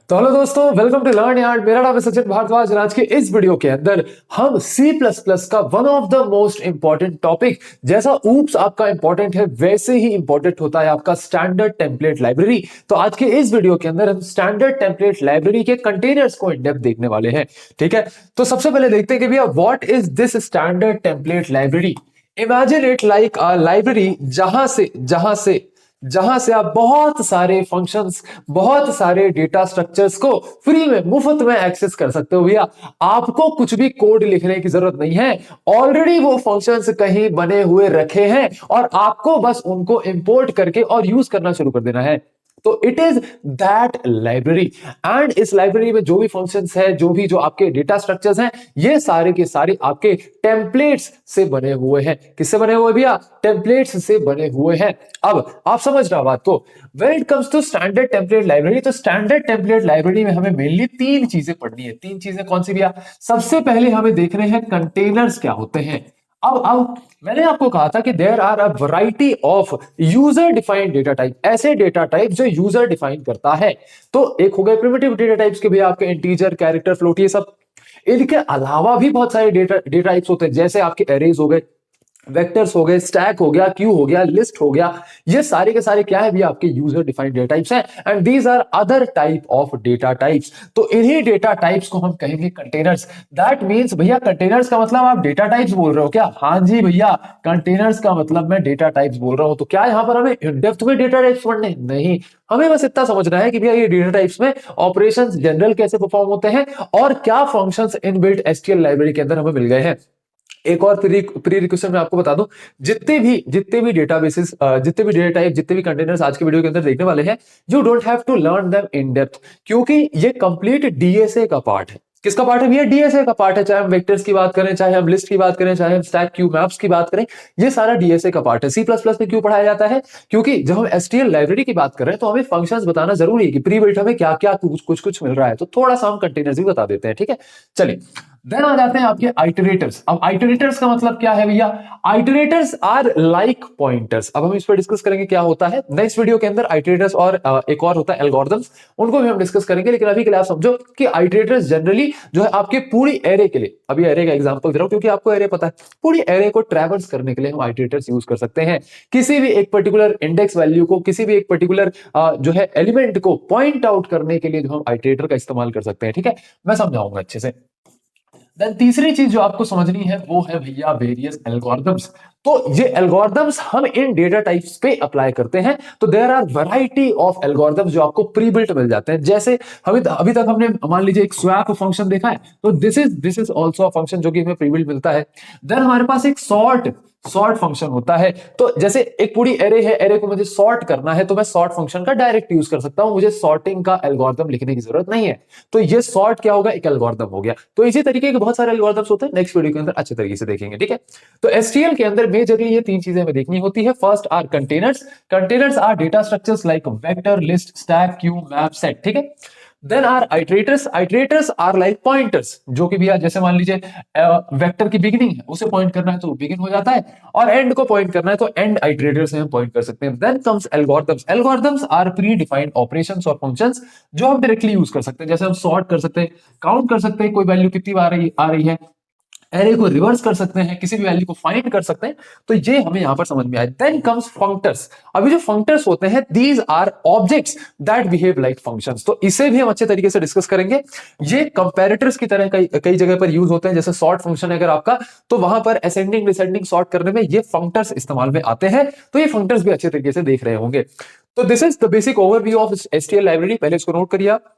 तो हेलो दोस्तों, welcome to learn yard. मेरा नाम है सचिन भारद्वाज। आज के इस वीडियो के अंदर हम C++ का one of the most important topic, जैसा ऊप्स आपका इंपॉर्टेंट है वैसे ही इंपॉर्टेंट होता है आपका स्टैंडर्ड टेम्पलेट लाइब्रेरी। तो आज के इस वीडियो के अंदर हम स्टैंडर्ड टेम्पलेट लाइब्रेरी के कंटेनर्स को इन डेप्थ देखने वाले हैं। ठीक है, तो सबसे पहले देखते हैं कि भैया what is this standard template library. Imagine it like a library जहां से आप बहुत सारे फंक्शंस, बहुत सारे डेटा स्ट्रक्चर्स को फ्री में, मुफ्त में एक्सेस कर सकते हो। भैया आपको कुछ भी कोड लिखने की जरूरत नहीं है, ऑलरेडी वो फंक्शंस कहीं बने हुए रखे हैं और आपको बस उनको इंपोर्ट करके और यूज करना शुरू कर देना है। तो it is that library. And इस लाइब्रेरी में जो भी फंक्शंस है, जो आपके डेटा स्ट्रक्चर्स हैं, ये सारे के सारे आपके टेम्पलेट्स से बने हुए हैं। किससे बने हुए भैया? टेम्पलेट्स से बने हुए हैं। अब आप समझ रहे हो बात को। When it comes to standard template library, तो स्टैंडर्ड टेम्पलेट लाइब्रेरी में हमें मेनली तीन चीजें पढ़नी है। तीन चीजें कौन सी भैया? सबसे पहले हमें देखने हैं कंटेनर्स क्या होते हैं। अब मैंने आपको कहा था कि there are a variety of user defined data type, ऐसे डेटा टाइप जो यूजर डिफाइन करता है। तो एक हो गए प्रिमिटिव डेटा टाइप्स के, भैया आपके इंटीजर, कैरेक्टर, फ्लोट, ये सब। इनके अलावा भी बहुत सारे डेटा टाइप्स होते हैं, जैसे आपके एरेज हो गए, वेक्टर्स हो गए, स्टैक हो गया, क्यू हो गया, लिस्ट हो गया। ये सारे के सारे क्या है भी आपके यूजर डिफाइंड डेटा टाइप्स हैं। And these are other type of data types. तो इन्हीं डेटा टाइप्स को हम कहेंगे कंटेनर्स। दैट मींस भैया कंटेनर्स का मतलब आप डेटा टाइप्स बोल रहे हो क्या? हाँ जी भैया, कंटेनर्स का मतलब मैं डेटा टाइप्स बोल रहा हूं। तो क्या यहां पर हमें इन डेप्थ में डेटा टाइप्स पढ़ने? नहीं, हमें बस इतना समझना है कि भैया ये डेटा टाइप्स में ऑपरेशंस जनरल कैसे परफॉर्म होते हैं और क्या फंक्शंस इनबिल्ट STL लाइब्रेरी के अंदर हमें मिल गए हैं। एक और प्री रिक्वेस्ट में आपको बता दूं, जितने भी डेटाबेसेस, जितने भी डेटा टाइप, जितने भी कंटेनर्स आज के वीडियो के अंदर देखने वाले हैं, you don't have to learn them in depth, क्योंकि ये कंप्लीट डीएसए का पार्ट है। किसका पार्ट है भैया? डीएसए का पार्ट है। चाहे हम वेक्टर्स की बात करें, चाहे हम लिस्ट की बात करें, चाहे हम स्टैक, क्यू, मैप्स की बात करें, ये सारा डीएसए का पार्ट है। C++ में क्यों पढ़ाया जाता है? क्योंकि जब हम STL लाइब्रेरी की बात कर रहे हैं तो हमें फंक्शंस बताना जरूरी है कि प्री बिल्ट हमें क्या क्या कुछ मिल रहा है। तो थोड़ा सा हम कंटेनर्स भी बता देते हैं। ठीक है, चलिए देन आ जाते हैं आपके आइटरेटर्स। अब आइटरेटर्स का मतलब क्या है भैया? Iterators are like pointers. अब हम इस पर डिस्कस करेंगे क्या होता है नेक्स्ट वीडियो के अंदर। आइटरेटर्स और एक और होता है एल्गोरिथम्स, उनको भी हम डिस्कस करेंगे। लेकिन अभी के लिए आप समझो कि आइटरेटर्स जनरली जो है आपके पूरी एरे के लिए, अभी एरे का एग्जांपल दे रहा हूं क्योंकि आपको एरे पता है, पूरी एरे को ट्रैवर्स करने के लिए हम आइटरेटर्स यूज कर सकते हैं। किसी भी एक पर्टिकुलर इंडेक्स वैल्यू को, किसी भी एक पर्टिकुलर जो है एलिमेंट को पॉइंट आउट करने के लिए जो हम आइटरेटर का इस्तेमाल कर सकते हैं। ठीक है, मैं समझाऊंगा अच्छे से। देन तीसरी चीज जो आपको समझनी है वो है भैया वेरियस एल्गोरिथम्स। तो ये एल्गोरिथम्स हम इन डेटा टाइप्स पे अप्लाई करते हैं। तो there are variety of algorithms जो आपको प्री बिल्ट मिल जाते हैं। जैसे हमें अभी तक हमने मान लीजिए एक स्वैप फंक्शन देखा है, तो this is also a function जो कि हमें प्री बिल्ट मिलता है। देन हमारे पास एक सॉर्ट फंक्शन होता है। तो जैसे एक पूरी एरे है, एरे को मुझे सॉर्ट करना है, तो मैं सॉर्ट फंक्शन का डायरेक्ट यूज कर सकता हूं, मुझे सॉर्टिंग का एल्गोरिथम लिखने की जरूरत नहीं है। तो ये सॉर्ट क्या होगा? एक एल्गोरिथम हो गया। तो इसी तरीके के बहुत सारे एल्गोरिथम्स होते हैं, नेक्स्ट वीडियो के अंदर अच्छे तरीके से देखेंगे। ठीक है, तो STL के अंदर मेजरली ये तीन चीजें हमें देखनी होती है। First are containers. Containers are data structures like vector, list, stack, queue, map, set. ठीक है, then are iterators. Iterators are like pointers, जो कि भैया जैसे मान लीजिए वेक्टर की बिगिनिंग है, उसे पॉइंट करना है तो बिगिन हो जाता है, और एंड को पॉइंट करना है तो एंड आइटरेटर से हम पॉइंट कर सकते हैं। Then comes algorithms. Algorithms are pre defined operations और फंक्शंस जो हम डायरेक्टली यूज कर सकते हैं। जैसे हम सॉर्ट कर सकते हैं, काउंट कर सकते हैं कोई वैल्यू कितनी बार आ रही है, एरे को रिवर्स कर सकते हैं, किसी भी वैल्यू को फाइंड कर सकते हैं। तो ये हमें यहां पर समझ में आया। Then comes functors. अभी जो फंक्टर्स होते हैं, these are objects that behave like functions. तो इसे भी हम अच्छे तरीके से डिस्कस करेंगे। ये कंपैरेटर्स की तरह कई जगह पर यूज होते हैं। जैसे सॉर्ट फंक्शन है अगर आपका, तो वहां पर असेंडिंग डिसेंडिंग सॉर्ट करने में ये फंक्टर्स इस्तेमाल में आते हैं। तो ये फंक्टर्स भी अच्छे तरीके से देख रहे होंगे। तो this is the basic overview of STL library. पहले इसको नोट करिए आप।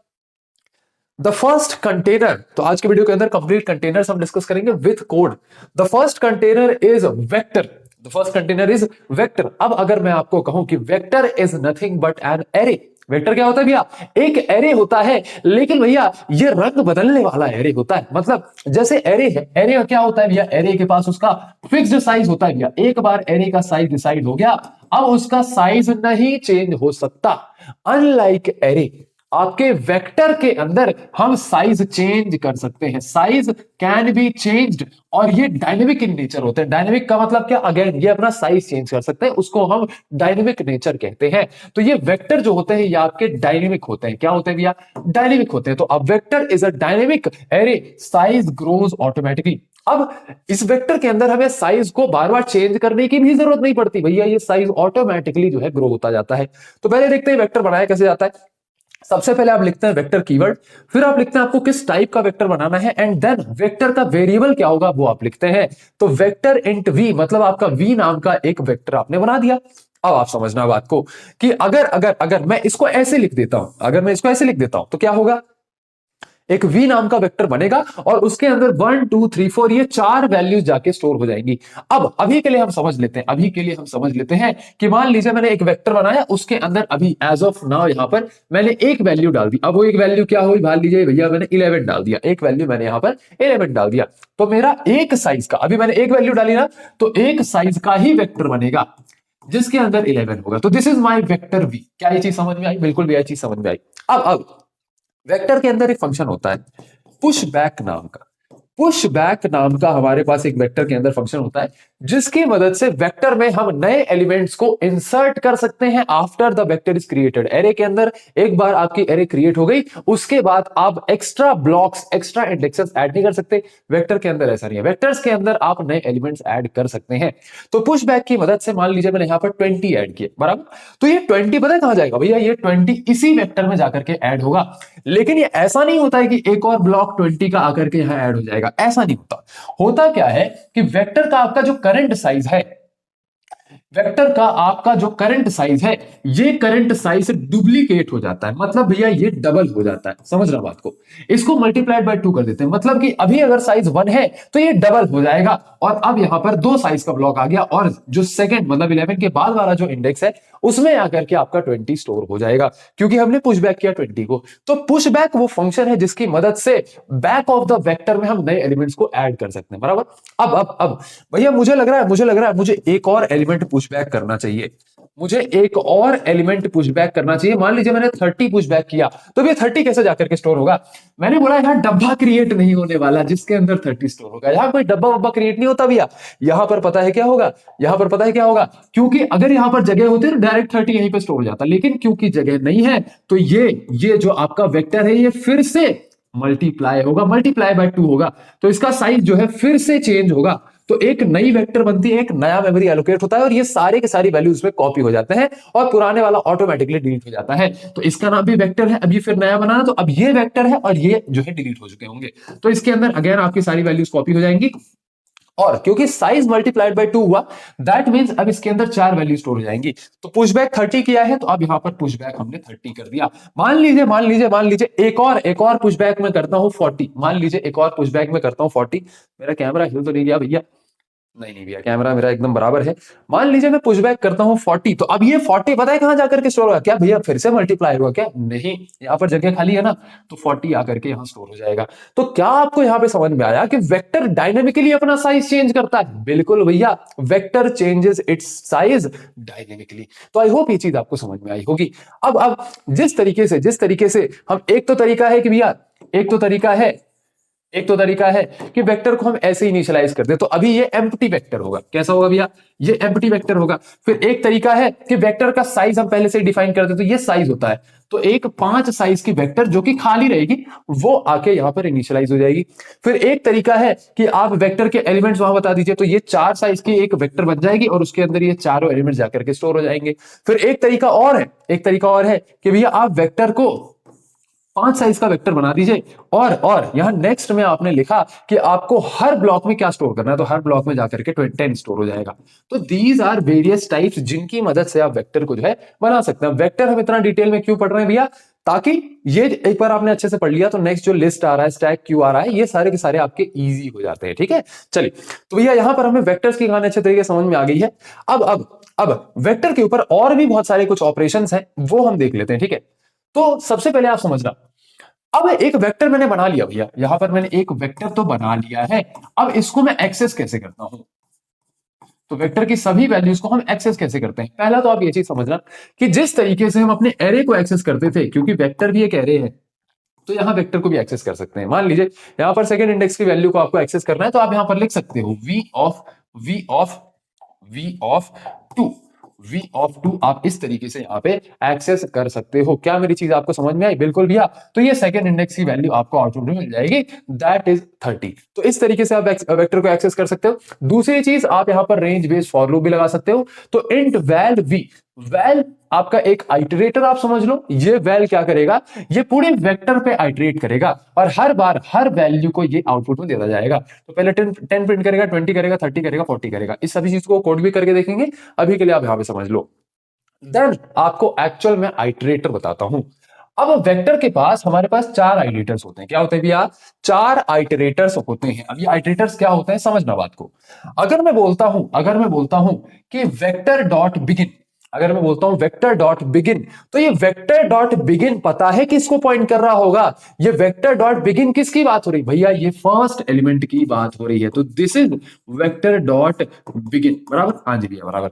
द फर्स्ट कंटेनर, तो आज के वीडियो के अंदर कंप्लीट कंटेनर्स हम डिस्कस करेंगे with code. The first container is vector. The first container is vector. अब अगर मैं आपको कहूं कि vector is nothing but an array. Vector क्या होता है भैया? एक एरे होता है, लेकिन भैया ये रंग बदलने वाला एरे होता है। मतलब जैसे एरे है, एरे का क्या होता है भैया? एरे के पास उसका फिक्स्ड साइज होता है भैया। एक बार एरे का साइज डिसाइड हो गया, अब उसका साइज नहीं चेंज हो सकता। अनलाइक एरे, आपके वेक्टर के अंदर हम साइज चेंज कर सकते हैं, साइज कैन बी चेंज्ड, और ये डायनेमिक इन नेचर होते हैं। डायनेमिक का मतलब क्या, अगेन ये अपना साइज चेंज कर सकते हैं, उसको हम डायनेमिक नेचर कहते हैं। तो ये वेक्टर जो होते हैं ये आपके डायनेमिक होते हैं। क्या होते हैं भैया, डायनेमिक होते हैं। तो अब vector is a dynamic array, size grows automatically. अब इस वेक्टर के अंदर हमें साइज को बार बार चेंज करने की भी जरूरत नहीं पड़ती भैया, ये साइज ऑटोमेटिकली जो है ग्रो होता जाता है। तो पहले देखते हैं वेक्टर बनाया कैसे जाता है। सबसे पहले आप लिखते हैं वेक्टर कीवर्ड, फिर आप लिखते हैं आपको किस टाइप का वेक्टर बनाना है, एंड देन वेक्टर का वेरिएबल क्या होगा वो आप लिखते हैं। तो वेक्टर इंट वी मतलब आपका वी नाम का एक वेक्टर आपने बना दिया। अब आप समझना बात को कि अगर अगर अगर मैं इसको ऐसे लिख देता हूं, अगर मैं इसको ऐसे लिख देता हूं तो क्या होगा, एक v नाम का वेक्टर बनेगा और उसके अंदर 1 2 3 4 ये 4 वैल्यूज जाके स्टोर हो जाएंगी। अब अभी के लिए हम समझ लेते हैं, अभी के लिए हम समझ लेते हैं कि मान लीजिए मैंने एक वेक्टर बनाया, उसके अंदर अभी एज ऑफ नाउ यहां पर मैंने एक वैल्यू डाल दी। अब वो एक वैल्यू क्या हुई, मान लीजिए भैया मैंने 11 डाल दिया, एक वैल्यू मैंने यहां पर 11 डाल दिया। तो मेरा एक साइज का, अभी मैंने एक वैल्यू डाली ना, तो एक साइज का ही वेक्टर बनेगा जिसके अंदर 11 होगा। तो this is my vector V. क्या ये चीज समझ में आई, बिल्कुल भी यह चीज समझ में आई। अब वेक्टर के अंदर एक फंक्शन होता है पुश बैक नाम का। पुश बैक नाम का हमारे पास एक वेक्टर के अंदर फंक्शन होता है जिसकी मदद से वेक्टर में हम नए एलिमेंट्स को इंसर्ट कर सकते हैं after the vector is created. Array के अंदर एक बार आपकी एरे क्रिएट हो गई, उसके बाद आप extra blocks, extra indexes add नहीं कर सकते। वेक्टर के अंदर ऐसा नहीं है, वेक्टर्स के अंदर आप नए एलिमेंट्स ऐड कर सकते हैं। तो पुश बैक की मदद से मान लीजिए मैंने यहां पर 20 ऐड किए, बराबर। तो ये 20 पता है कहां जाएगा भैया, ये 20 इसी वेक्टर में जाकर के ऐड होगा। लेकिन ये ऐसा नहीं होता है कि एक और ब्लॉक 20 का आकर के यहां ऐड हो जाएगा, ऐसा नहीं होता। होता क्या है कि वेक्टर का आपका जो करंट साइज है, वेक्टर का आपका जो करंट साइज है, ये करंट साइज से डुप्लीकेट हो जाता है। मतलब भैया ये डबल हो जाता है, समझ रहा बात को। इसको मल्टीप्लाइड बाय 2 कर देते हैं, मतलब कि अभी अगर साइज 1 है तो ये डबल हो जाएगा। और अब यहां पर 2 साइज का ब्लॉक आ गया, और जो सेकंड मतलब 11 के बाद वाला जो इंडेक्स है उसमें आकर के आपका 20 स्टोर हो जाएगा, क्योंकि हमने पुश बैक किया 20 को। तो पुश बैक वो फंक्शन है जिसकी मदद से बैक ऑफ द वेक्टर में हम नए एलिमेंट्स को ऐड कर सकते हैं, बराबर। अब भैया मुझे लग रहा है मुझे एक और एलिमेंट पुश बैक करना चाहिए, मुझे एक और एलिमेंट पुश बैक करना चाहिए। मान लीजिए मैंने 30 पुश बैक किया, तो ये 30 कैसे जाकर के स्टोर होगा। मैंने बोला यहां डब्बा क्रिएट नहीं होने वाला जिसके अंदर 30 स्टोर होगा, यहां कोई डब्बा वब्बा क्रिएट नहीं होता भैया। यहां पर पता है क्या होगा, यहां पर पता है क्या होगा, क्योंकि अगर यहां पर जगह होती तो डायरेक्ट 30 यहीं पे स्टोर हो जाता, लेकिन क्योंकि जगह नहीं है तो ये जो आपका वेक्टर है ये फिर से मल्टीप्लाई होगा, मल्टीप्लाई बाय 2 होगा। तो इसका साइज जो है फिर से चेंज होगा, तो एक नई वेक्टर बनती है, एक नया मेमोरी एलोकेट होता है, और ये सारे के सारी वैल्यूज में कॉपी हो जाते हैं और पुराने वाला ऑटोमेटिकली डिलीट हो जाता है। तो इसका नाम भी वेक्टर है। अब ये फिर नया बनाना, तो अब ये वेक्टर है और ये जो है डिलीट हो चुके होंगे, तो इसके अंदर अगेन आपकी सारी वैल्यूज कॉपी हो जाएंगी। और क्योंकि साइज मल्टीप्लाइड बाय 2 हुआ, दैट मींस अब इसके अंदर 4 वैल्यू स्टोर हो जाएंगी। तो पुशबैक 30 किया है, तो अब यहां पर पुशबैक हमने 30 कर दिया। मान लीजिए एक और पुशबैक में करता हूं 40। मान लीजिए एक और पुशबैक में करता हूं 40। मेरा कैमरा हिल तो नहीं गया भैया, नहीं भैया कैमरा मेरा एकदम बराबर है। मान लीजिए मैं पुशबैक करता हूं 40, तो अब ये 40 पता है कहां जाकर के स्टोर होगा, क्या भैया फिर से मल्टीप्लाई होगा क्या, नहीं, यहां पर जगह खाली है ना, तो 40 आकर के यहां स्टोर हो जाएगा। तो क्या आपको यहां पे समझ में आया कि वेक्टर डायनेमिकली अपना साइज चेंज करता है। बिल्कुल भैया, vector changes it's size dynamically. तो आई होप ये चीज आपको समझ में आई होगी। अब जिस तरीके से हम, एक तो तरीका है कि भैया, एक तो तरीका है कि वेक्टर को हम ऐसे ही इनिशियलाइज कर दे, तो अभी ये एम्प्टी वेक्टर होगा। कैसा होगा भैया, ये एम्प्टी वेक्टर होगा। फिर एक तरीका है कि वेक्टर का साइज हम पहले से ही डिफाइन कर दे, तो ये साइज होता है, तो एक 5 साइज की वेक्टर जो कि खाली रहेगी वो आके यहां पर इनिशियलाइज हो जाएगी। फिर एक तरीका है कि आप वेक्टर के एलिमेंट्स वहां बता दीजिए, तो ये 4 साइज की एक वेक्टर बन जाएगी और उसके अंदर ये चारों एलिमेंट्स जाकर के स्टोर हो जाएंगे। फिर एक तरीका और है कि भैया आप वेक्टर को 5 साइज का वेक्टर बना दीजिए, और यहां नेक्स्ट में आपने लिखा कि आपको हर ब्लॉक में क्या स्टोर करना है, तो हर ब्लॉक में जाकर के 10 स्टोर हो जाएगा। तो दीज आर वेरियस टाइप्स जिनकी मदद से आप वेक्टर को जो है बना सकते हैं। वेक्टर हम इतना डिटेल में क्यों पढ़ रहे हैं भैया, ताकि ये एक बार आपने अच्छे से पढ़ लिया तो नेक्स्ट जो लिस्ट आ रहा है, स्टैक क्यू आ रहा है, ये सारे के सारे आपके इजी हो जाते हैं। ठीक है, चलिए, तो भैया यहां पर हमें वेक्टर्स की कहानी अच्छे तरीके से समझ में आ गई है। अब वेक्टर के ऊपर और भी बहुत सारे कुछ ऑपरेशंस हैं, वो हम देख लेते हैं। ठीक है, तो सबसे पहले आप समझना, अब एक वेक्टर मैंने बना लिया भैया, यहां पर मैंने एक वेक्टर तो बना लिया है। अब इसको मैं एक्सेस कैसे करता हूं, तो वेक्टर की सभी वैल्यूज को हम एक्सेस कैसे करते हैं? पहला तो आप ये चीज समझना कि जिस तरीके से हम अपने एरे को एक्सेस करते थे, क्योंकि वेक्टर भी एक एरे है, तो यहां वेक्टर को भी एक्सेस कर सकते हैं। मान लीजिए यहां पर सेकंड इंडेक्स की वैल्यू को आपको एक्सेस करना है, तो आप यहां पर लिख सकते हो v ऑफ टू आप इस तरीके से यहाँ पे एक्सेस कर सकते हो। क्या मेरी चीज आपको समझ में आई? बिल्कुल भैया। तो ये सेकंड इंडेक्स की वैल्यू आपको आउटपुट में मिल जाएगी, दैट इज 30। तो इस तरीके से आप वेक्टर को एक्सेस कर सकते हो। दूसरी चीज, आप यहाँ पर रेंज बेस्ड फॉर लूप भी लगा सकते हो। तो इंट वैल वी, वैल आपका एक आइटरेटर आप समझ लो। ये वैल क्या करेगा? ये पूरे वेक्टर पे आइटरेट करेगा और हर बार हर वैल्यू को ये आउटपुट में देता जाएगा। तो पहले 10 प्रिंट करेगा, 20 करेगा, 30 करेगा, 40 करेगा। इस सभी चीज को कोड भी करके देखेंगे, अभी के लिए आप यहां पे समझ लो। देन आपको एक्चुअल में आइटरेटर बताता हूं। अब वेक्टर के पास हमारे पास 4 आइटरेटर्स होते हैं। क्या होते हैं भैया? 4 आइटरेटर्स होते हैं। अब ये आइटरेटर्स क्या होते हैं, समझना बात को। अगर मैं बोलता हूं कि वेक्टर डॉट बिगिन, अगर मैं बोलता हूं वेक्टर डॉट बिगिन, तो ये वेक्टर डॉट बिगिन पता है किसको पॉइंट कर रहा होगा? ये वेक्टर डॉट बिगिन किसकी बात हो रही भैया? ये फर्स्ट एलिमेंट की बात हो रही है। तो this is vector dot begin, बराबर? हाँ जी भैया, बराबर।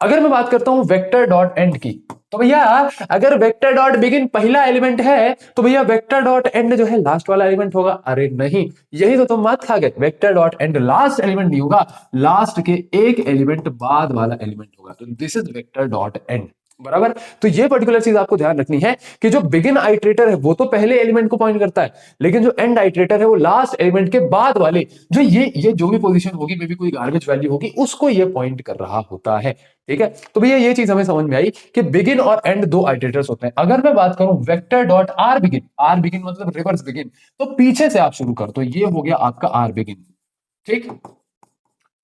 अगर मैं बात करता हूं वेक्टर डॉट एंड की, तो भैया अगर वेक्टर डॉट बिगिन पहला एलिमेंट है, तो भैया वेक्टर डॉट एंड जो है लास्ट वाला एलिमेंट होगा। अरे नहीं, यही तो तुम बात खा गए। Vector dot and last element नहीं होगा, लास्ट के एक एलिमेंट बाद वाला एलिमेंट होगा। तो this is vector dot and, बराबर। तो ये पर्टिकुलर चीज आपको ध्यान रखनी है कि जो बिगिन आइटरेटर है वो तो पहले एलिमेंट को पॉइंट करता है, लेकिन जो एंड आइटरेटर है वो लास्ट एलिमेंट के बाद वाले, जो ये जो भी पोजीशन होगी, मे बी कोई गार्बेज वैल्यू होगी, उसको ये पॉइंट कर रहा होता है। ठीक है, तो भैया ये चीज हमें समझ में आई कि बिगिन और एंड दो आइटरेटर्स होते हैं। अगर मैं बात करूं vector dot R begin, R begin मतलब रिवर्स बिगिन, तो पीछे से आप शुरू कर, तो ये हो गया आपका आर बिगिन। ठीक,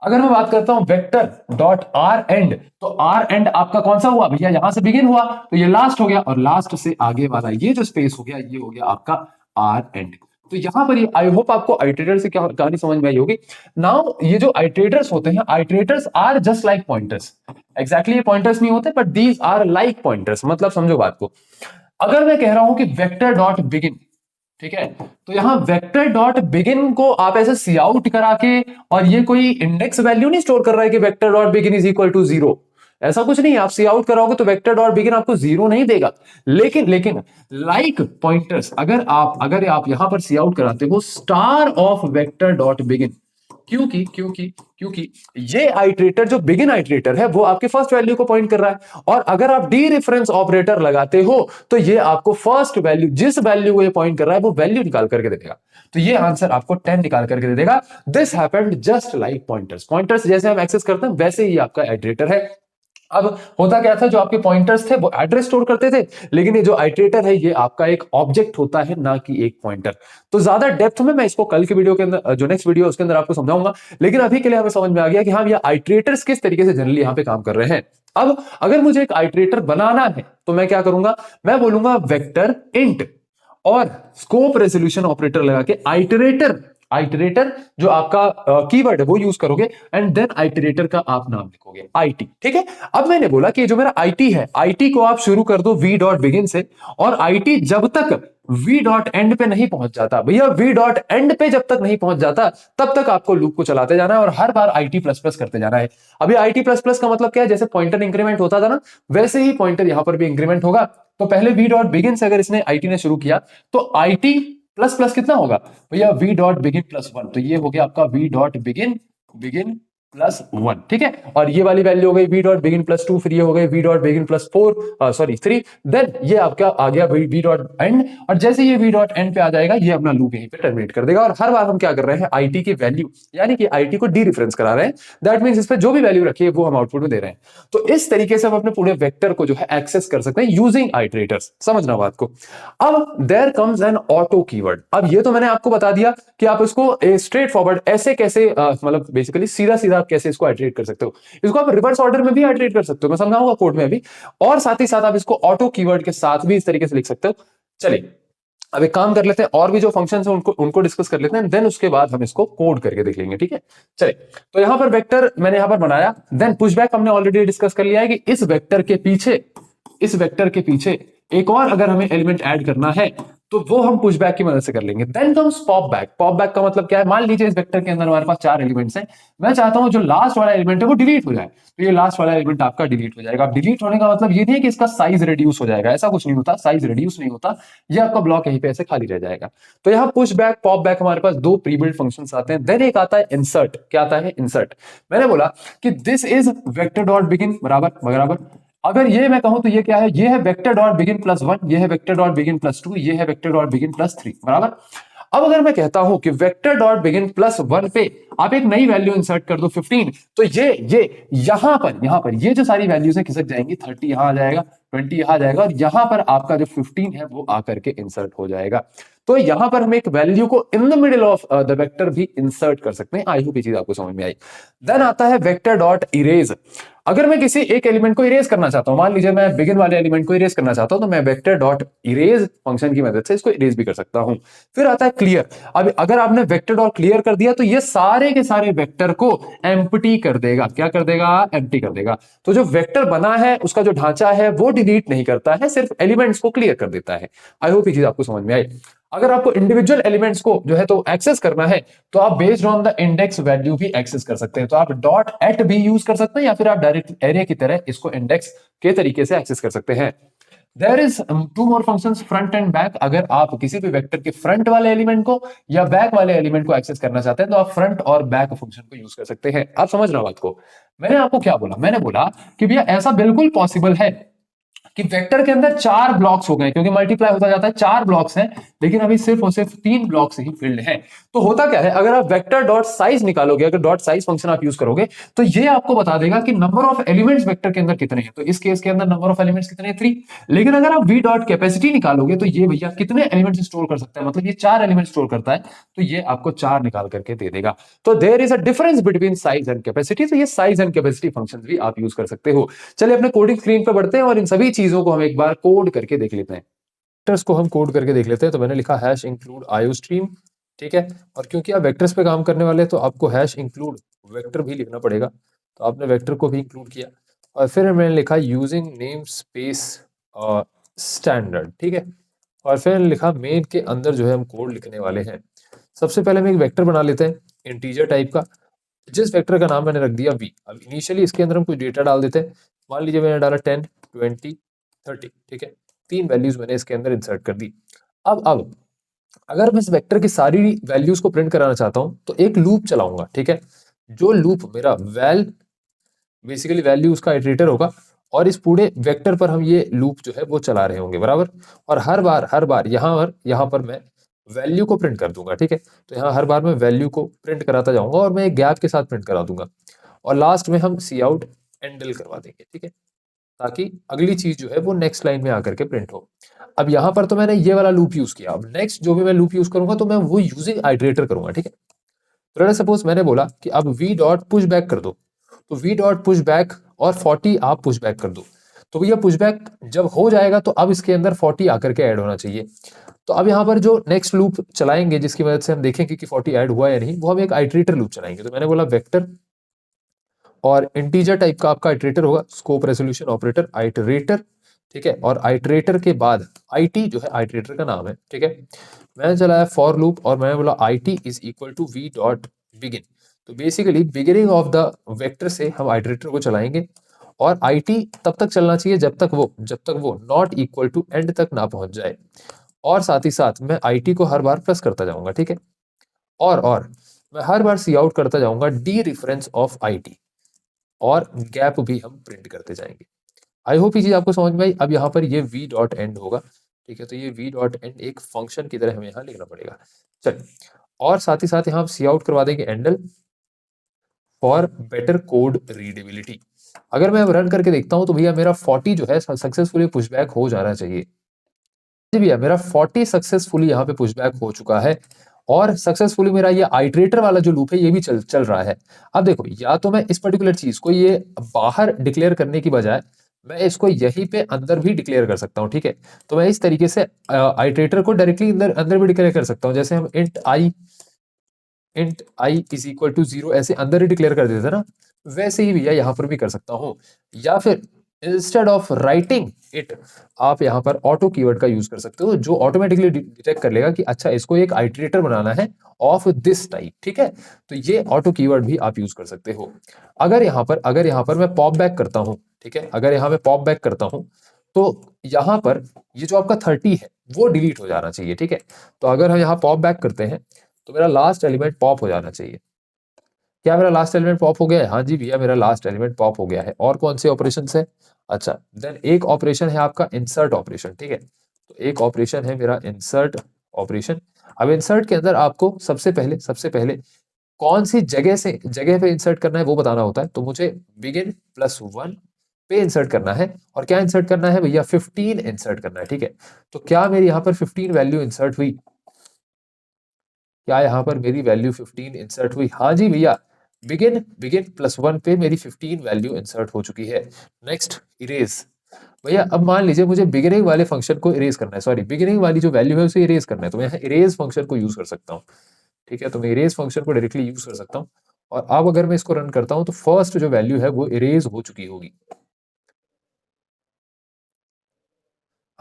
अगर मैं बात करता हूं वेक्टर डॉट आर एंड, तो आर एंड आपका कौन सा हुआ भैया? यहां से बिगिन हुआ, तो ये लास्ट हो गया, और लास्ट से आगे वाला ये जो स्पेस हो गया, ये हो गया आपका आर एंड। तो यहां पर आई होप आपको आइटरेटर से क्या कहानी समझ में आई होगी। नाउ ये जो आइटरेटर्स होते हैं, iterators are just like pointers. Exactly ये पॉइंटर्स नहीं होते, but these are like pointers. मतलब समझो बात को। अगर मैं कह रहा हूं कि वेक्टर डॉट बिगिन, ठीक है, तो यहां वेक्टर डॉट बिगिन को आप ऐसे सी आउट करा के, और ये कोई इंडेक्स वैल्यू नहीं स्टोर कर रहा है कि vector dot begin is equal to 0, ऐसा कुछ नहीं। आप सी आउट कराओगे तो वेक्टर डॉट बिगिन आपको 0 नहीं देगा। लेकिन लाइक पॉइंटर्स, अगर आप यहां पर सी आउट कराते हो star of vector dot begin, क्योंकि क्योंकि क्योंकि ये आइटरेटर जो बिगिन आइटरेटर है वो आपके फर्स्ट वैल्यू को पॉइंट कर रहा है, और अगर आप डी रेफरेंस ऑपरेटर लगाते हो तो ये आपको फर्स्ट वैल्यू, जिस वैल्यू को ये पॉइंट कर रहा है वो वैल्यू निकाल करके दे देगा। तो ये आंसर आपको 10 निकाल करके दे देगा। This happened just like pointers. Pointers जैसे हम एक्सेस करते हैं वैसे ही आपका आइटरेटर है। अब होता क्या था, जो आपके पॉइंटर्स थे वो एड्रेस स्टोर करते थे, लेकिन ये जो आइटरेटर है ये आपका एक ऑब्जेक्ट होता है, ना कि एक पॉइंटर। तो ज्यादा डेप्थ में मैं इसको कल के वीडियो के अंदर, जो नेक्स्ट वीडियो उसके अंदर आपको समझाऊंगा, लेकिन अभी के लिए हमें समझ में आ गया कि हाँ, ये आइटरेटर्स किस तरीके से जनरली यहाँ पे काम कर रहे हैं। अब अगर मुझे एक आइटरेटर बनाना है तो मैं क्या करूंगा? मैं बोलूंगा वेक्टर इंट, और स्कोप रेजोल्यूशन ऑपरेटर लगा के आइटरेटर जो आपका कीवर्ड है वो यूज करोगे, एंड देन आइटरेटर का आप नाम लिखोगे आईटी। ठीक है, अब मैंने बोला कि जो मेरा आईटी है, आईटी को आप शुरू कर दो वी डॉट बिगिन से, और आईटी जब तक वी डॉट एंड पे नहीं पहुंच जाता, भैया वी डॉट एंड पे जब तक नहीं पहुंच जाता तब तक आपको लूप को चलाते जाना है, और हर बार आईटी प्लस प्लस करते जाना है। अभी आईटी प्लस प्लस का मतलब क्या है? जैसे पॉइंटर इंक्रीमेंट होता था ना, वैसे ही पॉइंटर यहां पर भी इंक्रीमेंट होगा। तो पहले वी डॉट बिगिन से अगर इसने आईटी ने शुरू किया, तो आईटी प्लस प्लस कितना होगा भैया? We dot begin plus 1। तो ये हो गया आपका वी डॉट बिगिन प्लस 1। ठीक है, और ये वाली वैल्यू हो गई वी डॉट बिगिन प्लस 2, फिर ये हो गई V dot begin plus 3, then ये आपका आ गया वी डॉट एंड, और जैसे ये वी डॉट एंड पे आ जाएगा ये अपना लूप यहीं पे टर्मिनेट कर देगा। और हर बार हम क्या कर रहे हैं? आईटी की वैल्यू, यानी कि आईटी को डी रेफरेंस करा रहे हैं। दैट मींस इस पे जो भी वैल्यू रखी है वो हम आउटपुट में दे रहे हैं। तो इस तरीके से हम अपने पूरे वेक्टर को जो है एक्सेस कर सकते हैं यूजिंग आइटरेटर्स। समझना बात को। अब there comes an auto keyword. अब ये तो मैंने आपको बता दिया कि आप इसको स्ट्रेट फॉरवर्ड ऐसे कैसे, मतलब बेसिकली सीधा सीधा आप कैसे इसको आइटरेट कर सकते हो। इसको आप रिवर्स ऑर्डर में भी आइटरेट कर सकते हो, मैं समझाऊंगा कोड में अभी, और साथ ही साथ आप इसको ऑटो कीवर्ड के साथ भी इस तरीके से लिख सकते हो। चलिए अब एक काम कर लेते हैं, और भी जो फंक्शंस हैं उनको डिस्कस कर लेते हैं, देन उसके बाद हम इसको कोड करके देख लेंगे। ठीक है, चलिए तो यहां पर वेक्टर मैंने यहां पर बनाया, देन पुशबैक हमने ऑलरेडी डिस्कस कर लिया है कि इस वेक्टर के पीछे एक और अगर हमें एलिमेंट ऐड करना है तो वो हम पुश बैक की मदद से कर लेंगे। Then comes pop back. Pop back का मतलब क्या है, मान लीजिए इस वेक्टर के अंदर हमारे पास 4 एलिमेंट्स हैं, मैं चाहता हूं जो लास्ट वाला एलिमेंट है वो डिलीट हो जाए, तो ये लास्ट वाला एलिमेंट आपका डिलीट हो जाएगा। अब डिलीट होने का मतलब ये नहीं है कि इसका साइज रिड्यूस हो जाएगा, ऐसा कुछ नहीं होता, साइज रिड्यूस नहीं होता, ये आपका ब्लॉक यहीं पे ऐसे खाली रह जाएगा। तो यहाँ पुश बैक पॉप बैक हमारे पास दो प्री बिल्ट फंक्शंस आते हैं। देन एक आता है इंसर्ट। क्या आता है, इंसर्ट। मैंने बोला कि this is vector dot begin बराबर बराबर, अगर ये मैं कहूं तो ये क्या है, ये है वेक्टर डॉट बिगिन प्लस 1, ये है वेक्टर डॉट बिगिन प्लस 2, ये है वेक्टर डॉट बिगिन प्लस 3 बराबर। अब अगर मैं कहता हूं कि वेक्टर डॉट बिगिन प्लस 1 पे आप एक नई वैल्यू इंसर्ट कर दो 15, तो ये यहां पर ये जो सारी वैल्यूज है खिसक जाएंगी, 30 यहां आ जाएगा, 20 यहां आ जाएगा, और यहां पर आपका जो 15 है वो आकर के इंसर्ट हो जाएगा। तो यहां पर हम एक वैल्यू को in the middle of the vector भी इंसर्ट कर सकते हैं। आई होप ये चीज आपको समझ में आई। देन आता है वेक्टर डॉट इरेज। अगर मैं किसी एक एलिमेंट को इरेज करना चाहता हूं, मान लीजिए मैं बिगिन वाले एलिमेंट को इरेज करना चाहता हूं, तो मैं वेक्टर डॉट इरेज फंक्शन की मदद से इसको इरेज भी कर सकता हूं। फिर आता है क्लियर। अब अगर आपने वेक्टर डॉट क्लियर कर दिया तो ये सारे के सारे वेक्टर को एम्प्टी कर देगा। क्या कर देगा, एम्प्टी कर देगा। तो जो वेक्टर बना है उसका जो ढांचा है वो डिलीट नहीं करता है, सिर्फ एलिमेंट्स को क्लियर कर देता है। आई होप ये चीज आपको समझ में आई। अगर आपको इंडिविजुअल एलिमेंट्स को जो है तो एक्सेस करना है, तो आप based on the index value भी एक्सेस कर सकते हैं। तो आप डॉट एट भी यूज कर सकते हैं, या फिर आप डायरेक्ट एरे की तरह इसको इंडेक्स के तरीके से एक्सेस कर सकते हैं। There is two more functions, front and back. अगर आप किसी भी वेक्टर के फ्रंट वाले एलिमेंट को या बैक वाले एलिमेंट को एक्सेस करना चाहते हैं, तो आप फ्रंट और बैक फंक्शन को यूज कर सकते हैं। आप समझ रहे हो बात को। मैंने आपको क्या बोला, मैंने बोला कि भैया ऐसा बिल्कुल पॉसिबल है कि वेक्टर के अंदर 4 ब्लॉक्स हो गए, क्योंकि मल्टीप्लाई होता जाता है, 4 ब्लॉक्स हैं, लेकिन अभी सिर्फ और सिर्फ 3 ब्लॉक्स ही फील्ड हैं। तो होता क्या है, अगर आप वेक्टर डॉट साइज निकालोगे, अगर डॉट साइज फंक्शन आप यूज करोगे, तो ये आपको बता देगा कि नंबर ऑफ एलिमेंट्स वेक्टर के अंदर कितने हैं। तो इस केस के अंदर नंबर ऑफ एलिमेंट्स कितने हैं, 3। लेकिन अगर आप वी डॉट कैपेसिटी निकालोगे, तो ये भैया कितने एलिमेंट्स स्टोर कर सकता है, मतलब ये 4 एलिमेंट स्टोर करता है, तो ये आपको 4 निकाल करके दे देगा। तो there is a difference between size and capacity. तो ये साइज एंड कैपेसिटी फंक्शन भी आप यूज कर सकते हो। चलिए अपने कोडिंग स्क्रीन पर बढ़ते हैं और इन सभी चीजों को हम एक बार कोड करके देख लेते हैं। वेक्टर्स को हम कोड करके देख लेते हैं। तो मैंने लिखा हैश इंक्लूड आईओ स्ट्रीम, ठीक है। और क्योंकि आप वेक्टर्स पे काम करने वाले हैं, तो आपको हैश इंक्लूड वेक्टर भी लिखना पड़ेगा। तो आपने वेक्टर को भी इंक्लूड किया, और फिर मैंने लिखा यूजिंग नेम स्पेस स्टैंडर्ड, ठीक है। और फिर लिखा मेन के अंदर जो है हम कोड लिखने वाले हैं। सबसे पहले हम एक वेक्टर बना लेते हैं इंटीजर टाइप का, जिस वेक्टर का नाम मैंने रख दिया v। अब इनिशियली इसके अंदर हम कुछ डेटा डाल देते हैं। मान लीजिए मैंने डाला 10, 20, 30, ठीक है। 3 वैल्यूज मैंने इसके अंदर इंसर्ट कर दी। अब अगर मैं इस वेक्टर की सारी वैल्यूज को प्रिंट कराना चाहता हूं, तो एक लूप चलाऊंगा, ठीक है। जो लूप मेरा वैल बेसिकली वैल्यू उसका इटरेटर होगा, और इस पूरे वेक्टर पर हम ये लूप जो है वो चला रहे होंगे, बराबर। और हर बार यहाँ पर मैं वैल्यू को प्रिंट कर दूंगा, ठीक है। तो यहाँ हर बार मैं वैल्यू को प्रिंट कराता जाऊंगा, और मैं एक गैप के साथ प्रिंट करा दूंगा, और लास्ट में हम सी आउट एंडल करवा देंगे, ठीक है, ताकि अगली चीज जो है वो नेक्स्ट लाइन में आकर के प्रिंट हो। अब यहाँ पर तो मैंने ये वाला लूप यूज किया। अब नेक्स्ट जो भी मैं लूप यूज करूंगा, तो मैं वो यूजिंग आइटरेटर करूंगा, ठीक है। तो सपोज मैंने बोला कि अब वी डॉट पुश बैक कर दो, तो वी डॉट पुश बैक और 40 आप पुश बैक कर दो। तो भैया पुश बैक जब हो जाएगा, तो अब इसके अंदर 40 आकर के ऐड होना चाहिए। तो अब यहाँ पर जो नेक्स्ट लूप चलाएंगे, जिसकी मदद से हम देखेंगे कि 40 ऐड हुआ या नहीं, वो हम एक आइटरेटर लूप चलाएंगे। तो मैंने बोला वेक्टर और इंटीजर टाइप का आपका आइटरेटर होगा, स्कोप रेजोल्यूशन ऑपरेटर आइटरेटर, ठीक है। और आइटरेटर के बाद आईटी जो है आइटरेटर का नाम है, ठीक है। मैंने चलाया फॉर लूप, और मैंने बोला I is equal to V dot begin. तो basically beginning of the vector से हम आइटरेटर को चलाएंगे, और आई तब तक चलना चाहिए जब तक वो नॉट इक्वल टू एंड तक ना पहुंच जाए। और साथ ही साथ मैं आई को हर बार प्लस करता जाऊंगा, ठीक है। और मैं हर बार सी आउट करता जाऊंगा डी रिफरेंस ऑफ आई, और गैप भी हम प्रिंट करते जाएंगे। आई होप ये चीज आपको समझ में आई। अब यहाँ पर ये वी डॉट एंड होगा, ठीक है। तो ये वी डॉट एंड एक फंक्शन की तरह हमें यहाँ लिखना पड़ेगा। चलिए, और साथ ही साथ यहाँ हम सी आउट करवा देंगे endl for better code readability. अगर मैं रन करके देखता हूँ, तो भैया मेरा 40 जो है सक्सेसफुली पुशबैक हो जाना चाहिए। जी भैया मेरा 40 सक्सेसफुली यहाँ पे पुशबैक हो चुका है, और सक्सेसफुली मेरा ये आइटरेटर वाला जो लूप है ये भी चल रहा है। अब देखो, या तो मैं इस पर्टिकुलर चीज को ये बाहर डिक्लेयर करने की बजाय मैं इसको यहीं पे अंदर भी डिक्लेयर कर सकता हूँ, ठीक है। तो मैं इस तरीके से आइटरेटर को डायरेक्टली अंदर भी डिक्लेयर कर सकता हूँ। जैसे हम int I is equal to 0 ऐसे अंदर ही डिक्लेयर कर देते ना, वैसे ही भैया यहाँ पर भी कर सकता हूँ। या फिर इंस्टेड ऑफ राइटिंग इट, आप यहाँ पर ऑटो कीवर्ड का यूज कर सकते हो, जो ऑटोमेटिकली डिटेक्ट कर लेगा कि अच्छा इसको एक आइटरेटर बनाना है ऑफ दिस टाइप, ठीक है। तो ये ऑटो कीवर्ड भी आप यूज कर सकते हो। अगर यहाँ पर मैं पॉप बैक करता हूं, ठीक है, अगर यहाँ मैं पॉप बैक करता हूं तो यहाँ पर ये जो आपका 30 है वो डिलीट हो जाना चाहिए, ठीक है। तो अगर हम यहाँ पॉप बैक करते हैं तो मेरा लास्ट एलिमेंट पॉप हो जाना चाहिए। क्या मेरा लास्ट एलिमेंट पॉप हो गया है? हाँ जी भैया, मेरा लास्ट एलिमेंट पॉप हो गया है। और कौन से ऑपरेशन है? अच्छा, देन एक ऑपरेशन है आपका इंसर्ट ऑपरेशन, ठीक है। तो एक ऑपरेशन है मेरा इंसर्ट ऑपरेशन। अब इंसर्ट के अंदर आपको सबसे पहले कौन सी जगह पे इंसर्ट करना है वो बताना होता है। तो मुझे बिगिन +1 पे इंसर्ट करना है। और क्या इंसर्ट करना है भैया? 15 इंसर्ट करना है, ठीक है। तो क्या मेरी यहाँ पर 15 वैल्यू इंसर्ट हुई? क्या यहाँ पर मेरी वैल्यू 15 इंसर्ट हुई? हाँ जी भैया, बिगिन बिगिन +1 पे मेरी 15 वैल्यू इंसर्ट हो चुकी है। Next, erase. भैया अब मान लीजिए मुझे बिगिनिंग वाले फंक्शन को इरेज करना है, सॉरी बिगिनिंग वाली जो वैल्यू है उसे इरेज करना है, तो मैं यहाँ इरेज फंक्शन को यूज कर सकता हूँ, ठीक है। तो मैं इरेज फंक्शन को डायरेक्टली यूज कर सकता हूँ। और अब अगर मैं इसको रन करता हूँ तो फर्स्ट जो वैल्यू है वो इरेज हो चुकी होगी।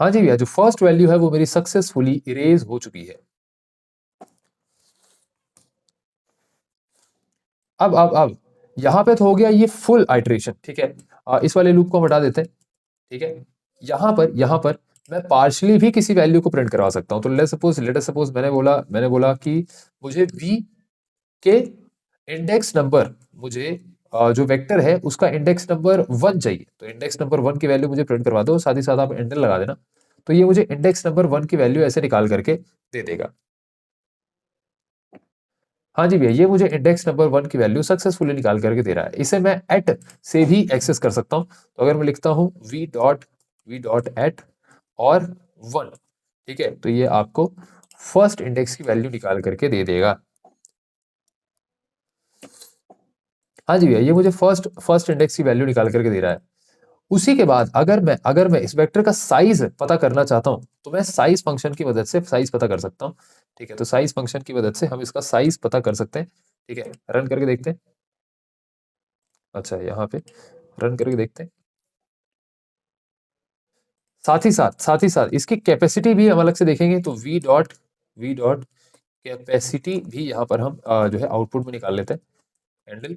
हाँ जी भैया, जो फर्स्ट वैल्यू है वो मेरी सक्सेसफुली इरेज हो चुकी है। अब यहाँ पे तो हो गया ये फुल आइटरेशन, ठीक है। इस वाले लूप को हम हटा देते हैं, ठीक है। यहाँ पर मैं पार्शियली भी किसी वैल्यू को प्रिंट करवा सकता हूँ। तो लेट सपोज मैंने बोला कि मुझे v के इंडेक्स नंबर, मुझे जो वेक्टर है उसका इंडेक्स नंबर 1 चाहिए। तो इंडेक्स नंबर 1 की वैल्यू मुझे प्रिंट करवा दो, साथ ही साथ आप एंटर लगा देना। तो ये मुझे इंडेक्स नंबर 1 की वैल्यू ऐसे निकाल करके दे देगा। हाँ जी भैया, ये मुझे इंडेक्स नंबर 1 की वैल्यू सक्सेसफुली निकाल करके दे रहा है। इसे मैं एट से भी एक्सेस कर सकता हूँ। तो अगर मैं लिखता हूँ v डॉट एट और 1, ठीक है, तो ये आपको फर्स्ट इंडेक्स की वैल्यू निकाल करके दे देगा। हाँ जी भैया, ये मुझे फर्स्ट इंडेक्स की वैल्यू निकाल करके दे रहा है। उसी के बाद अगर मैं इस वेक्टर का साइज पता करना चाहता हूं तो मैं साइज फंक्शन की मदद से साइज पता कर सकता हूं, ठीक है। तो साइज फंक्शन की मदद से हम इसका साइज पता कर सकते हैं, ठीक है। रन करके देखते हैं। अच्छा, यहाँ पे रन करके देखते हैं। साथ ही साथ इसकी कैपेसिटी भी हम अलग से देखेंगे। तो वी डॉट कैपेसिटी भी यहाँ पर हम जो है आउटपुट में निकाल लेते हैं। हैंडल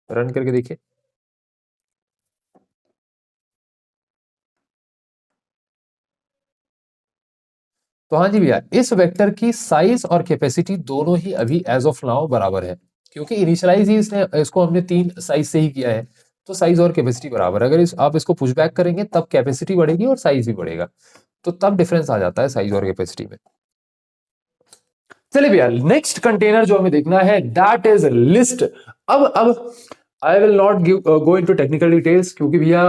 रन करके देखिए। तो हाँ जी भैया, इस वेक्टर की साइज और कैपेसिटी दोनों ही अभी एज ऑफ नाउ बराबर है, क्योंकि इनिशियलाइज ही इसको हमने 3 साइज से ही किया है। तो साइज और कैपेसिटी बराबर है। अगर आप इसको पुश बैक करेंगे तब कैपेसिटी बढ़ेगी और साइज भी बढ़ेगा। तो तब डिफरेंस आ जाता है साइज और कैपेसिटी में। चलिए भैया, नेक्स्ट कंटेनर जो हमें देखना है दैट इज लिस्ट। अब I will not go into technical details, क्योंकि भैया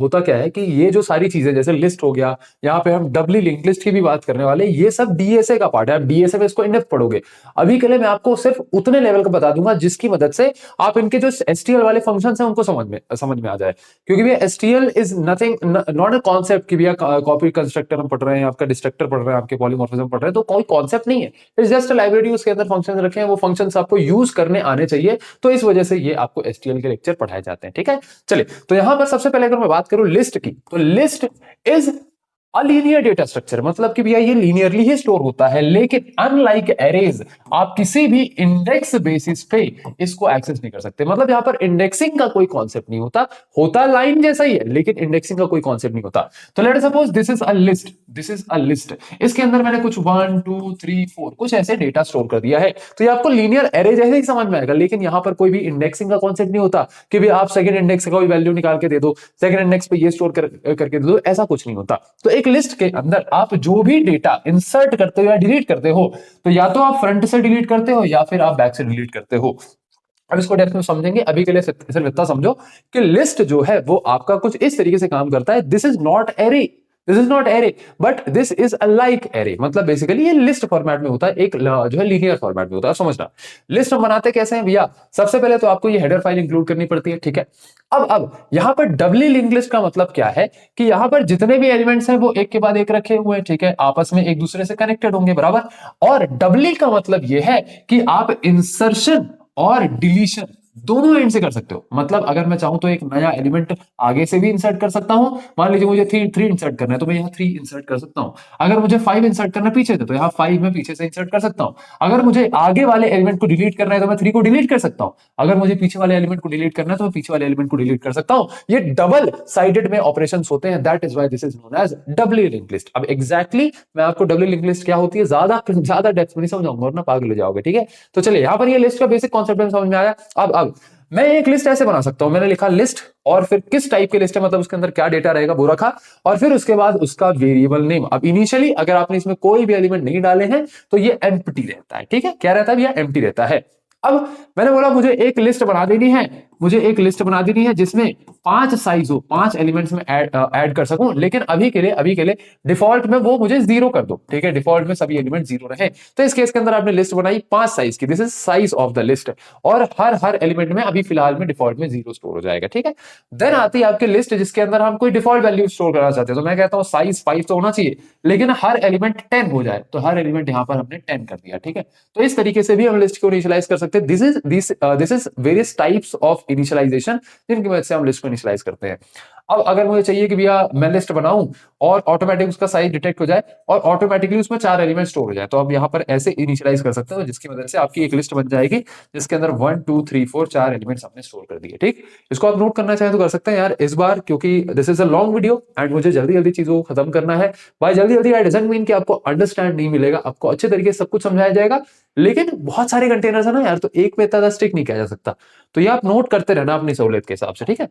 होता क्या है कि ये जो सारी चीजें जैसे लिस्ट हो गया, यहाँ पे हम डबली लिंक लिस्ट की भी बात करने वाले, ये सब डीएसए का पार्ट है। आप डीएसए में इसको इन डेप्थ पढ़ोगे। अभी के लिए मैं आपको सिर्फ उतने लेवल का बता दूंगा जिसकी मदद से आप इनके जो एसटीएल वाले फंक्शंस हैं उनको समझ में आ जाए। क्योंकि भैया STL is nothing, not a concept कि भैया कॉपी कंस्ट्रक्टर हम पढ़ रहे हैं, आपका डिस्ट्रक्टर पढ़ रहे हैं, आपके पॉलीमॉर्फिज्म पढ़ रहे हैं, तो कोई कॉन्सेप्ट नहीं है। इट्स जस्ट अ लाइब्रेरी, उसके अंदर फंक्शंस रखे हैं, वो फंक्शंस आपको यूज करने आने चाहिए। तो इस वजह से ये आपको एसटीएल के लेक्चर पढ़ाए जाते हैं, ठीक है। चलिए, तो यहां पर सबसे पहले अगर मैं बात करूं लिस्ट की, तो list is a linear data structure, मतलब कि भैया ये लीनियरली ही स्टोर होता है। लेकिन अनलाइक एरेज, आप किसी भी इंडेक्स बेसिस पे इसको एक्सेस नहीं कर सकते। मतलब यहां पर इंडेक्सिंग का कोई कॉन्सेप्ट नहीं होता लाइन जैसा ही है, लेकिन इंडेक्सिंग का कोई कॉन्सेप्ट नहीं होता। तो let suppose this is a list. इसके अंदर मैंने कुछ 1 2 3 4 कुछ ऐसे डेटा स्टोर कर दिया है। तो ये आपको लीनियर एरे जैसे ही समझ में आएगा, लेकिन यहां पर कोई भी इंडेक्सिंग का कॉन्सेप्ट नहीं होता कि भी आप सेकंड इंडेक्स का कोई वैल्यू निकाल के दे दो, सेकंड इंडेक्स पे ये स्टोर करके दे दो, ऐसा कुछ नहीं होता। तो एक लिस्ट के अंदर आप जो भी डेटा इंसर्ट करते हो या डिलीट करते हो, तो या तो आप फ्रंट से डिलीट करते हो या फिर आप बैक से डिलीट करते हो। अब इसको डेप्थ में समझेंगे। अभी के लिए सिर्फ इतना समझो कि लिस्ट जो है वो आपका कुछ इस तरीके से काम करता है। This is not array but this is a like array. मतलब बेसिकली ये लिस्ट फॉर्मेट में होता है, एक जो है लीनियर फॉर्मेट में होता है। समझना, लिस्ट हम बनाते कैसे हैं भैया? सबसे पहले तो आपको ये हेडर फाइल इंक्लूड करनी पड़ती है, ठीक है। अब यहां पर डबली लिंक लिस्ट का मतलब क्या है कि यहां पर जितने भी एलिमेंट्स हैं वो एक के बाद एक रखे हुए हैं, ठीक है, आपस में एक दूसरे से कनेक्टेड होंगे, बराबर। और डबली का मतलब यह है कि आप इंसर्शन और डिलीशन दोनों एंड से कर सकते हो। मतलब अगर मैं चाहूं तो एक नया एलिमेंट आगे से भी इंसर्ट कर सकता हूं। मान लीजिए मुझे थ्री थ्री इंसर्ट करना है तो मैं यहाँ 3 इंसर्ट कर सकता हूं। अगर मुझे 5 इंसर्ट करना है पीछे से तो यहाँ 5 में पीछे से इंसर्ट कर सकता हूं। अगर मुझे आगे वाले एलिमेंट को डिलीट करना है तो मैं 3 को डिलीट कर सकता हूं। अगर मुझे पीछे वाले एलिमेंट को डिलीट करना है तो मैं पीछे वाले एलिमेंट को डिलीट कर सकता हूं। ये डबल साइडेड में ऑपरेशंस होते हैं, that is why this is known as doubly linked list. अब एग्जैक्टली मैं आपको डबली लिंक्ड लिस्ट क्या होती है ज्यादा ज्यादा डेप्थ में नहीं समझाऊंगा वरना पागल हो जाओगे, ठीक है। तो चलिए यहाँ पर ये लिस्ट का बेसिक कॉन्सेप्ट समझ में आया। अब मैं एक लिस्ट ऐसे बना सकता हूं, मैंने लिखा लिस्ट और फिर किस टाइप की लिस्ट है, मतलब उसके अंदर क्या डेटा रहेगा वो रखा, और फिर उसके बाद उसका वेरिएबल नेम। अब इनिशियली अगर आपने इसमें कोई भी एलिमेंट नहीं डाले हैं तो ये एम्प्टी रहता है, ठीक है। क्या रहता है भैया, एम्प्टी रहता है। अब मैंने बोला मुझे एक लिस्ट बना देनी है, मुझे एक लिस्ट बना देनी है जिसमें 5 साइज हो, 5 एलिमेंट्स में ऐड कर सकूं, लेकिन अभी के लिए डिफॉल्ट में वो मुझे 0 कर दो, ठीक है। डिफॉल्ट में सभी एलिमेंट 0 रहे। तो इस केस के अंदर आपने लिस्ट बनाई 5 साइज की, this is size of the list, और हर एलिमेंट में अभी फिलहाल में डिफॉल्ट में 0 स्टोर हो जाएगा, ठीक है। देन आती है आपकी लिस्ट जिसके अंदर हम कोई डिफॉल्ट वैल्यू स्टोर करना चाहते हैं, तो मैं कहता हूं साइज 5 तो होना चाहिए, लेकिन हर एलिमेंट 10 हो जाए, तो हर एलिमेंट यहां पर हमने 10 कर दिया, ठीक है। तो इस तरीके से भी हम लिस्ट को इनिशियलाइज कर सकते हैं। This is various types of initialization जिनकी वजह से हम लिस्ट को इनिशियलाइज करते हैं। अब अगर मुझे चाहिए कि भैया मैं लिस्ट बनाऊं और ऑटोमेटिक उसका साइज डिटेक्ट हो जाए और ऑटोमेटिकली उसमें 4 एलिमेंट स्टोर हो जाए, तो अब यहां पर ऐसे इनिशियलाइज कर सकते हो जिसकी मदद से आपकी एक लिस्ट बन जाएगी जिसके अंदर 1 2 3 4 4 एलिमेंट्स आपने स्टोर कर दिए, ठीक। इसको आप नोट करना चाहें तो कर सकते हैं यार इस बार, क्योंकि this is a long video and मुझे जल्दी जल्दी चीजों को खत्म करना है। भाई जल्दी जल्दी आई डजंट मीन कि आपको अंडरस्टैंड नहीं मिलेगा, आपको अच्छे तरीके से सब कुछ समझाया जाएगा, लेकिन बहुत सारे कंटेनर्स है ना यार, तो एक पे इतना स्टिक नहीं किया जा सकता। तो ये आप नोट करते रहना अपनी सहूलियत के हिसाब से, ठीक है।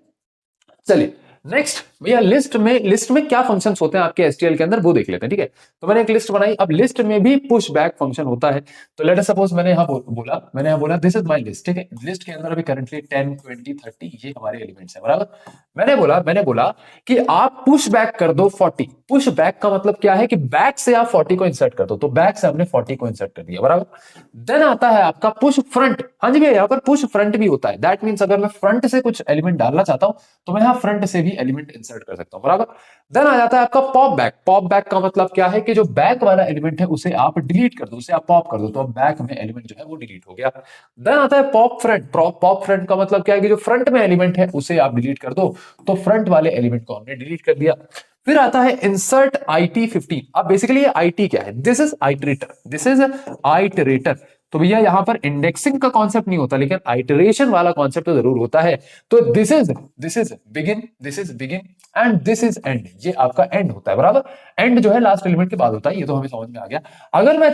चलिए नेक्स्ट भैया लिस्ट में क्या फंक्शंस होते हैं आपके एसटीएल के अंदर वो देख लेते हैं, ठीक है। तो मैंने एक लिस्ट बनाई, अब लिस्ट में भी पुश बैक फंक्शन होता है। तो लेट अस सपोज मैंने यहाँ बोला दिस इज माय लिस्ट, ठीक है। लिस्ट के अंदर अभी करंटली 10 20 30 ये हमारे एलिमेंट्स हैं, बराबर। मैंने बोला कि आप पुश बैक कर दो 40। पुश बैक का मतलब क्या है कि बैक से आप 40 को इंसर्ट कर दो, तो बैक से हमने 40 को इंसर्ट कर दिया, बराबर। देन आता है आपका पुश फ्रंट। हाँ जी भैया, यहाँ पर पुश फ्रंट भी होता है, दैट मींस अगर मैं फ्रंट से कुछ एलिमेंट डालना चाहता हूं तो मैं यहाँ फ्रंट से भी एलिमेंट इंसर्ट कर सकता हूं, बराबर। देन आ जाता है आपका पॉप बैक। पॉप बैक का मतलब क्या है कि जो बैक वाला एलिमेंट है उसे आप डिलीट कर दो, उसे आप पॉप कर दो, तो अब बैक में एलिमेंट जो है वो डिलीट हो गया। देन आता है पॉप फ्रंट। पॉप फ्रंट का मतलब क्या है कि जो फ्रंट में एलिमेंट है उसे आप डिलीट कर दो, तो फ्रंट वाले एलिमेंट को हमने डिलीट कर दिया। फिर आता है इंसर्ट IT15। अब बेसिकली ये IT क्या है, this is iterator, this is iterator. तो भैया यहां पर इंडेक्सिंग का कॉन्सेप्ट नहीं होता, लेकिन आइटरेशन वाला कॉन्सेप्ट तो जरूर होता है। तो this is begin and this is and, ये आपका एंड होता है, बराबर। एंड जो है लास्ट एलिमेंट के बाद होता है, ये तो हमें समझ में आ गया। अगर मैं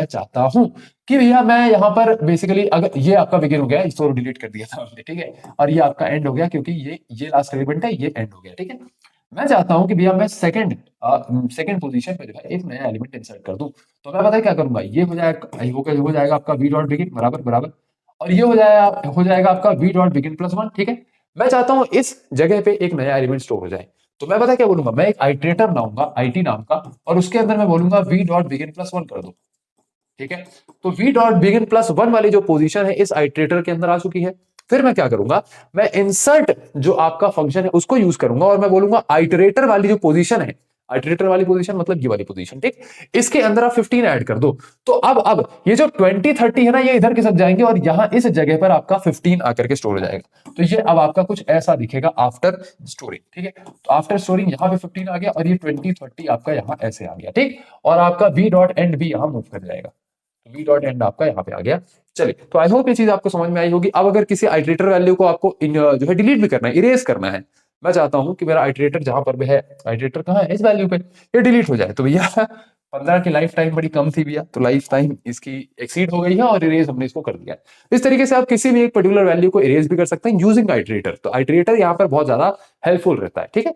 चाहता हूं कि भैया मैं यहां पर बेसिकली, अगर ये आपका बिगिन हो गया, इसको डिलीट कर दिया था हमने, ठीक है, और ये आपका एंड हो गया क्योंकि ये लास्ट एलिमेंट है, ये एंड हो गया, ठीक है। मैं चाहता हूं कि भैया मैं सेकंड पोजीशन पे जो है एक नया एलिमेंट इंसर्ट कर दूं, तो मैं पता है क्या करूंगा, ये हो जाएगा आपका वी डॉट बिगिन, बराबर बराबर, और ये हो जाएगा आपका वी डॉट बिगिन प्लस 1, ठीक है। मैं चाहता हूं इस जगह पे एक नया एलिमेंट स्टोर हो जाए, तो मैं पता है क्या बोलूंगा, मैं एक आइटरेटर बनाऊंगा IT नाम का, और उसके अंदर मैं बोलूंगा वी डॉट बिगिन प्लस 1 कर दो, ठीक है। तो वी डॉट बिगिन प्लस 1 वाली जो पोजीशन है इस आइटरेटर के अंदर आ चुकी है। फिर मैं क्या करूंगा, मैं इंसर्ट जो आपका फंक्शन है उसको यूज करूंगा, और मैं बोलूंगा आइटरेटर वाली जो पोजीशन है, आइटरेटर वाली पोजीशन मतलब ये वाली पोजीशन, ठीक, इसके अंदर आप 15 ऐड कर दो। तो अब ये जो 20 30 है ना, ये इधर खिसक जाएंगे और यहां इस जगह पर आपका 15 आकर के स्टोर हो जाएगा। तो ये अब आपका कुछ ऐसा दिखेगा आफ्टर स्टोरिंग, ठीक है। तो आफ्टर स्टोरिंग यहां पे 15 आ गया और ये 20 30 आपका यहां ऐसे आ गया, ठीक। और आपका वी डॉट एंड भी यहां मूव कर जाएगा, वी डॉट एंड आपका यहाँ पे आ गया। चलिए, तो आई होप ये चीज आपको समझ में आई होगी। अब अगर किसी आइटरेटर वैल्यू को आपको जो है डिलीट भी करना है, इरेज करना है, मैं चाहता हूं कि मेरा आइटरेटर जहां पर भी है, आइटरेटर कहाँ है, इस वैल्यू पे, ये डिलीट हो जाए, तो भैया 15 की लाइफ टाइम बड़ी कम थी भैया, तो लाइफ टाइम इसकी एक्सीड हो गई है और इरेज हमने इसको कर दिया। इस तरीके से आप किसी भी एक पर्टिकुलर वैल्यू को इरेज भी कर सकते हैं यूजिंग आइटरेटर। तो आइटरेटर यहाँ पर बहुत ज्यादा हेल्पफुल रहता है, ठीक है।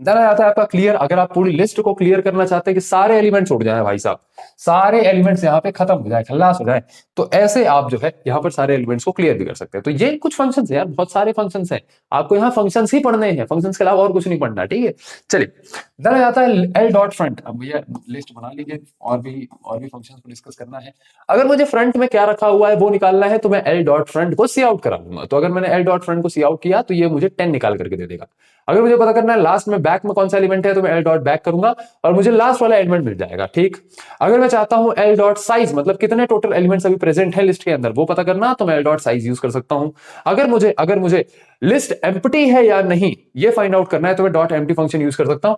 देन आता है आपका क्लियर। अगर आप पूरी लिस्ट को क्लियर करना चाहते हैं कि सारे एलिमेंट्स उड़ जाए भाई साहब, सारे एलिमेंट्स यहाँ पे खत्म हो जाए, खल्लास हो जाए, तो ऐसे आप जो है यहाँ पर सारे एलिमेंट्स को क्लियर भी कर सकते हैं। तो ये कुछ फंक्शंस है यार, बहुत सारे फंक्शंस हैं, आपको यहाँ फंक्शंस ही पढ़ने हैं, फंक्शंस के अलावा और कुछ नहीं पढ़ना, ठीक है। चलिए, देन आता है एल डॉट फ्रंट। अब भैया लिस्ट बना लीजिए, और भी फंक्शंस को डिस्कस करना है। अगर मुझे फ्रंट में क्या रखा हुआ है वो निकालना है, तो मैं एल डॉट फ्रंट को सी आउट करा दूंगा। तो अगर मैंने एल डॉट फ्रंट को सी आउट किया तो ये मुझे 10 निकाल करके दे देगा। अगर मुझे पता करना है लास्ट में बैक में कौन सा एलिमेंट है तो मैं एल डॉट बैक करूंगा और मुझे लास्ट वाला एलिमेंट मिल जाएगा। ठीक, अगर मैं चाहता हूं एल डॉट साइज मतलब कितने टोटल एलिमेंट्स अभी प्रेजेंट है लिस्ट के अंदर वो पता करना, तो मैं एल डॉट साइज यूज कर सकता हूं। अगर मुझे लिस्ट एम्प्टी है या नहीं ये फाइंड आउट करना है तो मैं डॉट एम्प्टी फंक्शन यूज कर सकता हूं।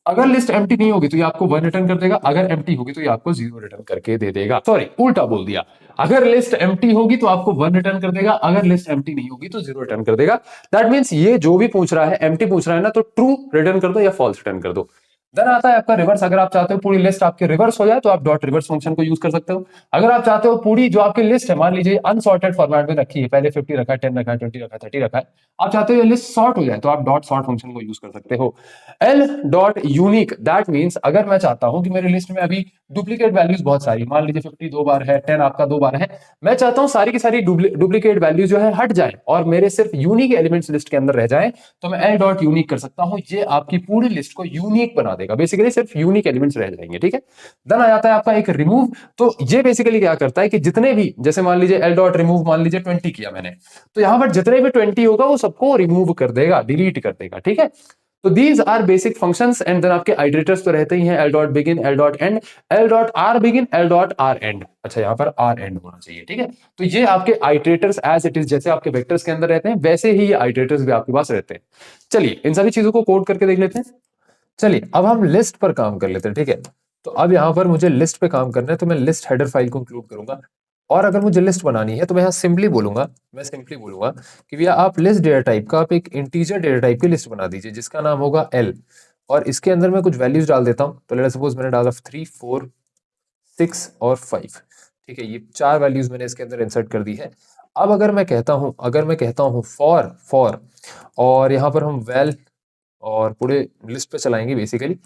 अगर लिस्ट एम्प्टी नहीं होगी तो ये आपको 1 रिटर्न कर देगा, अगर एम्प्टी होगी तो ये आपको 0 रिटर्न करके दे देगा। सॉरी उल्टा बोल दिया, अगर लिस्ट एम्प्टी होगी तो आपको 1 रिटर्न कर देगा, अगर लिस्ट एम्प्टी नहीं होगी तो 0 रिटर्न कर देगा। दैट मींस ये जो भी पूछ रहा है एम्प्टी पूछ रहा है ना तो ट्रू रिटर्न कर दो या फॉल्स रिटर्न कर दो। देन आता है आपका रिवर्स, अगर आप चाहते हो पूरी लिस्ट आपके रिवर्स हो जाए तो आप डॉट रिवर्स फंक्शन को यूज कर सकते हो। अगर आप चाहते हो पूरी जो आपकी लिस्ट है मान लीजिए अनसॉर्टेड फॉर्मेट में रखी है, पहले 50 रखा है, 10 रखा है, 20 रखा है, 30 रखा है, आप चाहते हो ये लिस्ट सॉर्ट हो जाए तो आप डॉट सॉर्ट फंक्शन को यूज कर सकते हो। L dot unique that means अगर मैं चाहता हूं कि मेरी लिस्ट में अभी डुप्लीकेट वैल्यूज बहुत सारी, मान लीजिए 50 दो बार है, 10 आपका दो बार है, मैं चाहता हूं सारी की सारी डुप्लीकेट वैल्यू जो है हट जाए और मेरे सिर्फ यूनिक एलिमेंट्स लिस्ट के अंदर रह जाए, तो मैं एल डॉट यूनिक कर सकता हूं। ये आपकी पूरी लिस्ट को यूनिक बना देगा, बेसिकली सिर्फ यूनिक एलिमेंट्स रह जाएंगे। ठीक है, देन आ जाता है आपका एक रिमूव। तो ये बेसिकली क्या करता है कि जितने भी, जैसे मान लीजिए एल डॉट रिमूव मान लीजिए 20 किया मैंने, तो यहां पर जितने भी 20 होगा वो सबको रिमूव कर देगा, डिलीट कर देगा। ठीक है, तो these are basic functions and then आपके आइटरेटर्स तो रहते ही हैं, L dot begin, L dot end, L dot R begin, L dot R end. अच्छा यहां पर आर एंड होना चाहिए। ठीक है, तो ये आपके आइटरेटर्स एज इट इज, जैसे आपके वेक्टर्स के अंदर रहते हैं वैसे ही ये आइटरेटर्स भी आपके पास रहते हैं। चलिए इन सभी चीजों को कोड करके देख लेते हैं। चलिए अब हम लिस्ट पर काम कर लेते हैं। ठीक है, तो अब यहां पर मुझे लिस्ट पे काम करना है तो मैं लिस्ट हेडर फाइल को इंक्लूड करूंगा। और अगर मुझे लिस्ट बनानी है तो मैं यहाँ सिंपली बोलूंगा कि भैया आप लिस्ट डेटा टाइप का आप एक इंटीजर डेटा टाइप की लिस्ट बना दीजिए जिसका नाम होगा एल, और इसके अंदर मैं कुछ वैल्यूज डाल देता हूँ। तो लेट्स सपोज मैंने डाला 3, 4, 6 और 5। ठीक है, ये 4 वैल्यूज मैंने इसके अंदर इंसर्ट कर दी है। अब अगर मैं कहता हूँ फॉर और यहाँ पर हम वेल और पूरे लिस्ट पे चलाएंगे बेसिकली,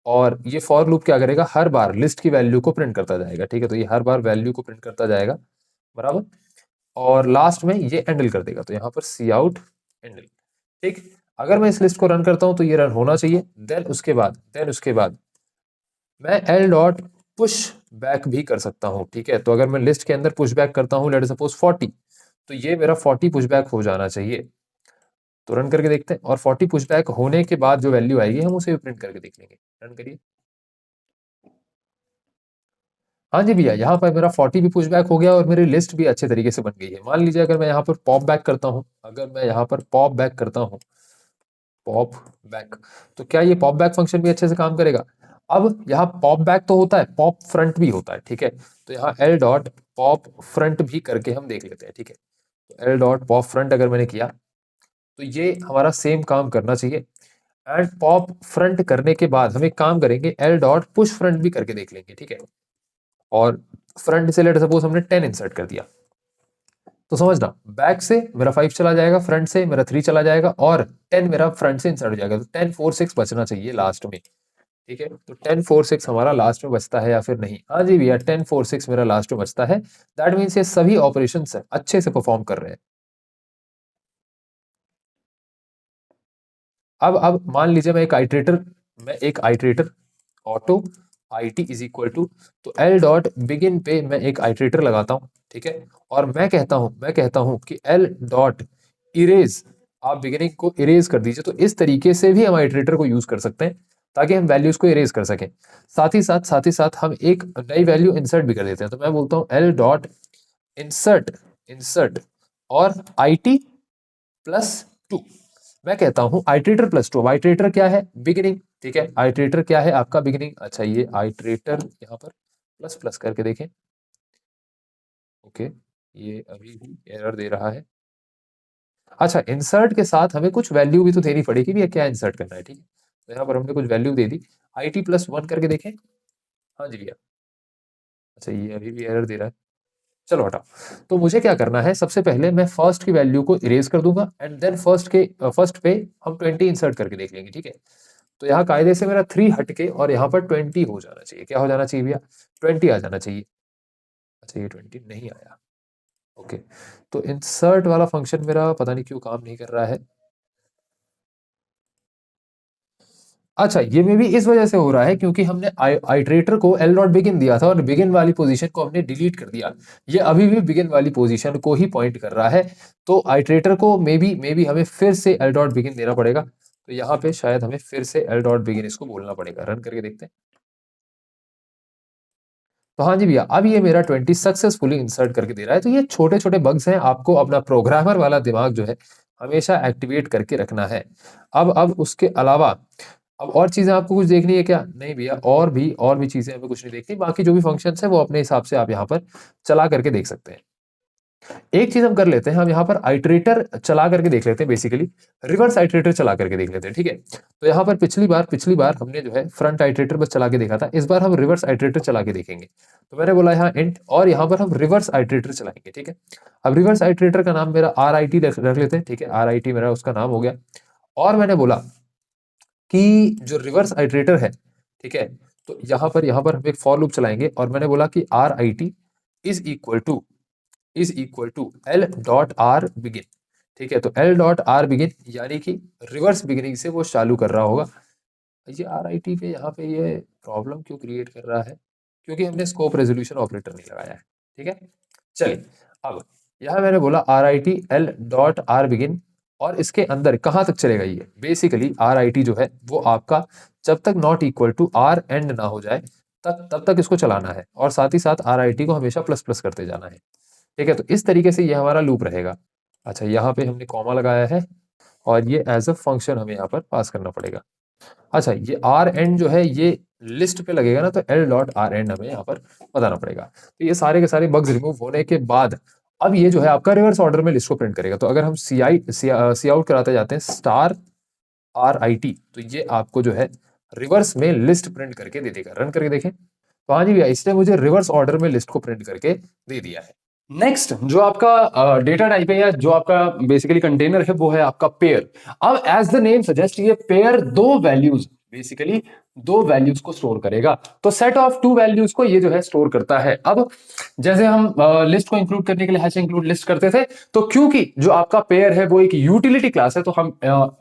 और ये फॉर लूप क्या करेगा, हर बार लिस्ट की वैल्यू को प्रिंट करता जाएगा। ठीक है, तो ये हर बार वैल्यू को प्रिंट करता जाएगा बराबर, और लास्ट में ये एंडल कर देगा, तो यहाँ पर सी आउट एंडल। ठीक, अगर मैं इस लिस्ट को रन करता हूं तो ये रन होना चाहिए। देन उसके बाद मैं एल डॉट पुश बैक भी कर सकता हूं। ठीक है, तो अगर मैं लिस्ट के अंदर पुश बैक करता हूं लेट सपोज 40, तो ये मेरा 40 पुश बैक हो जाना चाहिए। तो रन करके देखते हैं, और 40 पुश बैक होने के बाद जो वैल्यू आएगी हम उसे भी प्रिंट करके देख लेंगे। रन करिए। हाँ जी भैया, यहाँ पर मेरा 40 भी पुश बैक हो गया और मेरी लिस्ट भी अच्छे तरीके से बन गई है। मान लीजिए अगर मैं यहाँ पर पॉप बैक करता हूँ, पॉप बैक, तो क्या ये पॉप बैक फंक्शन भी अच्छे से काम करेगा? अब यहाँ पॉप बैक तो होता है, पॉप फ्रंट भी होता है। ठीक है, तो यहाँ एल डॉट पॉप फ्रंट भी करके हम देख लेते हैं। ठीक है, तो एल डॉट पॉप फ्रंट अगर मैंने किया तो ये हमारा सेम काम करना चाहिए। एंड पॉप फ्रंट करने के बाद हम एक काम करेंगे, एल डॉट पुश फ्रंट भी करके देख लेंगे। ठीक है, और फ्रंट से लेट सपोज हमने 10 इंसर्ट कर दिया, तो समझना बैक से मेरा 5 चला जाएगा, फ्रंट से मेरा 3 चला जाएगा और 10 मेरा फ्रंट से इंसर्ट हो जाएगा, तो 10 4 6 बचना चाहिए लास्ट में। ठीक है, तो 10 4 6 हमारा लास्ट में बचता है या फिर नहीं? हाँ जी भैया, 10 4 6 मेरा लास्ट में बचता है। दैट मीन्स ये सभी ऑपरेशन अच्छे से परफॉर्म कर रहे हैं। अब मान लीजिए मैं एक iterator auto I T is equal to, तो एल डॉट बिगिन पे मैं एक आइट्रेटर लगाता हूँ। ठीक है, और मैं कहता हूँ कि एल डॉट इरेज, आप बिगिनिंग को इरेज कर दीजिए। तो इस तरीके से भी हम आइट्रेटर को यूज कर सकते हैं ताकि हम वैल्यूज को इरेज कर सकें। साथ ही साथ हम एक नई वैल्यू इंसर्ट भी कर देते हैं। तो मैं बोलता हूँ एल डॉट इंसर्ट और आई टी प्लस 2। मैं कहता हूं आइट्रेटर प्लस 2। आइट्रेटर क्या है? बिगिनिंग। ठीक है, आइट्रेटर क्या है? आपका बिगिनिंग। अच्छा, ये आइट्रेटर यहाँ पर प्लस प्लस करके देखें। ओके, ये अभी भी एरर दे रहा है। अच्छा, इंसर्ट के साथ हमें कुछ वैल्यू भी तो देनी पड़ेगी भैया, क्या इंसर्ट करना है। ठीक है, तो यहाँ पर हमने कुछ value they the, I T plus 1 करके देखें। हाँ जी भैया। अच्छा, ये अभी भी एरर दे रहा है, चलो हटाओ। तो मुझे क्या करना है, सबसे पहले मैं फर्स्ट की वैल्यू को इरेज कर दूंगा एंड देन फर्स्ट पे हम 20 इंसर्ट करके देख लेंगे। ठीक है, तो यहाँ कायदे से मेरा 3 हट के और यहाँ पर 20 हो जाना चाहिए। क्या हो जाना चाहिए भैया? 20 आ जाना चाहिए। अच्छा, ये 20 नहीं आया। ओके, तो इंसर्ट वाला फंक्शन मेरा पता नहीं क्यों काम नहीं कर रहा है। अच्छा, ये में भी इस वजह से हो रहा है क्योंकि हमने आइट्रेटर को एल डॉट बिगिन दिया था और बिगिन वाली पोजीशन को हमने डिलीट कर दिया। ये अभी भी बिगिन वाली पोजीशन को ही पॉइंट कर रहा है। तो आइट्रेटर को मे बी हमें फिर से एल डॉट बिगिन देना पड़ेगा। तो तो यहाँ पे शायद हमें फिर से एल डॉट बिगिन इसको बोलना पड़ेगा। रन करके देखते हैं। तो हाँ जी भैया, अब ये मेरा 20 सक्सेसफुली इंसर्ट करके दे रहा है। तो ये छोटे छोटे बग्स हैं, आपको अपना प्रोग्रामर वाला दिमाग जो है हमेशा एक्टिवेट करके रखना है। अब उसके अलावा अब और चीजें आपको कुछ देखनी है क्या? नहीं भैया, और भी चीजें हमें कुछ नहीं देखनी। बाकी जो भी फंक्शंस है वो अपने हिसाब से आप यहाँ पर चला करके देख सकते हैं। एक चीज हम कर लेते हैं, हम यहाँ पर आइटरेटर चला करके देख लेते हैं। बेसिकली रिवर्स आइटरेटर चला करके देख लेते हैं, ठीक है। तो यहाँ पर पिछली बार हमने जो है फ्रंट आइटरेटर बस चला के देखा था, इस बार हम रिवर्स आइटरेटर चला के देखेंगे। तो मैंने बोला यहाँ इंट, और यहाँ पर हम रिवर्स आइटरेटर चलाएंगे, ठीक है। अब रिवर्स आइटरेटर का नाम मेरा आर आई टी रख लेते हैं, ठीक है। आर आई टी मेरा उसका नाम हो गया। और मैंने बोला कि जो रिवर्स आइटरेटर है, ठीक है, तो यहाँ पर हम एक फॉर लूप चलाएंगे, और मैंने बोला कि R I T is equal to L dot R begin, ठीक है। तो एल डॉट आर बिगिन यानी कि रिवर्स बिगिनिंग से वो चालू कर रहा होगा। ये आर आई टी पे यहाँ पे ये प्रॉब्लम क्यों क्रिएट कर रहा है? क्योंकि हमने स्कोप रेजोल्यूशन ऑपरेटर नहीं लगाया है, ठीक है। चलिए, अब यहाँ मैंने बोला are I T L dot R begin, और इसके अंदर कहाँ तक चलेगा ये? बेसिकली आर आई टी जो है वो आपका जब तक not equal to R end ना हो जाए तब तक इसको चलाना है, और साथ ही साथ आर आई टी को हमेशा प्लस प्लस करते जाना है, ठीक है। तो इस तरीके से ये हमारा लूप रहेगा। अच्छा, यहाँ पे हमने कॉमा लगाया है, और ये एज अ फंक्शन हमें यहाँ पर पास करना पड़ेगा। अच्छा, ये आर एंड जो है ये लिस्ट पे लगेगा ना, तो एल डॉट आर एंड हमें यहाँ पर बताना पड़ेगा। तो ये सारे के सारे बग्स रिमूव होने के बाद अब ये जो है आपका रिवर्स ऑर्डर में लिस्ट को प्रिंट करेगा। तो अगर हम सी आउट कराते जाते हैं स्टार आर आई टी, तो ये आपको जो है रिवर्स में लिस्ट प्रिंट करके दे देगा। रन करके देखें। तो हाँ जी भैया, इसने मुझे रिवर्स ऑर्डर में लिस्ट को प्रिंट करके दे दिया है। नेक्स्ट जो आपका डेटा टाइप है, या जो आपका बेसिकली कंटेनर है, वो है आपका पेयर। अब एज द नेम सजेस्ट, ये पेयर बेसिकली दो वैल्यूज को स्टोर करेगा। तो सेट ऑफ टू वैल्यूज को ये जो है स्टोर करता है। अब जैसे हम लिस्ट को इंक्लूड करने के लिए हैश इंक्लूड लिस्ट करते थे, तो क्योंकि जो आपका पेयर है वो एक यूटिलिटी क्लास है, तो हम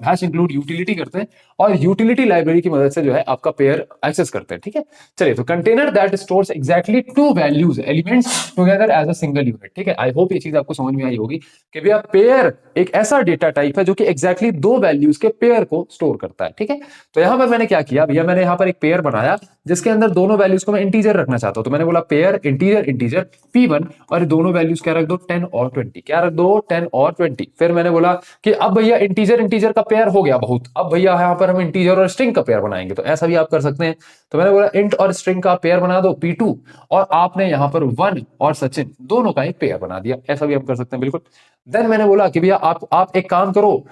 हैश इंक्लूड यूटिलिटी करते हैं, और यूटिलिटी लाइब्रेरी की मदद से जो है आपका पेयर एक्सेस करते हैं, ठीक है। चलिए, तो container that stores exactly two values elements together as a single unit, ठीक है। आई होप ये चीज आपको समझ में आई होगी कि भैया पेयर एक ऐसा डेटा टाइप है जो कि एग्जैक्टली दो वैल्यूज के पेयर को स्टोर करता है, ठीक है। तो यहां पर मैंने क्या किया भैया, मैंने यहां पर एक पेयर बनाया जिसके अंदर दोनों वैल्यूज को मैं इंटीजर रखना चाहता हूं। तो मैंने बोला पेयर इंटीजर इंटीजर P1, और दोनों वैल्यूज क्या रख दो, 10 और 20। क्या रख दो, 10 और 20। फिर मैंने बोला कि अब भैया इंटीजर इंटीजर का पेयर हो गया बहुत, अब भैया यहां पर हम इंटीजर और स्ट्रिंग का पेयर बनाएंगे। तो ऐसा भी आप कर सकते हैं। तो मैंने बोला इंट और स्ट्रिंग का पेयर बना दो P2, और आपने यहां पर 1 और सचिन दोनों का एक पेयर बना दिया। ऐसा भी हम कर सकते हैं, बिल्कुल। देन मैंने बोला कि भैया आप एक काम करो,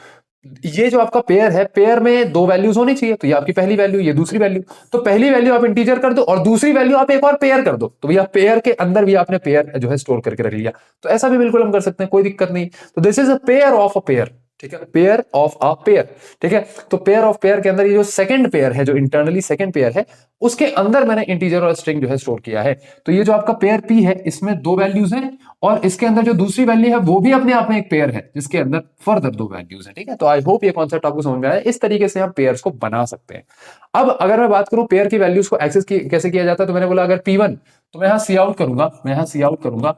ये जो आपका पेयर है, पेयर में दो वैल्यूज होनी चाहिए। तो ये आपकी पहली वैल्यू, ये दूसरी वैल्यू। तो पहली वैल्यू आप इंटीजर कर दो, और दूसरी वैल्यू आप एक और पेयर कर दो। तो भैया पेयर के अंदर भी आपने पेयर जो है स्टोर करके रख लिया। तो ऐसा भी बिल्कुल हम कर सकते हैं, कोई दिक्कत नहीं। तो this is a pair of a pair, ठीक है, पेयर ऑफ अ पेयर, ठीक है। तो पेयर ऑफ पेयर के अंदर ये जो सेकंड पेयर है, जो इंटरनली सेकंड पेयर है, उसके अंदर मैंने इंटीजर और स्ट्रिंग जो है स्टोर किया है। तो ये जो आपका पेयर P है, इसमें दो वैल्यूज हैं, और इसके अंदर जो दूसरी वैल्यू है वो भी अपने आप में एक पेयर है जिसके अंदर फर्दर दो वैल्यूज हैं, ठीक है। तो आई होप ये कॉन्सेप्ट आपको समझ में आया। इस तरीके से हम पेयर्स को बना सकते हैं। अब अगर मैं बात करूं पेयर की वैल्यूज को एक्सेस कैसे किया जाता है, तो मैंने बोला अगर P1, तो मैं यहां सी आउट करूंगा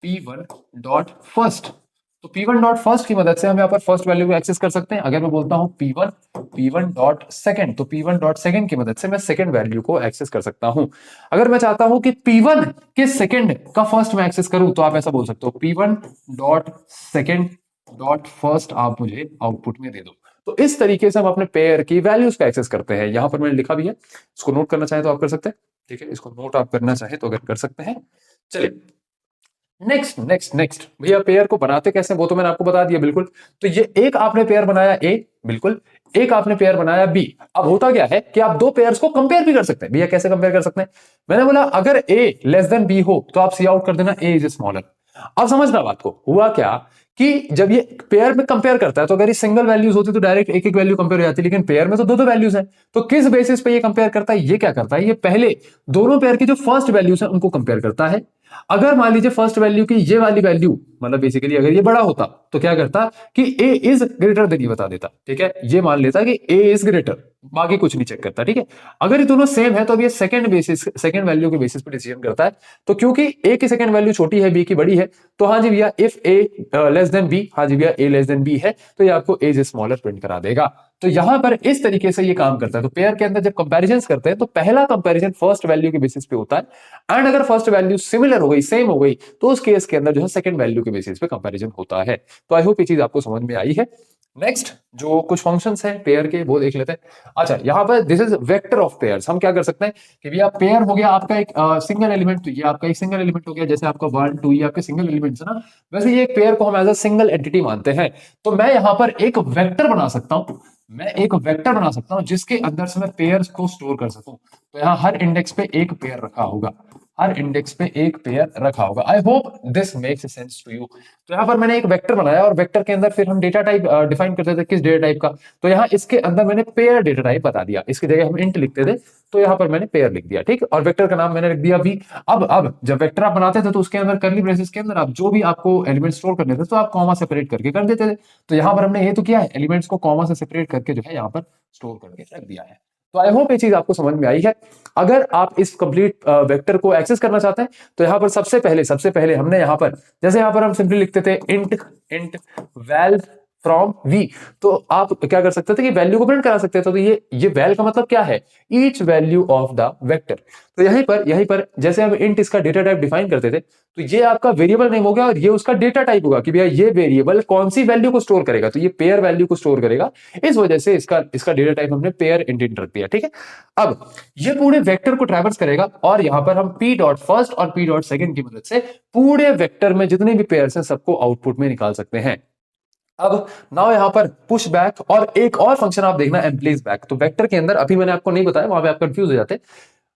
P1 डॉट फर्स्ट। तो P1 डॉट फर्स्ट की मदद से हम यहाँ पर फर्स्ट वैल्यू को एक्सेस कर सकते हैं। अगर मैं बोलता हूं P1 डॉट सेकंड, तो P1 डॉट सेकंड की मदद से मैं सेकंड वैल्यू को एक्सेस कर सकता हूं। अगर मैं चाहता हूं कि P1 के सेकंड का फर्स्ट मैं एक्सेस करूं, तो आप ऐसा बोल सकते हो P1 dot second dot first, आप मुझे आउटपुट में दे दो। तो इस तरीके से हम अपने पेयर की वैल्यूज का एक्सेस करते हैं। यहां पर मैंने लिखा भी है, इसको नोट करना चाहे तो आप कर सकते हैं, ठीक है। इसको नोट आप करना चाहे तो अगर कर सकते हैं। चलिए, नेक्स्ट भैया पेयर को बनाते कैसे, वो तो मैंने आपको बता दिया, बिल्कुल। तो ये एक आपने पेयर बनाया A, बिल्कुल, एक आपने पेयर बनाया B। अब होता क्या है कि आप दो पेयर्स को कंपेयर भी कर सकते हैं। भैया कैसे कंपेयर कर सकते हैं? मैंने बोला अगर A लेस देन B हो, तो आप सी आउट कर देना A इज स्मॉलर। अब समझना बात को, हुआ क्या कि जब ये पेयर में कंपेयर करता है, तो अगर ये सिंगल वैल्यूज होती तो डायरेक्ट एक एक वैल्यू कंपेयर हो जाती, लेकिन पेयर में तो दो दो वैल्यूज हैं। तो किस बेसिस पे ये कंपेयर करता है? ये क्या करता है, ये पहले दोनों पेयर की जो फर्स्ट वैल्यूज हैं उनको कंपेयर करता है। अगर मान लीजिए फर्स्ट वैल्यू की ये वाली वैल्यू, मतलब बेसिकली अगर ये बड़ा होता, तो क्या करता कि A इज ग्रेटर देन ये बता देता, ठीक है। ये मान लेता कि A इज ग्रेटर, बाकी कुछ नहीं चेक करता, ठीक है। अगर ये दोनों सेम है, तो अब ये सेकंड वैल्यू के बेसिस पे डिसीजन करता है। तो क्योंकि A की सेकंड वैल्यू छोटी है, B की बड़ी है, तो हाँ जी भैया if A less than B, हाँ जी भैया A लेस देन B है, तो ये आपको A इज स्मॉलर प्रिंट करा देगा। तो यहां पर इस तरीके से ये काम करता है। तो पेयर के अंदर जब कंपैरिजन करते हैं तो पहला कंपैरिजन फर्स्ट वैल्यू के बेसिस पे होता है, एंड अगर फर्स्ट वैल्यू सिमिलर हो गई, सेम हो गई, तो उस केस के अंदर जो है सेकंड वैल्यू के बेसिस पे कंपैरिजन होता है। तो आई होप ये चीज आपको समझ में आई है। नेक्स्ट जो कुछ फंक्शंस हैं पेयर के वो देख लेते हैं। अच्छा, यहाँ पर this is vector of pairs. हम क्या कर सकते हैं कि भैया पेयर हो गया आपका एक सिंगल एलिमेंट, तो ये आपका एक सिंगल एलिमेंट हो गया, जैसे आपका 1 2 ये आपके सिंगल एलिमेंट्स है ना, वैसे ये एक पेयर को हम एज अ सिंगल एंटिटी मानते हैं। तो मैं यहाँ पर एक वेक्टर बना सकता हूँ, मैं एक वेक्टर बना सकता हूँ जिसके अंदर से मैं पेयर्स को स्टोर कर सकूं। तो यहाँ हर इंडेक्स पे एक पेयर रखा होगा, हर इंडेक्स पे एक पेयर रखा होगा। I hope this makes sense to you. तो यहाँ पर मैंने एक वेक्टर बनाया और वेक्टर के अंदर फिर हम डेटा टाइप डिफाइन करते थे, किस डेटा टाइप का। तो यहाँ इसके अंदर मैंने पेयर डेटा टाइप बता दिया, इसकी जगह हम इंट लिखते थे, तो यहाँ पर मैंने पेयर लिख दिया, ठीक। और वेक्टर का नाम मैंने लिख दिया वी। अब जब वेक्टर आप बनाते थे तो उसके अंदर करली ब्रेसेस के अंदर आप जो भी आपको एलिमेंट स्टोर करने थे तो आप कॉमा सेपरेट करके कर देते थे। तो यहाँ पर हमने ये तो किया है, एलिमेंट्स को कॉमा से सेपरेट करके जो है यहाँ पर स्टोर करके रख दिया है। तो आई होप ये चीज आपको समझ में आई है। अगर आप इस कंप्लीट वेक्टर को एक्सेस करना चाहते हैं तो यहाँ पर सबसे पहले हमने यहाँ पर, जैसे यहाँ पर हम सिंपली लिखते थे int int val from V, तो आप क्या कर सकते थे कि वैल्यू को प्रिंट करा सकते थे। तो ये वैल का मतलब क्या है, each value of the vector. तो यहीं पर जैसे हम इंट इसका डेटा टाइप डिफाइन करते थे, तो ये आपका वेरिएबल नेम हो गया और ये उसका डेटा टाइप होगा कि भैया ये वेरिएबल कौन सी वैल्यू को स्टोर करेगा, तो ये पेयर वैल्यू को स्टोर करेगा। इस वजह से इसका डेटा टाइप हमने पेयर इंट रख दिया, ठीक है। अब ये पूरे वेक्टर को ट्रैवर्स करेगा और यहां पर हम पी डॉट फर्स्ट और पी डॉट सेकंड की मदद से पूरे वेक्टर में जितने भी पेयर्स हैं सबको आउटपुट में निकाल सकते हैं। अब नाउ यहां पर पुश बैक और एक और फंक्शन आप देखना, एम्प्लेस बैक। तो वेक्टर के अंदर अभी मैंने आपको नहीं बताया, वहां पे आप कंफ्यूज हो जाते हैं।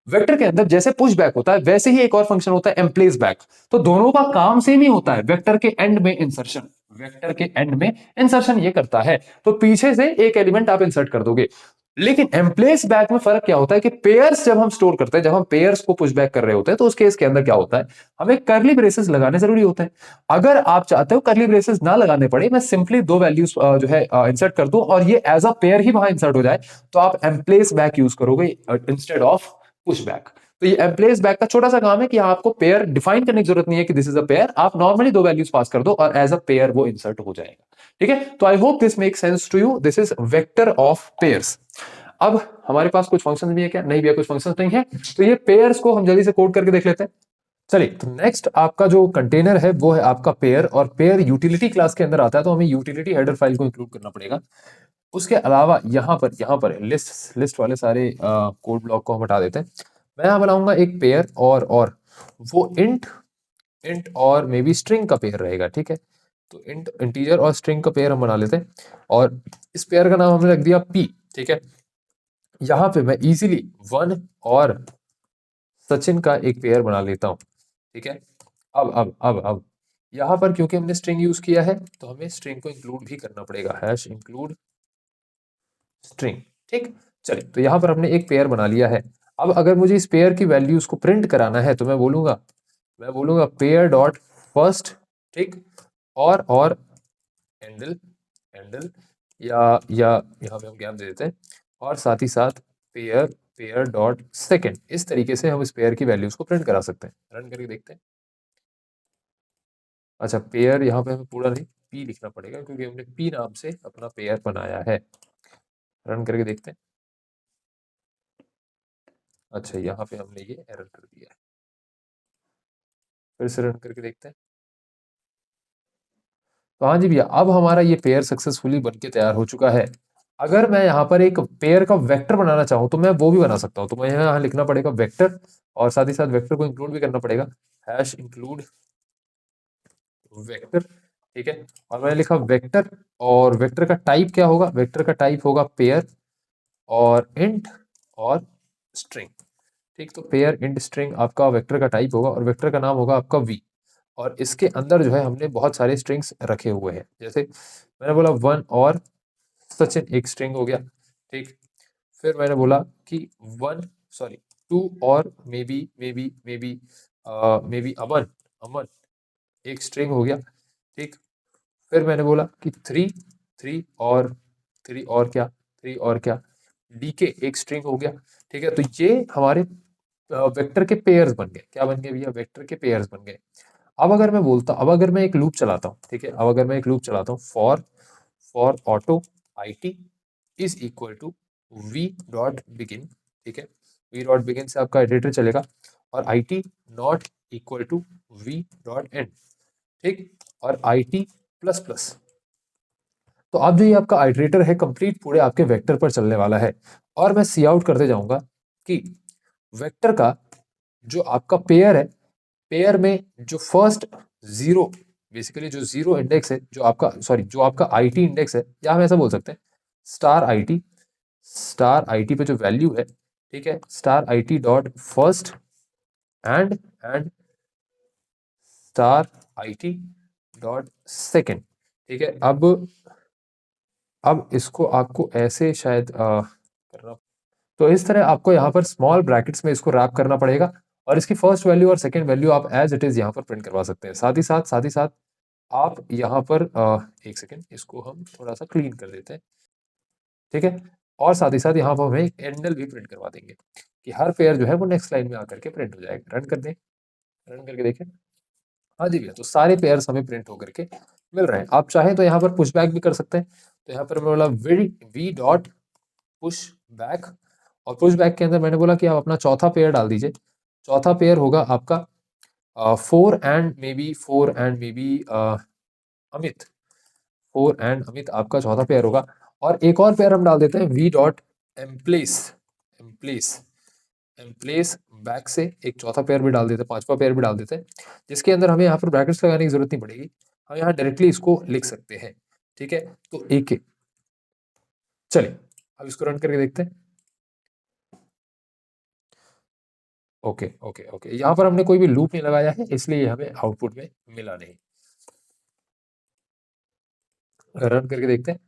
वेक्टर के अंदर जैसे पुश बैक होता है वैसे ही एक और फंक्शन होता है एम्प्लेस बैक। तो दोनों का काम सेम ही होता है, वेक्टर के एंड में इंसर्शन, वेक्टर के एंड में इंसर्शन ये करता है। तो पीछे से एक एलिमेंट आप इंसर्ट कर दोगे। लेकिन एम्प्लेस बैक में फर्क क्या होता है कि पेयर्स जब हम स्टोर करते हैं, जब हम पेयर्स को पुश बैक कर रहे होते हैं, तो उस केस के अंदर क्या होता है, हमें करली ब्रेसेस लगाने जरूरी होते हैं। अगर आप चाहते हो करली ब्रेसेस ना लगाने पड़े, मैं सिंपली दो वैल्यूज जो है इंसर्ट कर दूं और ये एज अ पेयर ही वहां इंसर्ट हो जाए, तो आप एम्प्लेस बैक यूज करोगे इंस्टेड ऑफ पुश बैक। तो ये एम्प्लेस बैक का छोटा सा काम है कि आपको पेयर डिफाइन करने की जरूरत नहीं है कि दिस इज अ पेयर, आप नॉर्मली दो वैल्यूज पास कर दो और एज अ पेयर वो इंसर्ट हो जाएगा, ठीक है। तो I hope this make sense to you. This is vector of pairs. अब हमारे पास कुछ फंक्शंस भी है क्या, नहीं भी है, कुछ फंक्शंस नहीं है। तो ये पेयर्स को हम जल्दी से कोड करके देख लेते हैं। चलिए, तो नेक्स्ट आपका जो कंटेनर है वो है आपका पेयर, और पेयर यूटिलिटी क्लास के अंदर आता है, तो हमें यूटिलिटी हेडर फाइल को इंक्लूड करना पड़ेगा। उसके अलावा यहाँ पर लिस्ट वाले सारे कोड ब्लॉक को हम हटा देते हैं। मैं यहाँ बनाऊंगा एक पेयर और वो इंट इंट और मे बी स्ट्रिंग का पेयर रहेगा, ठीक है। तो इंट इंटीजर और स्ट्रिंग का पेयर हम बना लेते हैं और इस पेयर का नाम हमने रख दिया पी, ठीक है। यहाँ पे मैं इजीली वन और सचिन का एक पेयर बना लेता हूँ, ठीक है। अब यहाँ पर क्योंकि हमने स्ट्रिंग यूज किया है तो हमें स्ट्रिंग को इंक्लूड भी करना पड़ेगा, हैश इंक्लूड स्ट्रिंग, ठीक। चलिए, तो यहाँ पर हमने एक पेयर बना लिया है। अब अगर मुझे इस पेयर की वैल्यूज को प्रिंट कराना है तो मैं बोलूंगा पेयर डॉट फर्स्ट, ठीक, और हैंडल हैंडल या यहाँ पे हम क्या दे देते हैं, और साथ ही साथ पेयर पेयर डॉट सेकेंड। इस तरीके से हम इस पेयर की वैल्यूज को प्रिंट करा सकते हैं। रन करके देखते हैं। अच्छा, पेयर यहाँ पे हमें पूरा नहीं पी लिखना पड़ेगा क्योंकि हमने पी नाम से अपना पेयर बनाया है। रन करके देखते हैं। अच्छा, यहाँ पे हमने ये एरर कर दिया है, फिर से रन करके देखते हैं। तो हाँ जी भैया, अब हमारा ये पेयर सक्सेसफुली बनके तैयार हो चुका है। अगर मैं यहाँ पर एक पेयर का वेक्टर बनाना चाहूँ तो मैं वो भी बना सकता हूँ। तो मैं यहाँ लिखना पड़ेगा वेक्टर और साथ ही साथ वेक्टर को इंक्लूड भी करना पड़ेगा, हैश इंक्लूड वेक्टर, ठीक है। और मैंने लिखा वेक्टर, और वेक्टर का टाइप क्या होगा, वेक्टर का टाइप होगा पेयर और इंट और स्ट्रिंग, ठीक। तो पेयर इंट स्ट्रिंग आपका वेक्टर का टाइप होगा और वेक्टर का नाम होगा आपका वी। और इसके अंदर जो है हमने बहुत सारे स्ट्रिंग्स रखे हुए हैं, जैसे मैंने बोला वन और सचिन एक स्ट्रिंग हो गया, ठीक। फिर मैंने बोला कि वन सॉरी टू और मे बी अमन अमन एक स्ट्रिंग हो गया, ठीक। फिर मैंने बोला कि थ्री थ्री और थ्री और क्या डीके एक स्ट्रिंग हो गया, ठीक है। तो ये हमारे वेक्टर के पेयर्स बन गए। क्या बन गए भैया, वेक्टर के पेयर्स बन गए। अब अगर मैं एक लूप चलाता हूँ, ठीक है, अब अगर मैं एक लूप चलाता हूँ for auto IT is equal to V dot begin, ठीक है, वी डॉट बिगिन से आपका इटरेटर चलेगा, और I T not equal to V dot end, ठीक, और आई टी प्लस प्लस। तो अब जो ये आपका आइटरेटर है कंप्लीट पूरे आपके वेक्टर पर चलने वाला है, और मैं सी आउट करते जाऊंगा कि वेक्टर का जो आपका पेयर है, पेयर में जो फर्स्ट जीरो, बेसिकली जो जीरो इंडेक्स है, जो आपका सॉरी जो आपका आईटी इंडेक्स है, या हम ऐसा बोल सकते हैं स्टार आईटी पे जो वैल्यू है, ठीक है, star IT dot first and star IT dot second, ठीक है। अब इसको आपको ऐसे शायद करना, तो इस तरह आपको यहाँ पर स्मॉल ब्रैकेट्स में इसको रैप करना पड़ेगा, और इसकी फर्स्ट वैल्यू और सेकंड वैल्यू आप एज इट इज यहाँ पर प्रिंट करवा सकते हैं। साथ ही साथ आप यहाँ पर एक सेकेंड, इसको हम थोड़ा सा क्लीन कर देते हैं, ठीक है, और साथ ही साथ यहाँ पर हमें एक एंडल भी प्रिंट करवा देंगे कि हर पेयर जो है वो नेक्स्ट लाइन में आकर के प्रिंट हो जाएगा। रन कर दें, रन करके देखें, हाँ जी भैया, तो सारे पेयर्स हमें प्रिंट होकर के मिल रहे हैं। आप चाहें तो यहाँ पर पुश बैक भी कर सकते हैं, तो यहाँ पर मैं बोला वी डॉट पुश बैक, और पुश बैक के अंदर मैंने बोला कि आप अपना चौथा पेयर डाल दीजिए। चौथा पेयर होगा आपका 4 and may be Amit, 4 and Amit आपका चौथा पेयर होगा, और एक और पेयर हम डाल देते हैं वी डॉट एम्प्लेस एम्प्लेस बैक से एक चौथा पेयर भी डाल देते हैं, पांचवा पेयर भी डाल देते हैं, जिसके अंदर हमें यहाँ पर ब्रैकेट्स लगाने की जरूरत नहीं पड़ेगी, हम यहाँ डायरेक्टली इसको लिख सकते हैं, ठीक है। तो एक चलिए अब इसको रन करके देखते हैं। ओके ओके ओके, यहाँ पर हमने कोई भी लूप नहीं लगाया है, इसलिए हमें आउटपुट में मिला नहीं। रन करके देखते हैं,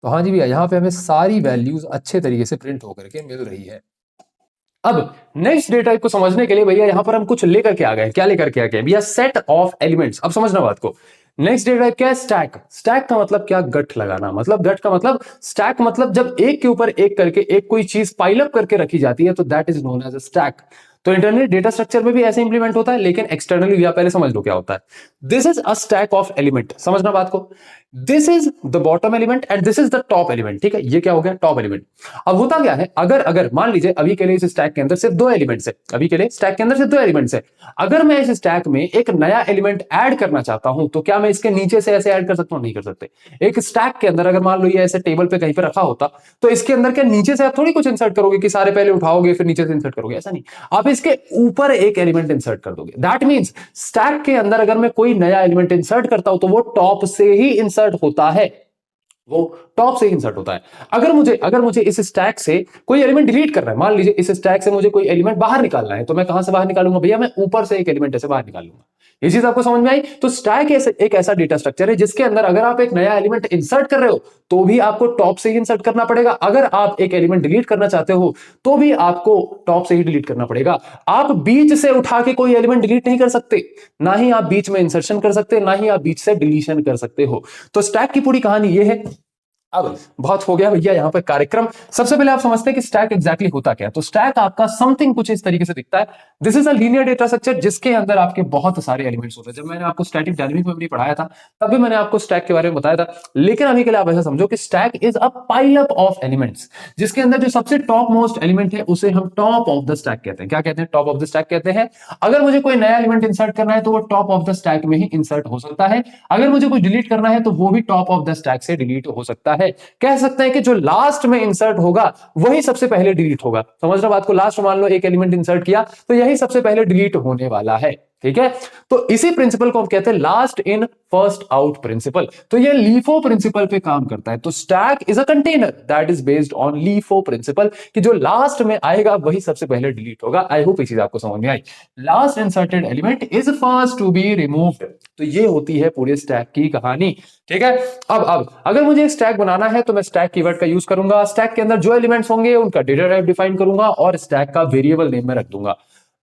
तो हाँ जी भैया, यहाँ पे हमें सारी वैल्यूज अच्छे तरीके से प्रिंट होकर के मिल रही है। अब नेक्स्ट डेटा टाइप को समझने के लिए भैया यहाँ पर हम कुछ लेकर के आ गए। क्या लेकर के आ गए भैया? Set of elements. अब समझना बात को, नेक्स्ट डेटा टाइप क्या है? स्टैक। स्टैक का मतलब क्या? गठ लगाना। मतलब गठ का मतलब, स्टैक मतलब जब एक के ऊपर एक करके एक कोई चीज पाइल अप करके रखी जाती है, तो that is known as a stack. तो इंटरनली डेटा स्ट्रक्चर में भी ऐसे इंप्लीमेंट होता है, लेकिन एक्सटर्नली भैया पहले समझ लो क्या होता है। This is a stack of element. समझना बात को, this is the bottom element and this is the top element. ठीक है, ये क्या हो गया? Top element. अब होता क्या है, अगर अगर मान लीजिए अभी के लिए इस स्टैक के अंदर सिर्फ दो एलिमेंट्स है, अभी के लिए स्टैक के अंदर सिर्फ दो एलिमेंट्स है, अगर मैं इस स्टैक में एक नया एलिमेंट ऐड करना चाहता हूं, तो क्या मैं इसके नीचे से ऐसे ऐड कर सकता हूं? नहीं कर सकते। एक स्टैक के अंदर अगर मान लो ये ऐसे टेबल पे कहीं पे रखा होता, तो इसके अंदर क्या नीचे से आप थोड़ी कुछ इंसर्ट करोगे कि सारे पहले उठाओगे फिर नीचे से इंसर्ट करोगे? ऐसा नहीं, आप इसके ऊपर एक एलिमेंट इंसर्ट कर दोगे। दैट मींस स्टैक के अंदर अगर मैं कोई नया एलिमेंट इंसर्ट करता हूं, तो वो टॉप से ही इंसर्ट होता है, वो टॉप से इंसर्ट होता है। अगर मुझे इस स्टैक से कोई एलिमेंट डिलीट करना है, मान लीजिए इस स्टैक से मुझे कोई एलिमेंट बाहर निकालना है, तो मैं कहां से बाहर निकालूंगा भैया? मैं ऊपर से एक एलिमेंट ऐसे बाहर निकालूंगा। ये चीज आपको समझ में आई? तो स्टैक एक ऐसा डेटा स्ट्रक्चर है जिसके अंदर अगर आप एक नया एलिमेंट इंसर्ट कर रहे हो, तो भी आपको टॉप से ही इंसर्ट करना पड़ेगा। अगर आप एक एलिमेंट डिलीट करना चाहते हो, तो भी आपको टॉप से ही डिलीट करना पड़ेगा। आप बीच से उठा के कोई एलिमेंट डिलीट नहीं कर सकते, ना ही आप बीच में इंसर्शन कर सकते, ना ही आप बीच से डिलीशन कर सकते हो। तो स्टैक की पूरी कहानी ये है। अब बहुत हो गया भैया यहाँ पर कार्यक्रम। सबसे पहले आप समझते हैं कि स्टैक एग्जैक्टली होता क्या है। तो स्टैक आपका समथिंग कुछ इस तरीके से दिखता है। This is a linear data structure जिसके अंदर आपके बहुत सारे एलिमेंट्स होते हैं। जब मैंने आपको स्टैटिक डायनामिक मेमोरी पढ़ाया था, तब भी मैंने आपको स्टैक के बारे में बताया था। लेकिन अभी के लिए आप ऐसा समझो कि stack is a pile up of elements, जिसके अंदर जो सबसे टॉप मोस्ट एलिमेंट है उसे हम टॉप ऑफ द स्टैक कहते हैं। क्या कहते हैं? टॉप ऑफ द स्टैक कहते हैं। अगर मुझे कोई नया एलिमेंट इंसर्ट करना है, तो वो टॉप ऑफ द स्टैक में ही इंसर्ट हो सकता है। अगर मुझे कुछ डिलीट करना है, तो वो भी टॉप ऑफ द स्टैक से डिलीट हो सकता है। कह सकते हैं कि जो लास्ट में इंसर्ट होगा वही सबसे पहले डिलीट होगा। समझ रहे बात को? लास्ट में मान लो एक एलिमेंट इंसर्ट किया, तो यही सबसे पहले डिलीट होने वाला है। ठीक है, तो इसी प्रिंसिपल को हम कहते हैं last in first out principle. तो ये लीफो प्रिंसिपल पे काम करता है। तो stack is a container that is based on LIFO principle, कि जो लास्ट में आएगा वही सबसे पहले डिलीट होगा। आई होप ये चीज आपको समझ में आई। Last inserted element is first to be removed. तो ये होती है पूरे स्टैक की कहानी। ठीक है, अब अगर मुझे एक स्टैक बनाना है, तो मैं स्टैक कीवर्ड का यूज करूंगा। स्टैक के अंदर जो एलिमेंट्स होंगे उनका डेटा टाइप डिफाइन करूंगा और स्टैक का वेरिएबल नेम में रख दूंगा।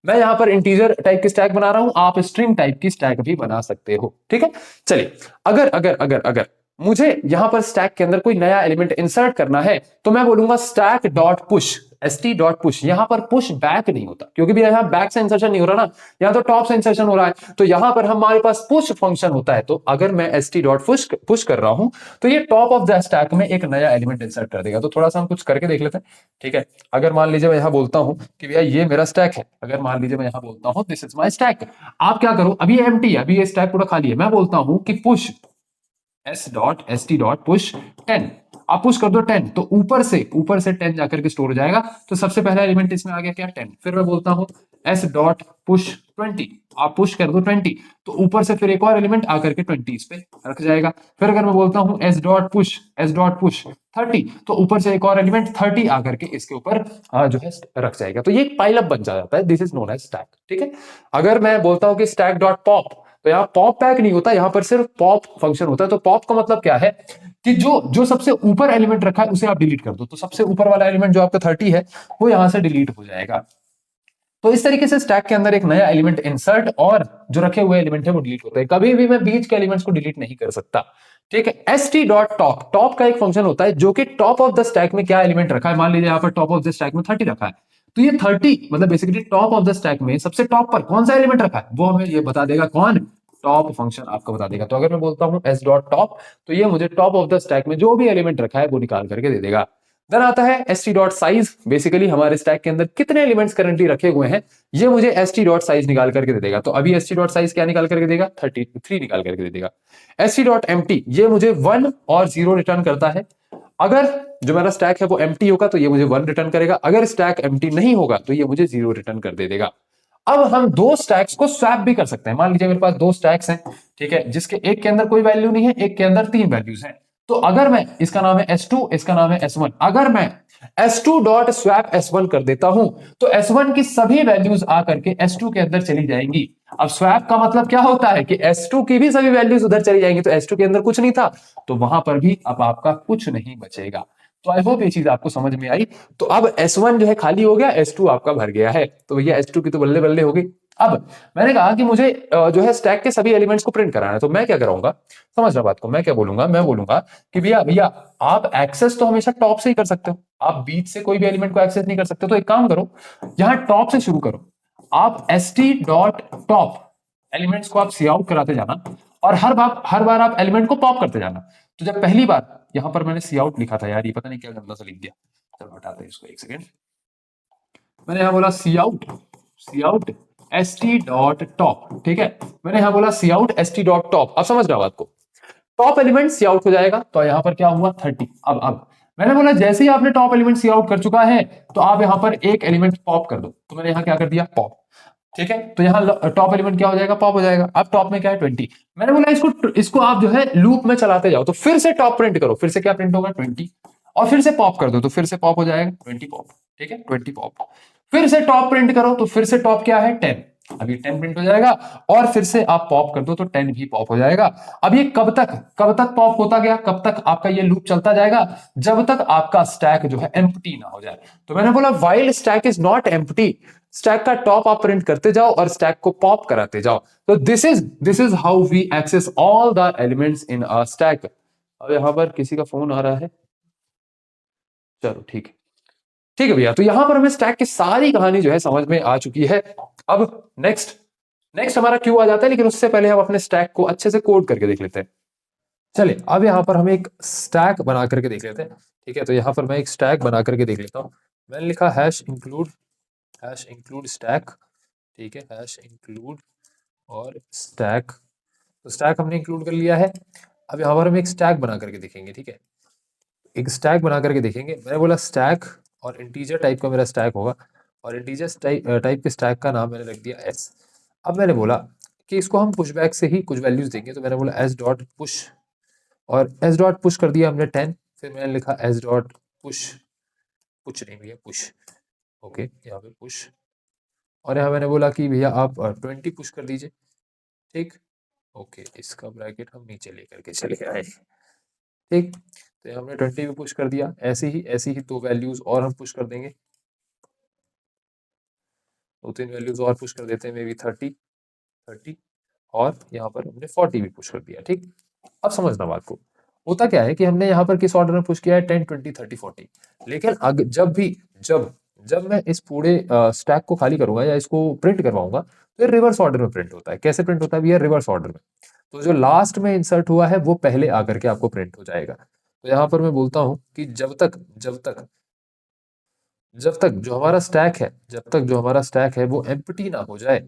मैं यहां पर इंटीजर टाइप की स्टैक बना रहा हूं, आप स्ट्रिंग टाइप की स्टैक भी बना सकते हो। ठीक है, चलिए, अगर अगर अगर अगर मुझे यहां पर स्टैक के अंदर कोई नया एलिमेंट इंसर्ट करना है, तो मैं बोलूंगा stack dot push. st dot push, यहां पर पुश बैक नहीं होता क्योंकि भी यहां बैक से इंसर्शन नहीं हो रहा ना, यहां तो टॉप से इंसर्शन हो रहा है, तो यहां पर हमारे पास पुश फंक्शन होता है। तो अगर मैं st डॉट पुश कर रहा हूं तो ये टॉप ऑफ द स्टैक में एक नया एलिमेंट इंसर्ट कर देगा। तो थोड़ा सा हम कुछ करके देख लेते हैं, ठीक है। अगर मान लीजिए मैं यहां बोलता हूं कि भैया ये मेरा स्टैक है, अगर मान लीजिए मैं यहां बोलता हूं दिस इज माय स्टैक, आप क्या करो, अभी एम्प्टी है, अभी ये स्टैक पूरा खाली है, मैं बोलता हूं कि पुश s.st.push 10, आप पुश कर दो 10, तो ऊपर से 10 जाकर के स्टोर हो जाएगा। तो सबसे पहला एलिमेंट इसमें आ गया क्या, 10। फिर मैं बोलता हूं s.push 20, आप पुश कर दो 20, तो ऊपर से फिर एक और एलिमेंट आकर के 20 इस पे रख जाएगा। फिर अगर मैं बोलता हूं s.push 30, तो ऊपर से एक और एलिमेंट 30 आकर के इसके ऊपर जो है रख जाएगा। तो ये एक पाइल अप बन जाता है, this is known as stack, ठीक है। अगर मैं बोलता हूं कि स्टैक डॉट पॉप, तो यहाँ पॉप बैक नहीं होता, यहाँ पर सिर्फ पॉप फंक्शन होता है। तो पॉप का मतलब क्या है कि जो जो सबसे ऊपर एलिमेंट रखा है उसे आप डिलीट कर दो, तो सबसे ऊपर वाला एलिमेंट जो आपका 30 है वो यहां से डिलीट हो जाएगा। तो इस तरीके से स्टैक के अंदर एक नया एलिमेंट इंसर्ट और जो रखे हुए एलिमेंट है वो डिलीट होते हैं। कभी भी मैं बीच के एलिमेंट्स को डिलीट नहीं कर सकता, ठीक है। st डॉट टॉप, टॉप का एक फंक्शन होता है जो कि टॉप ऑफ द स्टैक में क्या एलिमेंट रखा है, मान लीजिए यहाँ पर टॉप ऑफ द स्टैक में 30 रखा है, तो ये 30 मतलब basically top of the stack में सबसे टॉप पर कौन सा एलिमेंट रखा है वो हमें ये बता देगा, कौन, टॉप फंक्शन आपको बता देगा। तो अगर मैं बोलता हूं s डॉट टॉप, तो ये मुझे टॉप ऑफ द स्टैक में जो भी एलिमेंट रखा है वो निकाल करके दे देगा। देन आता है st डॉट साइज, बेसिकली हमारे स्टैक के अंदर कितने एलिमेंट्स करंटली रखे हुए हैं ये मुझे st डॉट साइज निकाल करके दे देगा। तो अभी st डॉट साइज क्या निकाल करके देगा, 33 निकाल करके दे देगा। st डॉट एम्प्टी ये मुझे 1 और 0 रिटर्न करता है। अगर जो मेरा स्टैक है वो एम्प्टी होगा तो ये मुझे 1 रिटर्न करेगा, अगर स्टैक एम्प्टी नहीं होगा तो ये मुझे 0 रिटर्न कर दे देगा। अब हम दो स्टैक्स को स्वैप भी कर सकते हैं। मान लीजिए मेरे पास दो स्टैक्स हैं, ठीक है, जिसके एक के अंदर कोई वैल्यू नहीं है, एक के अंदर 3 वैल्यूज हैं। तो अगर मैं, इसका नाम है S2, इसका नाम है S1, अगर मैं S2 डॉट स्वैप S1 कर देता हूं तो S1 की सभी वैल्यूज आकर के S2 के अंदर चली जाएंगी। अब स्वैप का मतलब क्या होता है कि S2 की भी सभी वैल्यूज उधर चली जाएंगी, तो S2 के अंदर कुछ नहीं था तो वहां पर भी अब आपका कुछ नहीं बचेगा। तो आई होप ये चीज आपको समझ में आई। तो अब S1 जो है खाली हो गया, S2 आपका भर गया है, तो भैया S2 की तो बल्ले बल्ले हो गई। अब मैंने कहा कि मुझे जो है स्टैक के सभी एलिमेंट्स को प्रिंट कराना है, तो मैं क्या कराऊंगा, समझना बात को, मैं क्या बोलूंगा, मैं बोलूंगा कि भैया भैया आप एक्सेस तो हमेशा टॉप से ही कर सकते हो, आप बीच से कोई भी एलिमेंट को एक्सेस नहीं कर सकते। तो एक काम करो, यहां टॉप से शुरू करो, आप st डॉट टॉप एलिमेंट्स को आप सी आउट कराते जाना और हर बार आप एलिमेंट को पॉप करते जाना। तो जब पहली बार, यहां पर मैंने सी आउट लिखा था यार, ये पता नहीं क्या गंदा सा लिख दिया, चलो हटाते हैं इसको, एक सेकेंड। मैंने यहां बोला C out S T dot top, ठीक है, मैंने यहां बोला C out S T dot top. अब समझ रहा बात को, टॉप एलिमेंट सी आउट हो जाएगा, तो यहां पर क्या हुआ 30। अब मैंने बोला जैसे ही आपने टॉप एलिमेंट सी आउट कर चुका है तो आप यहां पर एक एलिमेंट पॉप कर दो, तो मैंने यहां क्या कर दिया, पॉप, ठीक है। तो यहाँ टॉप एलिमेंट क्या हो जाएगा, पॉप हो जाएगा। अब टॉप में क्या है 20, मैंने बोला इसको आप जो है लूप में चलाते जाओ, तो फिर से टॉप प्रिंट करो, फिर से क्या प्रिंट होगा 20, और फिर से पॉप कर दो तो फिर से पॉप हो जाएगा 20 पॉप, ठीक है 20 पॉप। फिर से टॉप प्रिंट करो तो फिर से टॉप क्या है 10, अभी 10 प्रिंट हो जाएगा, और फिर से आप पॉप कर दो तो 10 भी पॉप हो जाएगा। अब ये कब तक पॉप होता गया, कब तक आपका ये लूप चलता जाएगा, जब तक आपका स्टैक जो है एम्प्टी ना हो जाए। तो मैंने बोला while stack is not empty, stack का टॉप आप प्रिंट करते जाओ और स्टैक को पॉप कराते जाओ। तो this is how we access all the elements in a stack. अब यहां पर किसी का फोन आ रहा है, चलो ठीक है भैया। तो यहां पर हमें स्टैक की सारी कहानी जो है समझ में आ चुकी है। अब नेक्स्ट हमारा क्यू आ जाता है, लेकिन उससे पहले हम अपने स्टैक को अच्छे से कोड करके देख लेते हैं। चलिए अब यहां पर हम एक स्टैक बना करके देख लेते हैं, ठीक है। तो यहां पर मैं एक स्टैक बना करके देख लेता हूं। मैंने लिखा हैश इंक्लूड स्टैक, ठीक है, हैश इंक्लूड और स्टैक। तो स्टैक हमने इंक्लूड कर लिया है। अब यहाँ पर हम एक स्टैक बना करके देखेंगे, ठीक है, एक स्टैक बना करके देखेंगे। मैंने बोला स्टैक और इंटीजर टाइप का मेरा स्टैक होगा, और इंटीजर टाइप के स्टैक का नाम मैंने रख दिया एस। अब मैंने बोला कि इसको हम पुशबैक से ही कुछ वैल्यूज देंगे, तो मैंने बोला एस डॉट पुश, और एस डॉट पुश कर दिया हमने 10। फिर मैंने लिखा एस डॉट पुश नहीं भैया पुश, ओके, यहाँ पे पुश, और यहाँ मैंने बोला कि भैया आप 20 पुश कर दीजिए, ठीक, ओके, इसका ब्रैकेट हम नीचे लेकर के चले आए, ठीक। तो हमने 20 भी पुश कर दिया, ऐसी ही दो वैल्यूज और हम पुश कर देंगे, दो तीन वैल्यूज और पुश कर देते हैं, मे बी 30, और यहाँ पर हमने 40 भी पुश कर दिया, ठीक। अब समझना बात को, होता क्या है कि हमने यहाँ पर किस ऑर्डर में पुश किया है 10 20 30 40, लेकिन जब जब मैं इस पूरे स्टैक को खाली करूंगा या इसको प्रिंट करवाऊंगा तो ये रिवर्स ऑर्डर में प्रिंट होता है। कैसे प्रिंट होता है भैया? रिवर्स ऑर्डर में। तो जो लास्ट में इंसर्ट हुआ है वो पहले आकर के आपको प्रिंट हो जाएगा। तो यहाँ पर मैं बोलता हूँ कि जब तक जो हमारा स्टैक है, जब तक जो हमारा स्टैक है वो एम्प्टी ना हो जाए,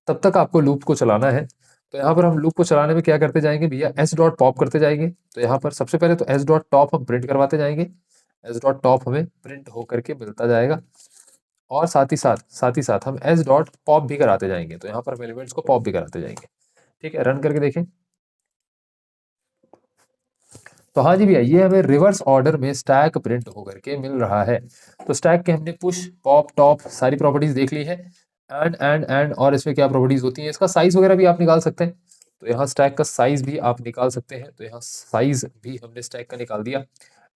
तब तक आपको लूप को चलाना है। तो यहाँ पर हम लूप को चलाने में क्या करते जाएंगे भैया? एस डॉट पॉप करते जाएंगे। तो यहाँ पर सबसे पहले तो एस डॉट टॉप हम प्रिंट करवाते जाएंगे। एस डॉट टॉप हमें प्रिंट होकर के मिलता जाएगा, और साथ ही साथ हम एस डॉट पॉप भी कराते जाएंगे। तो यहाँ पर हम एलिमेंट्स को पॉप भी कराते जाएंगे। ठीक है, रन करके देखें। तो हाँ जी भैया, ये हमें रिवर्स ऑर्डर में स्टैक प्रिंट होकर के मिल रहा है। तो स्टैक के हमने पुश, पॉप, टॉप सारी प्रॉपर्टीज देख ली है। एंड और इसमें क्या प्रॉपर्टीज होती हैं, इसका साइज वगैरह भी आप निकाल सकते हैं। तो यहाँ स्टैक का साइज भी आप निकाल सकते हैं। तो यहाँ साइज भी हमने स्टैक का निकाल दिया।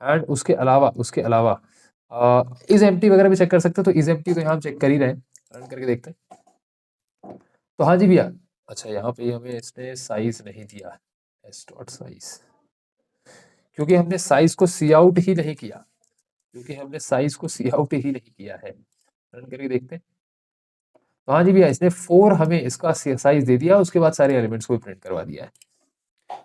एंड उसके अलावा इज एम्प्टी वगैरह भी चेक कर सकते हैं। तो इज एम्प्टी तो यहाँ हम चेक कर ही रहे हैं, रन करके देखते हैं। तो हाँ जी भैया, अच्छा यहाँ पे हमें इसने साइज नहीं दिया, एस डॉट साइज, क्योंकि हमने साइज को सी आउट ही नहीं किया, है। रन करके देखते हैं। तो हाँ जी भैया, इसने 4 हमें इसका साइज दे दिया, उसके बाद सारे एलिमेंट्स को प्रिंट करवा दिया है।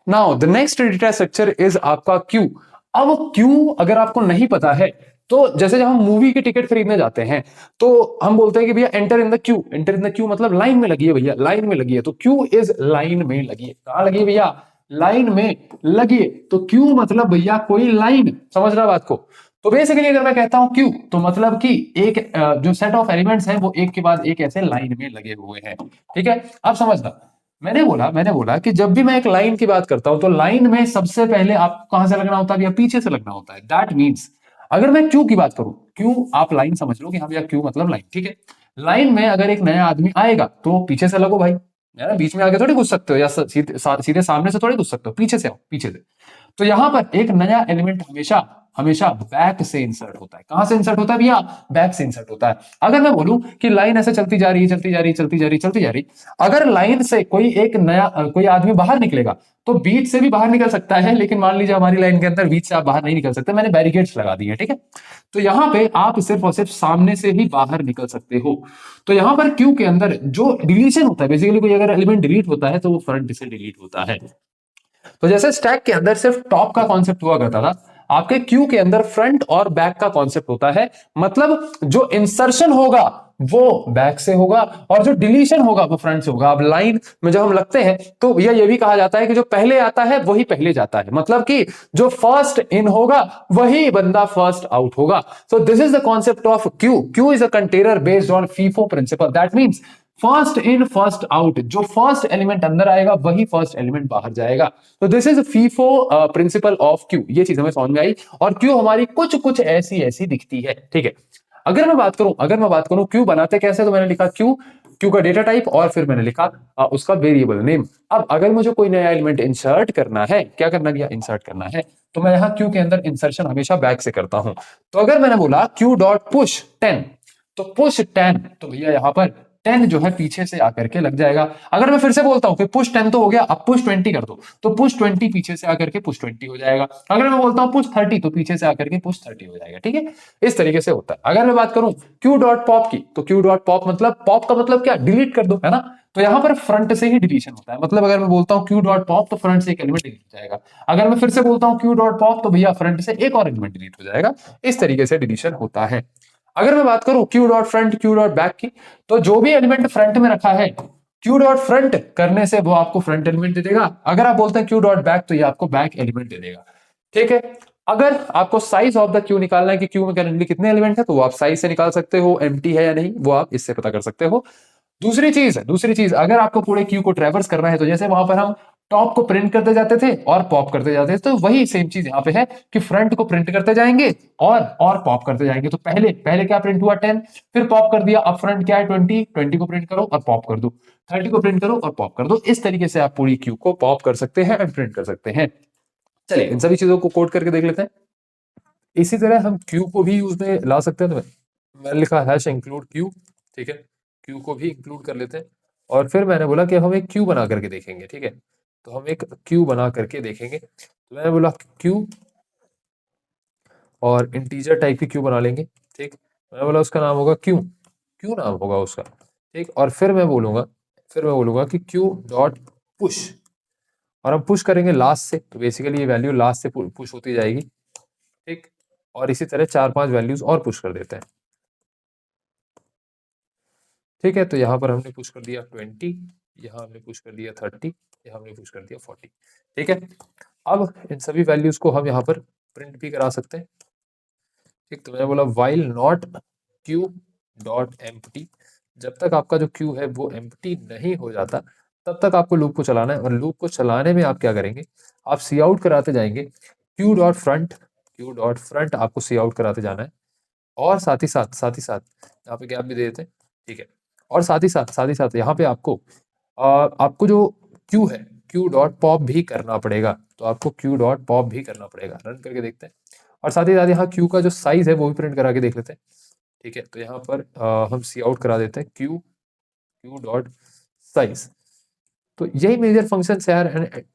Now the next data structure is आपका क्यू। अब क्यू अगर आपको नहीं पता है, तो जैसे जब हम मूवी की टिकट खरीदने जाते हैं तो हम बोलते हैं कि भैया enter in the Q. Enter in the Q मतलब लाइन में लगी है भैया, लाइन में लगी है। तो क्यू इज लाइन में लगी है। कहां लगी है भैया? लाइन में लगी है। तो क्यू मतलब भैया कोई लाइन, समझना बात को। तो बेसिकली अगर मैं कहता हूं क्यू, तो मतलब कि एक जो सेट ऑफ एलिमेंट्स हैं वो एक के बाद एक ऐसे लाइन में लगे हुए हैं। ठीक है, अब समझना। मैंने बोला कि जब भी मैं एक लाइन की बात करता हूं तो लाइन में सबसे पहले आपको कहां से लगना होता है या पीछे से लगना होता है। दैट मींस अगर मैं क्यू की बात करूं, क्यू आप लाइन समझ लो कि हाँ भैया क्यू मतलब लाइन। ठीक है, लाइन में अगर एक नया आदमी आएगा तो पीछे से लगो भाई, है ना। बीच में आगे थोड़ी घुस सकते हो, या सीधे सामने से थोड़ी घुस सकते हो, पीछे से आओ, पीछे से। तो यहां पर एक नया एलिमेंट हमेशा हमेशा बैक से इंसर्ट होता है। कहां से इंसर्ट होता है भैया? बैक से इंसर्ट होता है। अगर मैं बोलूं कि लाइन ऐसे चलती जा रही है, चलती जा रही है, चलती जा रही है, चलती जा रही, अगर लाइन से कोई एक नया कोई आदमी बाहर निकलेगा तो बीच से भी बाहर निकल सकता है, लेकिन मान लीजिए हमारी लाइन के अंदर बीच से आप बाहर नहीं निकल सकते, मैंने बैरिकेड्स लगा दिए। ठीक है, तो यहां पे आप सिर्फ और सिर्फ सामने से ही बाहर निकल सकते हो। तो यहां पर क्यू के अंदर जो डिलीशन होता है, बेसिकली कोई अगर एलिमेंट डिलीट होता है तो वो फ्रंट से डिलीट होता है। तो जैसे स्टैक के अंदर सिर्फ टॉप का कॉन्सेप्ट हुआ करता था, आपके क्यू के अंदर फ्रंट और बैक का कॉन्सेप्ट होता है। मतलब जो इंसर्शन होगा वो बैक से होगा और जो डिलीशन होगा वो फ्रंट से होगा। अब लाइन में जब हम लगते हैं तो भैया ये भी कहा जाता है कि जो पहले आता है वही पहले जाता है, मतलब कि जो फर्स्ट इन होगा वही बंदा फर्स्ट आउट होगा। So this is the concept of queue. Queue is a container based on FIFO principle. That means first in first out, जो फर्स्ट एलिमेंट अंदर आएगा वही फर्स्ट एलिमेंट बाहर जाएगा। तो this is FIFO principle of queue. ये चीज हमें समझ में आई, और क्यू हमारी कुछ कुछ ऐसी ऐसी दिखती है। ठीक है, अगर मैं बात करूं क्यू बनाते कैसे, तो मैंने लिखा क्यू, क्यू का डेटा टाइप, और फिर मैंने लिखा उसका वेरिएबल नेम। अब अगर मुझे कोई नया एलिमेंट इंसर्ट करना है, क्या करना भैया? इंसर्ट करना है, तो मैं यहां क्यू के अंदर इंसर्शन हमेशा बैक से करता हूं। तो अगर मैंने बोला क्यू डॉट पुश 10, तो पुश 10, तो भैया यहां पर 10 जो है पीछे से आकर के लग जाएगा। अगर मैं फिर से बोलता हूं कि पुश 10 तो हो गया, अब पुश 20 कर दो, तो पुश 20 पीछे से आकर के पुश 20 हो जाएगा। अगर मैं बोलता हूं पुश 30, तो पीछे से आकर के पुश 30 हो जाएगा। ठीक है, इस तरीके से होता है। अगर मैं बात करूं क्यू डॉट पॉप की, तो क्यू डॉट पॉप मतलब पॉप का मतलब क्या? डिलीट कर दो, है ना। तो यहां पर फ्रंट से ही डिलीशन होता है। मतलब अगर मैं बोलता हूं क्यू डॉट पॉप, तो फ्रंट से एक एलिमेंट डिलीट हो जाएगा। अगर मैं फिर से बोलता हूं क्यू डॉट पॉप, तो भैया फ्रंट से एक और एलिमेंट डिलीट हो जाएगा। इस तरीके से डिलीशन होता है। अगर मैं बात करूं Q dot front, Q dot back की, तो जो भी एलिमेंट फ्रंट में रखा है, क्यू डॉट फ्रंट करने से वो आपको फ्रंट एलिमेंट दे देगा। अगर आप बोलते हैं क्यू डॉट बैक, तो ये आपको बैक एलिमेंट दे देगा। ठीक है, अगर आपको साइज ऑफ द क्यू निकालना है कि क्यू में करंटली कितने एलिमेंट है, तो वो आप साइज से निकाल सकते हो। एम्प्टी है या नहीं वो आप इससे पता कर सकते हो। दूसरी चीज अगर आपको पूरे क्यू को ट्रैवर्स करना है, तो जैसे वहां पर हम टॉप को प्रिंट करते जाते थे और पॉप करते जाते थे, तो वही सेम चीज यहां पे है कि फ्रंट को प्रिंट करते जाएंगे और पॉप करते जाएंगे। तो पहले पहले क्या प्रिंट हुआ? 10, फिर पॉप कर दिया। अब फ्रंट क्या है? 20, 20 को प्रिंट करो और पॉप कर दो, 30 को प्रिंट करो और पॉप कर दो। इस तरीके से आप पूरी क्यू को पॉप कर सकते हैं एंड प्रिंट कर सकते हैं। चलिए इन सभी चीजों को कोड करके देख लेते हैं। इसी तरह हम क्यू को भी यूज में ला सकते हैं। तो मैंने लिखा हैश इंक्लूड क्यू। ठीक है, क्यू को भी इंक्लूड कर लेते हैं। और फिर मैंने बोला कि हम एक क्यू बना करके देखेंगे। ठीक है, तो हम एक क्यू बना करके देखेंगे। तो मैंने बोला क्यू, और इंटीजर टाइप की क्यू बना लेंगे। ठीक, मैंने बोला उसका नाम होगा क्यू, क्यू नाम होगा उसका, ठीक। और फिर मैं बोलूंगा कि क्यू डॉट पुश, और हम पुश करेंगे लास्ट से, तो बेसिकली ये वैल्यू लास्ट से पुश होती जाएगी, ठीक। और इसी तरह 4-5 वैल्यूज और पुश कर देते हैं, ठीक है। तो यहाँ पर हमने पुश कर दिया 20, यहाँ हमने पुश कर दिया 30, यहाँ हमने पुश कर दिया 40, ठीक है। अब इन सभी वैल्यूज को हम यहाँ पर प्रिंट भी करा सकते हैं, ठीक। तो मैंने बोला while not Q dot empty, जब तक आपका जो क्यू है वो एम्प्टी नहीं हो जाता तब तक आपको लूप को चलाना है। और लूप को चलाने में आप क्या करेंगे, आप सी आउट कराते जाएंगे, क्यू डॉट फ्रंट आपको सी आउट कराते जाना है। और साथ ही साथ यहाँ पे गैप भी दे देते हैं, ठीक है। और साथ ही साथ यहाँ पे आपको जो क्यू है, क्यू डॉट पॉप भी करना पड़ेगा, तो आपको क्यू डॉट पॉप भी करना पड़ेगा। रन करके देखते हैं। और साथ ही साथ यहाँ क्यू का जो साइज है वो भी प्रिंट करा के देख लेते हैं, ठीक है। तो यहाँ पर हम सी आउट करा देते हैं क्यू डॉट साइज। तो यही मेजर फंक्शंस है यार,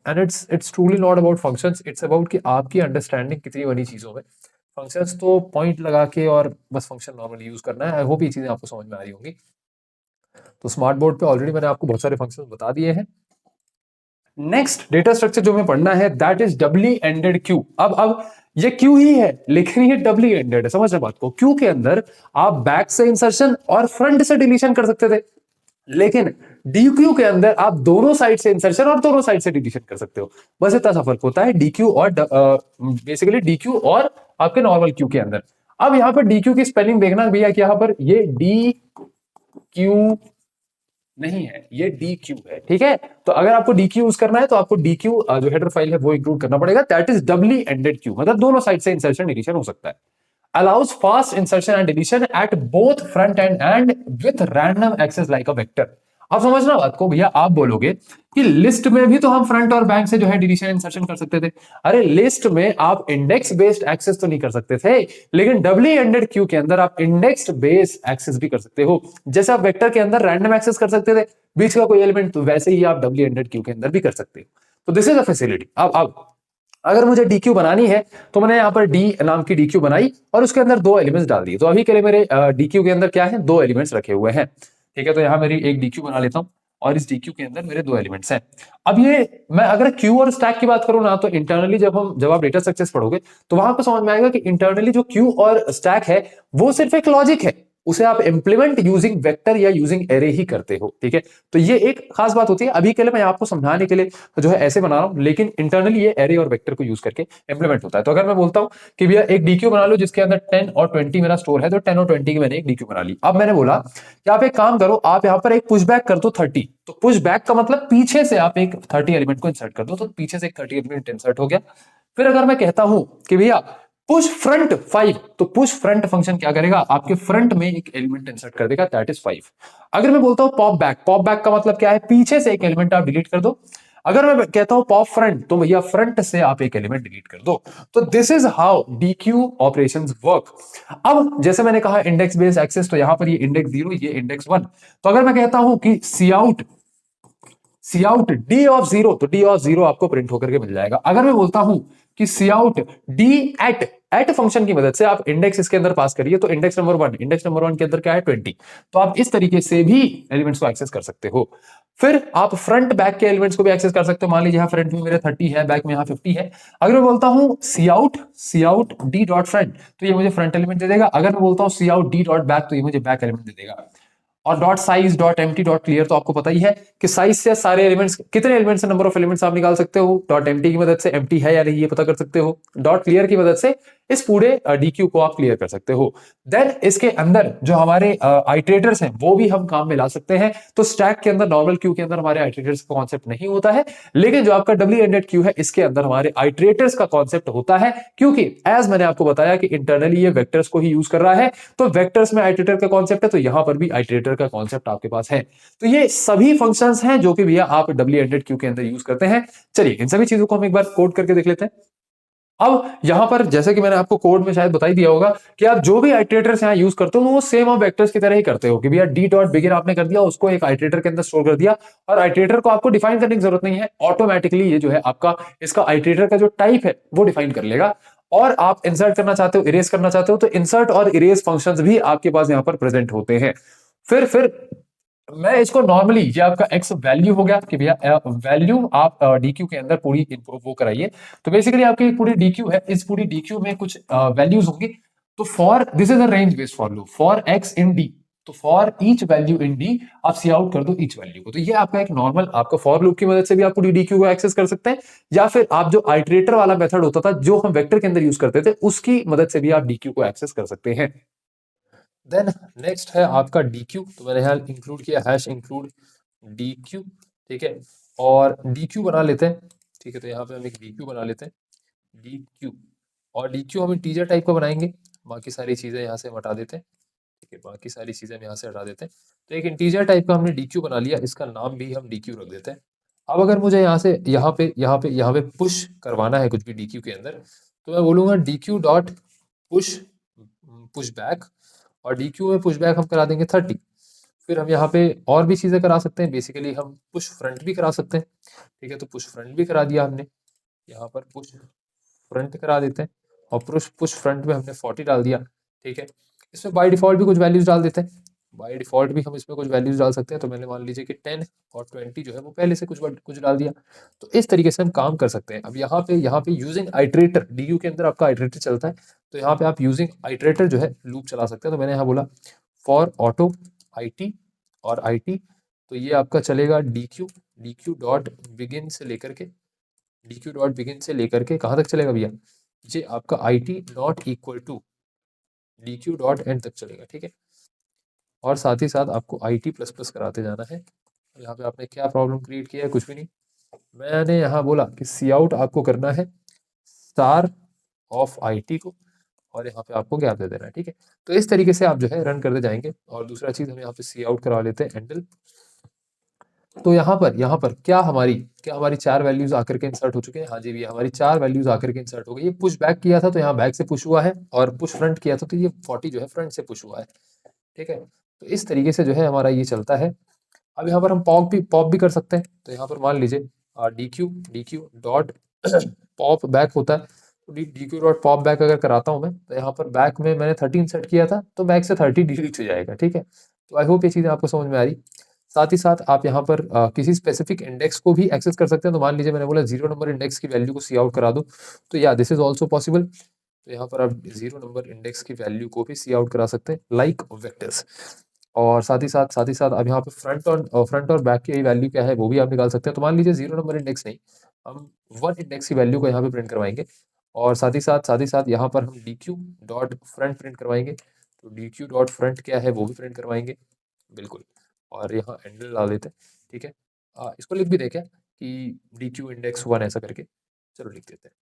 and it's truly not about functions, it's about कि आपकी अंडरस्टैंडिंग कितनी बनी चीजों में। फंक्शंस तो पॉइंट लगा के और बस फंक्शन नॉर्मली यूज करना है। आई होप ये चीजें आपको समझ में आ रही होंगी। तो स्मार्ट बोर्ड पे ऑलरेडी मैंने आपको बहुत सारे फंक्शंस बता दिए हैं। नेक्स्ट डेटा स्ट्रक्चर जो हमें पढ़ना है that is doubly ended Q. अब ये क्यू ही है लेकिन ये डबली एंडेड है, समझ रहे बात को। क्यू के अंदर आप बैक से इंसर्शन और फ्रंट से डिलीशन कर सकते थे, लेकिन डीक्यू के अंदर आप दोनों साइड से इंसर्शन और दोनों साइड से डिलीशन कर सकते हो। बस इतना सा फर्क होता है डीक्यू और बेसिकली डीक्यू और आपके नॉर्मल क्यू के अंदर। अब यहां पर डीक्यू की स्पेलिंग देखना भैया कि यहां पर ये डी क्यू नहीं है, ये डी क्यू है, ठीक है। तो अगर आपको डी क्यू यूज करना है तो आपको डी क्यू जो हेडर फाइल है वो इंक्लूड करना पड़ेगा। That is doubly ended queue, मतलब दोनों साइड से इंसर्शन डिलीशन हो सकता है। Allows fast insertion and deletion at both front end with random access like a vector. अब समझना बात को भैया, आप बोलोगे कि लिस्ट में भी तो हम फ्रंट और बैक से जो है डिलीशन इंसर्शन कर सकते थे। अरे लिस्ट में आप इंडेक्स बेस्ड एक्सेस तो नहीं कर सकते थे, लेकिन डबली एंडेड क्यू के अंदर आप इंडेक्स बेस्ड एक्सेस भी कर सकते हो। जैसे आप वेक्टर के अंदर रैंडम एक्सेस कर सकते थे बीच का कोई एलिमेंट, तो वैसे ही आप डबली एंडेड क्यू के अंदर भी कर सकते हो। तो दिस इज अ फैसिलिटी। अब अगर मुझे डीक्यू बनानी है तो मैंने यहाँ पर डी नाम की डीक्यू बनाई और उसके अंदर दो एलिमेंट्स डाल दिए। तो अभी के लिए मेरे डीक्यू के अंदर क्या है, दो एलिमेंट्स रखे हुए हैं, ठीक है। तो यहाँ मेरी एक डीक्यू बना लेता हूँ और इस डीक्यू के अंदर मेरे दो एलिमेंट्स हैं। अब ये मैं अगर क्यू और स्टैक की बात करूं ना, तो इंटरनली जब आप डेटा स्ट्रक्चर्स पढ़ोगे तो वहां पर समझ में आएगा कि इंटरनली जो क्यू और स्टैक है वो सिर्फ एक लॉजिक है, उसे आप इंप्लीमेंट यूजिंग वेक्टर या यूजिंग एरे ही करते हो, ठीक है। तो ये एक खास बात होती है। अभी के लिए मैं आपको समझाने के लिए जो है ऐसे बना रहा हूं, लेकिन इंटरनली ये एरे और वेक्टर को यूज करके इंप्लीमेंट होता है। तो अगर मैं बोलता हूं कि भैया एक डीक्यू बना लो जिसके अंदर 10 और 20 मेरा स्टोर है, तो 10 और 20 की मैंने एक डीक्यू बना ली। अब मैंने बोला कि आप एक काम करो, आप यहां पर एक पुश बैक कर दो 30। तो पुश बैक का मतलब पीछे से आप एक 30 एलिमेंट को इंसर्ट कर दो, तो पीछे से एक 30 एलिमेंट इंसर्ट हो गया। फिर अगर मैं कहता हूं कि भैया पुश फ्रंट 5, तो पुश फ्रंट फंक्शन क्या करेगा, आपके फ्रंट में एक एलिमेंट इंसर्ट कर देगा, दैट इज 5। अगर मैं बोलता हूं पॉप बैक का मतलब क्या है, पीछे से एक एलिमेंट आप डिलीट कर दो। अगर मैं कहता हूं पॉप फ्रंट, तो भैया फ्रंट से आप एक एलिमेंट डिलीट कर दो। तो this is how deque operations work. अब जैसे मैंने कहा इंडेक्स बेस्ड एक्सेस, तो यहां पर ये इंडेक्स 0, ये इंडेक्स 1। तो अगर मैं कहता हूं कि सी आउट डी ऑफ 0, तो डी ऑफ 0 आपको प्रिंट होकर के मिल जाएगा। अगर मैं बोलता हूं कि सी आउट डी एट फंक्शन की मदद से आप इंडेक्स इसके अंदर पास करिए, तो इंडेक्स नंबर 1 के अंदर क्या है 20। तो आप इस तरीके से भी एलिमेंट्स को एक्सेस कर सकते हो। फिर आप फ्रंट बैक के एलिमेंट्स को भी एक्सेस कर सकते हो। मान लीजिए फ्रंट में मेरे 30 है, बैक में यहाँ 50 है। अगर मैं बोलता हूं सी आउट डी डॉट फ्रंट, तो ये मुझे फ्रंट एलिमेंट दे देगा। अगर मैं बोलता हूं सी आउट डी डॉट बैक, तो ये मुझे बैक एलिमेंट दे देगा। और dot size dot empty dot clear, तो आपको पता ही है कि साइज से सारे एलिमेंट्स, कितने एलिमेंट्स है, नंबर ऑफ एलिमेंट्स आप निकाल सकते हो। डॉट एम्प्टी की मदद से एम्प्टी है या नहीं ये पता कर सकते हो। डॉट क्लियर की मदद से इस पूरे डीक्यू को आप क्लियर कर सकते हो। देन इसके अंदर जो हमारे आइटरेटर्स हैं वो भी हम काम में ला सकते हैं। तो स्टैक के अंदर, नॉर्मल क्यू के अंदर हमारे आइटरेटर्स का कॉन्सेप्ट नहीं होता है, लेकिन जो आपका डबली एंडेड क्यू है इसके अंदर हमारे आइटरेटर्स का कॉन्सेप्ट होता है, क्योंकि एज मैंने आपको बताया कि इंटरनली ये वेक्टर्स को ही यूज कर रहा है। तो वेक्टर्स में आइटरेटर का कॉन्सेप्ट है, तो यहां पर भी आइटरेटर का कॉन्सेप्ट आपके पास है। तो ये सभी फंक्शंस हैं जो कि भैया आप डबली एंडेड क्यू के अंदर यूज करते हैं। चलिए इन सभी चीजों को हम एक बार कोड करके देख लेते हैं। अब यहां पर जैसे कि मैंने आपको कोड में शायद बता ही दिया होगा कि आप जो भी आइटरेटर्स यहां यूज करते हो वो सेम आप वेक्टर्स की तरह ही करते हो कि भैया डी डॉट बिगिन आपने कर दिया, उसको एक आइटरेटर के अंदर स्टोर कर दिया, और आइटरेटर को आपको डिफाइन करने की जरूरत नहीं है, ऑटोमेटिकली ये जो है आपका इसका आइटरेटर का जो टाइप है वो डिफाइन कर लेगा। और आप इंसर्ट करना चाहते हो, इरेज करना चाहते हो, तो इंसर्ट और इरेज फंक्शंस भी आपके पास यहाँ पर प्रेजेंट होते हैं। फिर मैं इसको नॉर्मली, ये आपका एक्स वैल्यू हो गया कि भैया वैल्यू आप डीक्यू के अंदर पूरी वो कराइए। तो बेसिकली आपकी पूरी डीक्यू है, इस पूरी डीक्यू में कुछ वैल्यूज होंगी। तो for this is a range based for loop for X in D, तो for each value in D आप सी आउट कर दो ईच वैल्यू को। तो ये आपका एक नॉर्मल आपका फॉर लूप की मदद से भी आप पूरी डीक्यू को एक्सेस कर सकते हैं, या फिर आप जो आइटरेटर वाला मेथड होता था जो हम वेक्टर के अंदर यूज करते थे उसकी मदद से भी आप डीक्यू को एक्सेस कर सकते हैं। देन नेक्स्ट है आपका डीक्यू। तो मैंने यहाँ इंक्लूड किया हैश इंक्लूड डीक्यू, ठीक है, और डीक्यू बना लेते हैं। ठीक है, तो यहाँ पे हम एक डीक्यू बना लेते हैं, डीक्यू, और डीक्यू हम इंटीजर टाइप का बनाएंगे। बाकी सारी चीजें यहाँ से हम हटा देते हैं। ठीक है, बाकी सारी चीजें हम यहाँ से हटा देते हैं। तो एक इंटीजर टाइप का हमने डीक्यू बना लिया, इसका नाम भी हम डीक्यू रख देते हैं। अब अगर मुझे यहाँ से यहाँ पे पुश करवाना है कुछ भी डीक्यू के अंदर, तो मैं बोलूंगा deque dot push push back, और डीक्यू में पुश बैक हम करा देंगे 30। फिर हम यहाँ पे और भी चीजें करा सकते हैं, बेसिकली हम पुश फ्रंट भी करा सकते हैं। ठीक है, तो पुश फ्रंट भी करा दिया हमने, यहाँ पर पुश फ्रंट करा देते हैं, और पुश पुश फ्रंट में हमने 40 डाल दिया। ठीक है, इसमें बाय डिफॉल्ट भी कुछ वैल्यूज डाल देते हैं, बाय डिफॉल्ट भी हम इसमें कुछ वैल्यूज डाल सकते हैं। तो मैंने मान लीजिए कि 10 और 20 जो है वो पहले से कुछ कुछ डाल दिया। तो इस तरीके से हम काम कर सकते हैं। अब यहाँ पे यूजिंग आइटरेटर, डीयू के अंदर आपका आइटरेटर चलता है, तो यहाँ पे आप यूजिंग आइटरेटर जो है लूप चला सकते हैं। तो मैंने यहाँ बोला फॉर ऑटो आई और आई, तो ये आपका चलेगा डीक्यू डीक्यू डॉट बिगिन से लेकर के, डीक्यू डॉट बिगिन से लेकर के कहाँ तक चलेगा भैया, ये आपका I T not equal to deque dot end तक चलेगा। ठीक है, और साथ ही साथ आपको आई टी प्लस प्लस कराते जाना है। यहाँ पे आपने क्या प्रॉब्लम क्रिएट किया है, कुछ भी नहीं। मैंने यहाँ बोला कि सी आउट आपको करना है स्टार ऑफ आई टी को, और यहाँ पे आपको गैप दे देना है। ठीक है, तो इस तरीके से आप जो है रन करते जाएंगे। और दूसरा चीज हम यहाँ पे सी आउट करवा लेते हैं एंडल। तो यहाँ पर क्या हमारी 4 वैल्यूज आकर के इंसर्ट हो चुके हैं। हाँ जी भैया, हमारी 4 वैल्यूज आकर के इंसर्ट हो गई। ये पुश बैक किया था तो यहाँ बैक से पुश हुआ है, और पुश फ्रंट किया था तो ये 40 जो है फ्रंट से पुश हुआ है। ठीक है, तो इस तरीके से जो है हमारा ये चलता है। अब यहाँ पर हम पॉप भी कर सकते हैं। तो यहाँ पर मान लीजिए deque deque dot pop back होता है, तो डीक्यू डॉट पॉप बैक अगर कराता हूँ मैं, तो यहाँ पर बैक में मैंने 30 सेट किया था, तो बैक से 30 डिलीट हो जाएगा। ठीक है, तो आई होप ये चीज़ें आपको समझ में आ रही। साथ ही साथ आप यहाँ पर किसी स्पेसिफिक इंडेक्स को भी एक्सेस कर सकते हैं। तो मान लीजिए मैंने बोला 0 नंबर इंडेक्स की वैल्यू को सी आउट करा दो, तो या दिस इज ऑल्सो पॉसिबल। तो यहाँ पर आप 0 नंबर इंडेक्स की वैल्यू को भी सी आउट करा सकते हैं लाइक वेक्टर्स। और साथ ही साथ अब यहाँ पे फ्रंट और बैक की वैल्यू क्या है वो भी आप निकाल सकते हैं। तो मान लीजिए 0 नंबर इंडेक्स नहीं, हम 1 इंडेक्स की वैल्यू को यहाँ पे प्रिंट करवाएंगे, और साथ ही साथ यहाँ पर हम डीक्यू डॉट फ्रंट प्रिंट करवाएंगे। तो डीक्यू डॉट फ्रंट क्या है वो भी प्रिंट करवाएंगे, बिल्कुल। और यहाँ एंडल डाल देते हैं। ठीक है, इसको लिख भी देखें कि डीक्यू इंडेक्स 1 ऐसा करके, चलो लिख देते हैं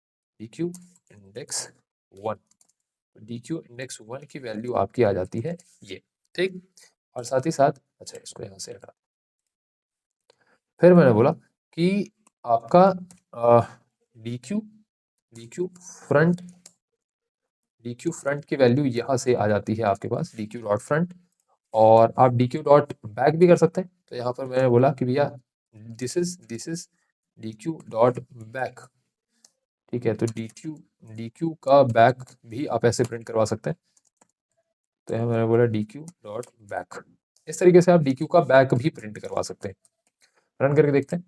डीक्यू इंडेक्स 1। डीक्यू इंडेक्स 1 की वैल्यू आपकी आ जाती है ये। ठीक, और साथ ही साथ अच्छा इसको यहाँ से हटा। फिर मैंने बोला कि आपका डीक्यू डीक्यू फ्रंट की वैल्यू यहाँ से आ जाती है आपके पास डीक्यू डॉट फ्रंट, और आप डीक्यू डॉट बैक भी कर सकते हैं। तो यहाँ पर मैंने बोला कि भैया this is deque dot back. ठीक है, तो डीक्यू का बैक भी आप ऐसे प्रिंट करवा सकते हैं। तो यहाँ मैंने बोला डीक्यू डॉट बैक, इस तरीके से आप डीक्यू का बैक भी प्रिंट करवा सकते हैं। रन करके देखते हैं।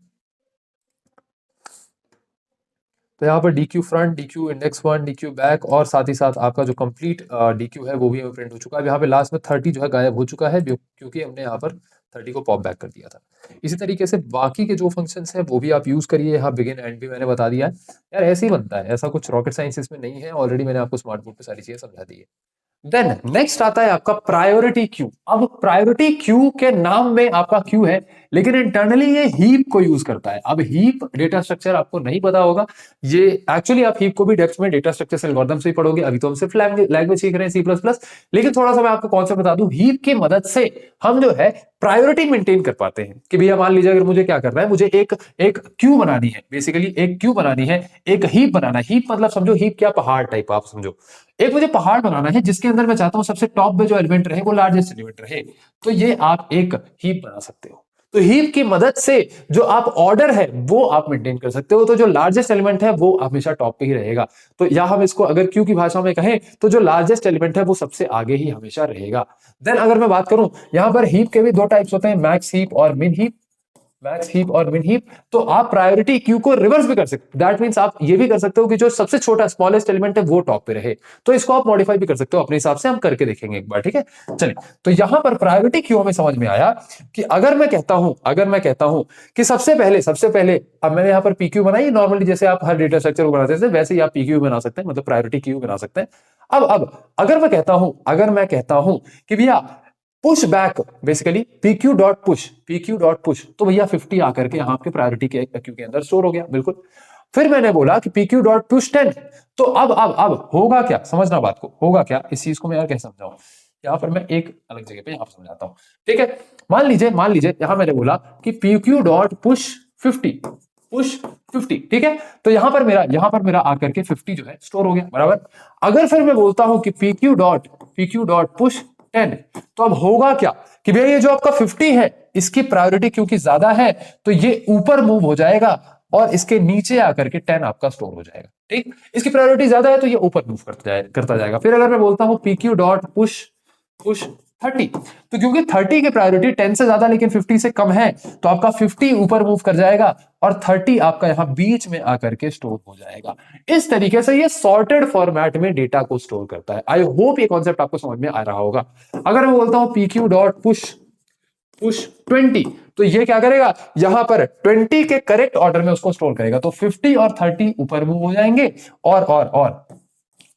तो यहाँ पर deque front, deque index 1, deque back, और साथ ही साथ आपका जो कंप्लीट डीक्यू है वो भी हमें प्रिंट हो चुका है। अब यहाँ पे लास्ट में 30 जो है गायब हो चुका है, क्योंकि हमने यहाँ पर 30 को पॉप बैक कर दिया था। इसी तरीके से बाकी के जो फंक्शंस हैं वो भी आप यूज करिए। यहाँ बिगिन एंड भी मैंने बता दिया है यार, ऐसे ही बनता है, ऐसा कुछ रॉकेट साइंस इसमें नहीं है। ऑलरेडी मैंने आपको स्मार्ट बोर्ड पे सारी चीजें समझा दी है। देन नेक्स्ट आता है आपका प्रायोरिटी क्यू। अब प्रायोरिटी क्यू के नाम में आपका क्यू है, लेकिन इंटरनली ये हीप को यूज करता है। अब हीप डेटा स्ट्रक्चर आपको नहीं पता होगा, ये एक्चुअली आप हीप को भी डेप्थ में डेटा स्ट्रक्चर एल्गोरिथम से ही पढ़ोगे। अभी तो हम सिर्फ लैंग्वेज सीख रहे हैं सी प्लस प्लस, लेकिन थोड़ा सा मैं आपको कॉन्सेप्ट बता दूं। हीप की मदद से हम जो है प्रायोरिटी मेंटेन कर पाते हैं कि भैया मान लीजिए अगर मुझे क्या करना है, मुझे एक क्यू बनानी है, बेसिकली एक क्यू बनानी है, एक हीप बनाना है। हीप मतलब समझो हीप क्या, पहाड़ टाइप आप समझो। एक मुझे पहाड़ बनाना है जिसके अंदर मैं चाहता हूं सबसे टॉप पे जो एलिमेंट रहे वो लार्जेस्ट एलिमेंट रहे, तो ये आप एक हीप बना सकते हो। तो हीप की मदद से जो आप ऑर्डर है वो आप मेंटेन कर सकते हो। तो जो लार्जेस्ट एलिमेंट है वो हमेशा टॉप पे ही रहेगा। तो या हम इसको अगर क्यू की भाषा में कहें तो जो लार्जेस्ट एलिमेंट है वो सबसे आगे ही हमेशा रहेगा। देन अगर मैं बात करूं, यहां पर हीप के भी दो टाइप्स होते हैं, मैक्स हीप और मिन हीप। मैक्स हीप और मिन हीप। तो आप प्रायोरिटी क्यू को रिवर्स भी कर सकते हो। दैट मींस आप ये भी कर सकते हो कि जो सबसे छोटा स्मॉलेस्ट एलिमेंट है वो टॉप पे रहे। तो इसको आप मॉडिफाई भी कर सकते हो अपने हिसाब से, हम करके देखेंगे एक बार, ठीक है। चलिए, तो यहां पर प्रायोरिटी क्यू हमें समझ में आया कि अगर मैं कहता हूं कि सबसे पहले अब मैंने यहां पर पीक्यू बनाई नॉर्मली, जैसे आप हर डेटा स्ट्रक्चर को बनाते थे वैसे ही आप पीक्यू बना सकते हैं, मतलब प्रायोरिटी क्यू बना सकते हैं। अब अगर मैं कहता हूं कि भैया पुश बैक, बेसिकली pq.push तो भैया 50 आकर के यहाँ आपके प्रायोरिटी के क्यू के अंदर स्टोर हो गया, बिल्कुल। फिर मैंने बोला कि pq.push 10, तो अब होगा क्या, समझना बात को, होगा क्या इस चीज को मैं यार कैसे समझाऊं। यहाँ पर मैं एक अलग जगह पे यहाँ पर समझाता हूँ, ठीक है। मान लीजिए यहाँ मैंने बोला कि pq.push 50, पुश 50, ठीक है। तो यहां पर मेरा आकर के 50 जो है स्टोर हो गया, बराबर। अगर फिर मैं बोलता हूं कि pq.push 10, तो अब होगा क्या कि भैया ये जो आपका 50 है इसकी प्रायोरिटी क्योंकि ज्यादा है तो ये ऊपर मूव हो जाएगा और इसके नीचे आकर के 10 आपका स्टोर हो जाएगा, ठीक। इसकी प्रायोरिटी ज्यादा है तो ये ऊपर मूव करता जाएगा। फिर अगर मैं बोलता हूं pq.push 30, तो क्योंकि 30 की प्रायोरिटी 10 से ज्यादा लेकिन 50 से कम है तो आपका 50 ऊपर मूव कर जाएगा और 30 आपका यहां बीच में आकर के स्टोर हो जाएगा। इस तरीके से ये सॉर्टेड फॉर्मेट में डेटा को स्टोर करता है। आई होप ये कॉन्सेप्ट आपको समझ में आ रहा होगा। अगर मैं बोलता हूं pq.push 20, तो ये क्या करेगा, यहां पर 20 के करेक्ट ऑर्डर में उसको स्टोर करेगा, तो 50 और 30 ऊपर मूव हो जाएंगे और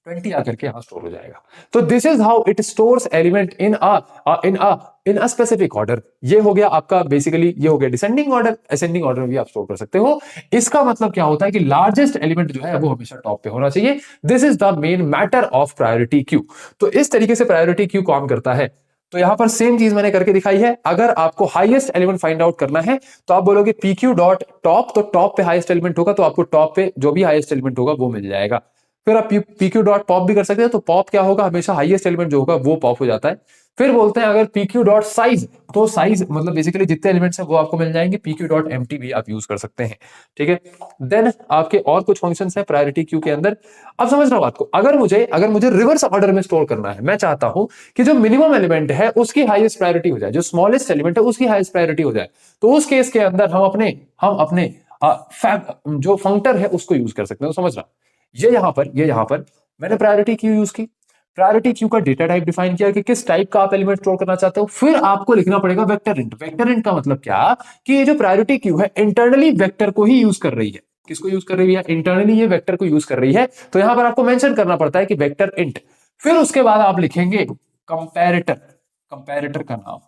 20 आकर के यहां स्टोर हो जाएगा। तो this is how it stores element in a specific order. ये हो गया आपका बेसिकली, ये हो गया डिसेंडिंग ऑर्डर। असेंडिंग ऑर्डर में भी आप स्टोर कर सकते हो। इसका मतलब क्या होता है कि लार्जेस्ट एलिमेंट जो है वो हमेशा टॉप पे होना चाहिए। This is the main matter of priority queue. तो इस तरीके से प्रायोरिटी क्यू काम करता है। तो यहां पर सेम चीज मैंने करके दिखाई है। अगर आपको हाईएस्ट एलिमेंट फाइंड आउट करना है तो आप बोलोगे pq डॉट टॉप, तो टॉप पे हाईएस्ट एलिमेंट होगा तो आपको टॉप पे जो भी हाईएस्ट एलिमेंट होगा वो मिल जाएगा। फिर आप pq डॉट पॉप भी कर सकते हैं, तो पॉप क्या होगा, हमेशा हाईएस्ट एलिमेंट जो होगा वो पॉप हो जाता है। फिर बोलते हैं अगर pq डॉट साइज, तो साइज मतलब बेसिकली जितने एलिमेंट्स हैं वो आपको मिल जाएंगे। pq डॉट एम्प्टी भी आप यूज कर सकते हैं, ठीक है। देन आपके और कुछ फंक्शंस हैं प्रायोरिटी क्यू के अंदर। अब समझना बात को, अगर मुझे रिवर्स ऑर्डर में स्टोर करना है, मैं चाहता हूं कि जो मिनिमम एलिमेंट है उसकी हाईएस्ट प्रायोरिटी हो जाए, जो स्मॉलेस्ट एलिमेंट है उसकी हाईएस्ट प्रायोरिटी हो जाए, तो उस केस के अंदर हम अपने जो फंक्टर है उसको यूज कर सकते हैं। तो समझना, ये यहां पर मैंने प्रायोरिटी क्यू यूज की। प्रायोरिटी क्यू का डेटा टाइप डिफाइन किया कि किस टाइप का आप एलिमेंट स्टोर करना चाहते हो। फिर आपको लिखना पड़ेगा वेक्टर इंट। वेक्टर इंट का मतलब क्या कि ये जो प्रायोरिटी क्यू है इंटरनली वेक्टर को ही यूज कर रही है। किसको यूज कर रही है, इंटरनली ये वेक्टर को यूज कर रही है। तो यहां पर आपको मेंशन करना पड़ता है कि वेक्टर इंट। फिर उसके बाद आप लिखेंगे कंपैरेटर, कंपैरेटर का नाम।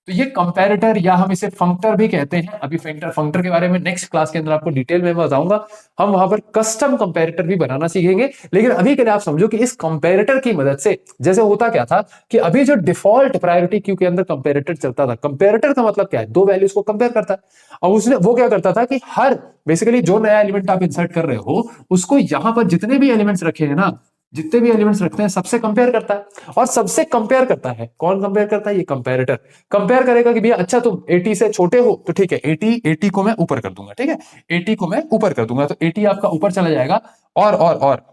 तो ये कंपैरेटर या हम इसे फंक्टर भी कहते हैं। अभी फंक्टर के बारे में नेक्स्ट क्लास के अंदर आपको डिटेल में बताऊंगा। हम वहां पर कस्टम कंपैरेटर भी बनाना सीखेंगे। लेकिन अभी के लिए आप समझो कि इस कंपैरेटर की मदद से, जैसे होता क्या था कि अभी जो डिफॉल्ट प्रायोरिटी क्यू के अंदर कंपैरेटर चलता था, कंपैरेटर का मतलब क्या है, दो वैल्यूज को कंपेयर करता है। और उसने वो क्या करता था कि हर बेसिकली जो नया एलिमेंट आप इंसर्ट कर रहे हो उसको यहां पर जितने भी एलिमेंट्स रखे हैं ना, जितने भी एलिमेंट्स रखते हैं सबसे कंपेयर करता है। और सबसे कंपेयर करता है, कौन कंपेयर करता है, ये कंपैरेटर कंपेयर करेगा कि भैया अच्छा तुम 80 से छोटे हो तो ठीक है, 80 को मैं ऊपर कर दूंगा, ठीक है, 80 को मैं ऊपर कर दूंगा, तो 80 आपका ऊपर चला जाएगा और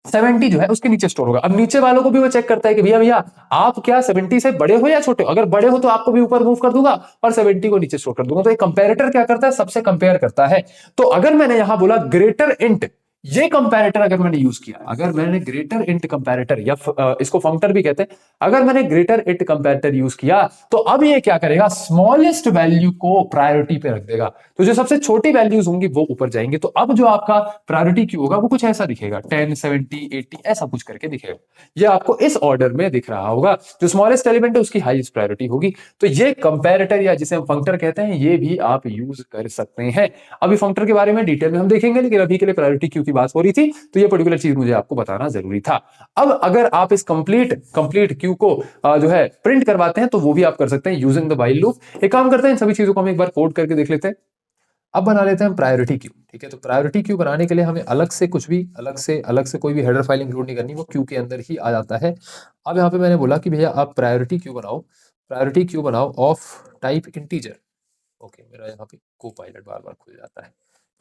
70 जो है उसके नीचे स्टोर होगा। अब नीचे वालों को भी वो चेक करता है कि भैया भैया आप क्या 70 से बड़े हो या छोटे हो, अगर बड़े हो तो आपको भी ऊपर मूव कर दूंगा और 70 को नीचे स्टोर कर दूंगा। तो ये कंपैरेटर क्या करता है, सबसे कंपेयर करता है। तो अगर मैंने यहां बोला ग्रेटर इंट, ये कंपैरेटर अगर मैंने यूज किया, अगर मैंने ग्रेटर इंट कंपैरेटर या इसको फंक्टर भी कहते हैं, अगर मैंने ग्रेटर इंट कंपैरेटर यूज किया तो अब ये क्या करेगा, स्मॉलेस्ट वैल्यू को प्रायोरिटी पे रख देगा। तो जो सबसे छोटी वैल्यूज होंगी वो ऊपर जाएंगे। तो अब जो आपका प्रायोरिटी क्यू होगा वो कुछ ऐसा दिखेगा, 10, 70, 80 ऐसा कुछ करके दिखेगा। ये आपको इस ऑर्डर में दिख रहा होगा। जो स्मॉलेस्ट एलिमेंट है उसकी हाईएस्ट प्रायोरिटी होगी। तो ये कंपैरेटर या जिसे हम फंक्टर कहते हैं ये भी आप यूज कर सकते हैं। अभी फंक्टर के बारे में डिटेल में हम देखेंगे, लेकिन अभी के लिए प्रायोरिटी क्यू की बात हो रही थी तो ये पर्टिकुलर चीज मुझे आपको बताना जरूरी था। अब अगर आप इस कंप्लीट क्यू को जो है प्रिंट करवाते हैं तो वो भी आप कर सकते हैं यूजिंग द व्हाइल लूप। एक काम करते हैं, इन सभी चीजों को हम एक बार कोड करके देख लेते हैं। अब बना लेते हैं प्रायोरिटी क्यू, ठीक है। तो प्रायोरिटी क्यू बनाने के लिए हमें अलग से कोई भी हेडर फाइल इंक्लूड नहीं करनी, वो क्यू के अंदर ही आ जाता है। अब यहाँ पे मैंने बोला कि भैया आप प्रायोरिटी क्यू बनाओ ऑफ टाइप इंटीजर, ओके, मेरा यहाँ पे को पायलट बार बार खुल जाता है,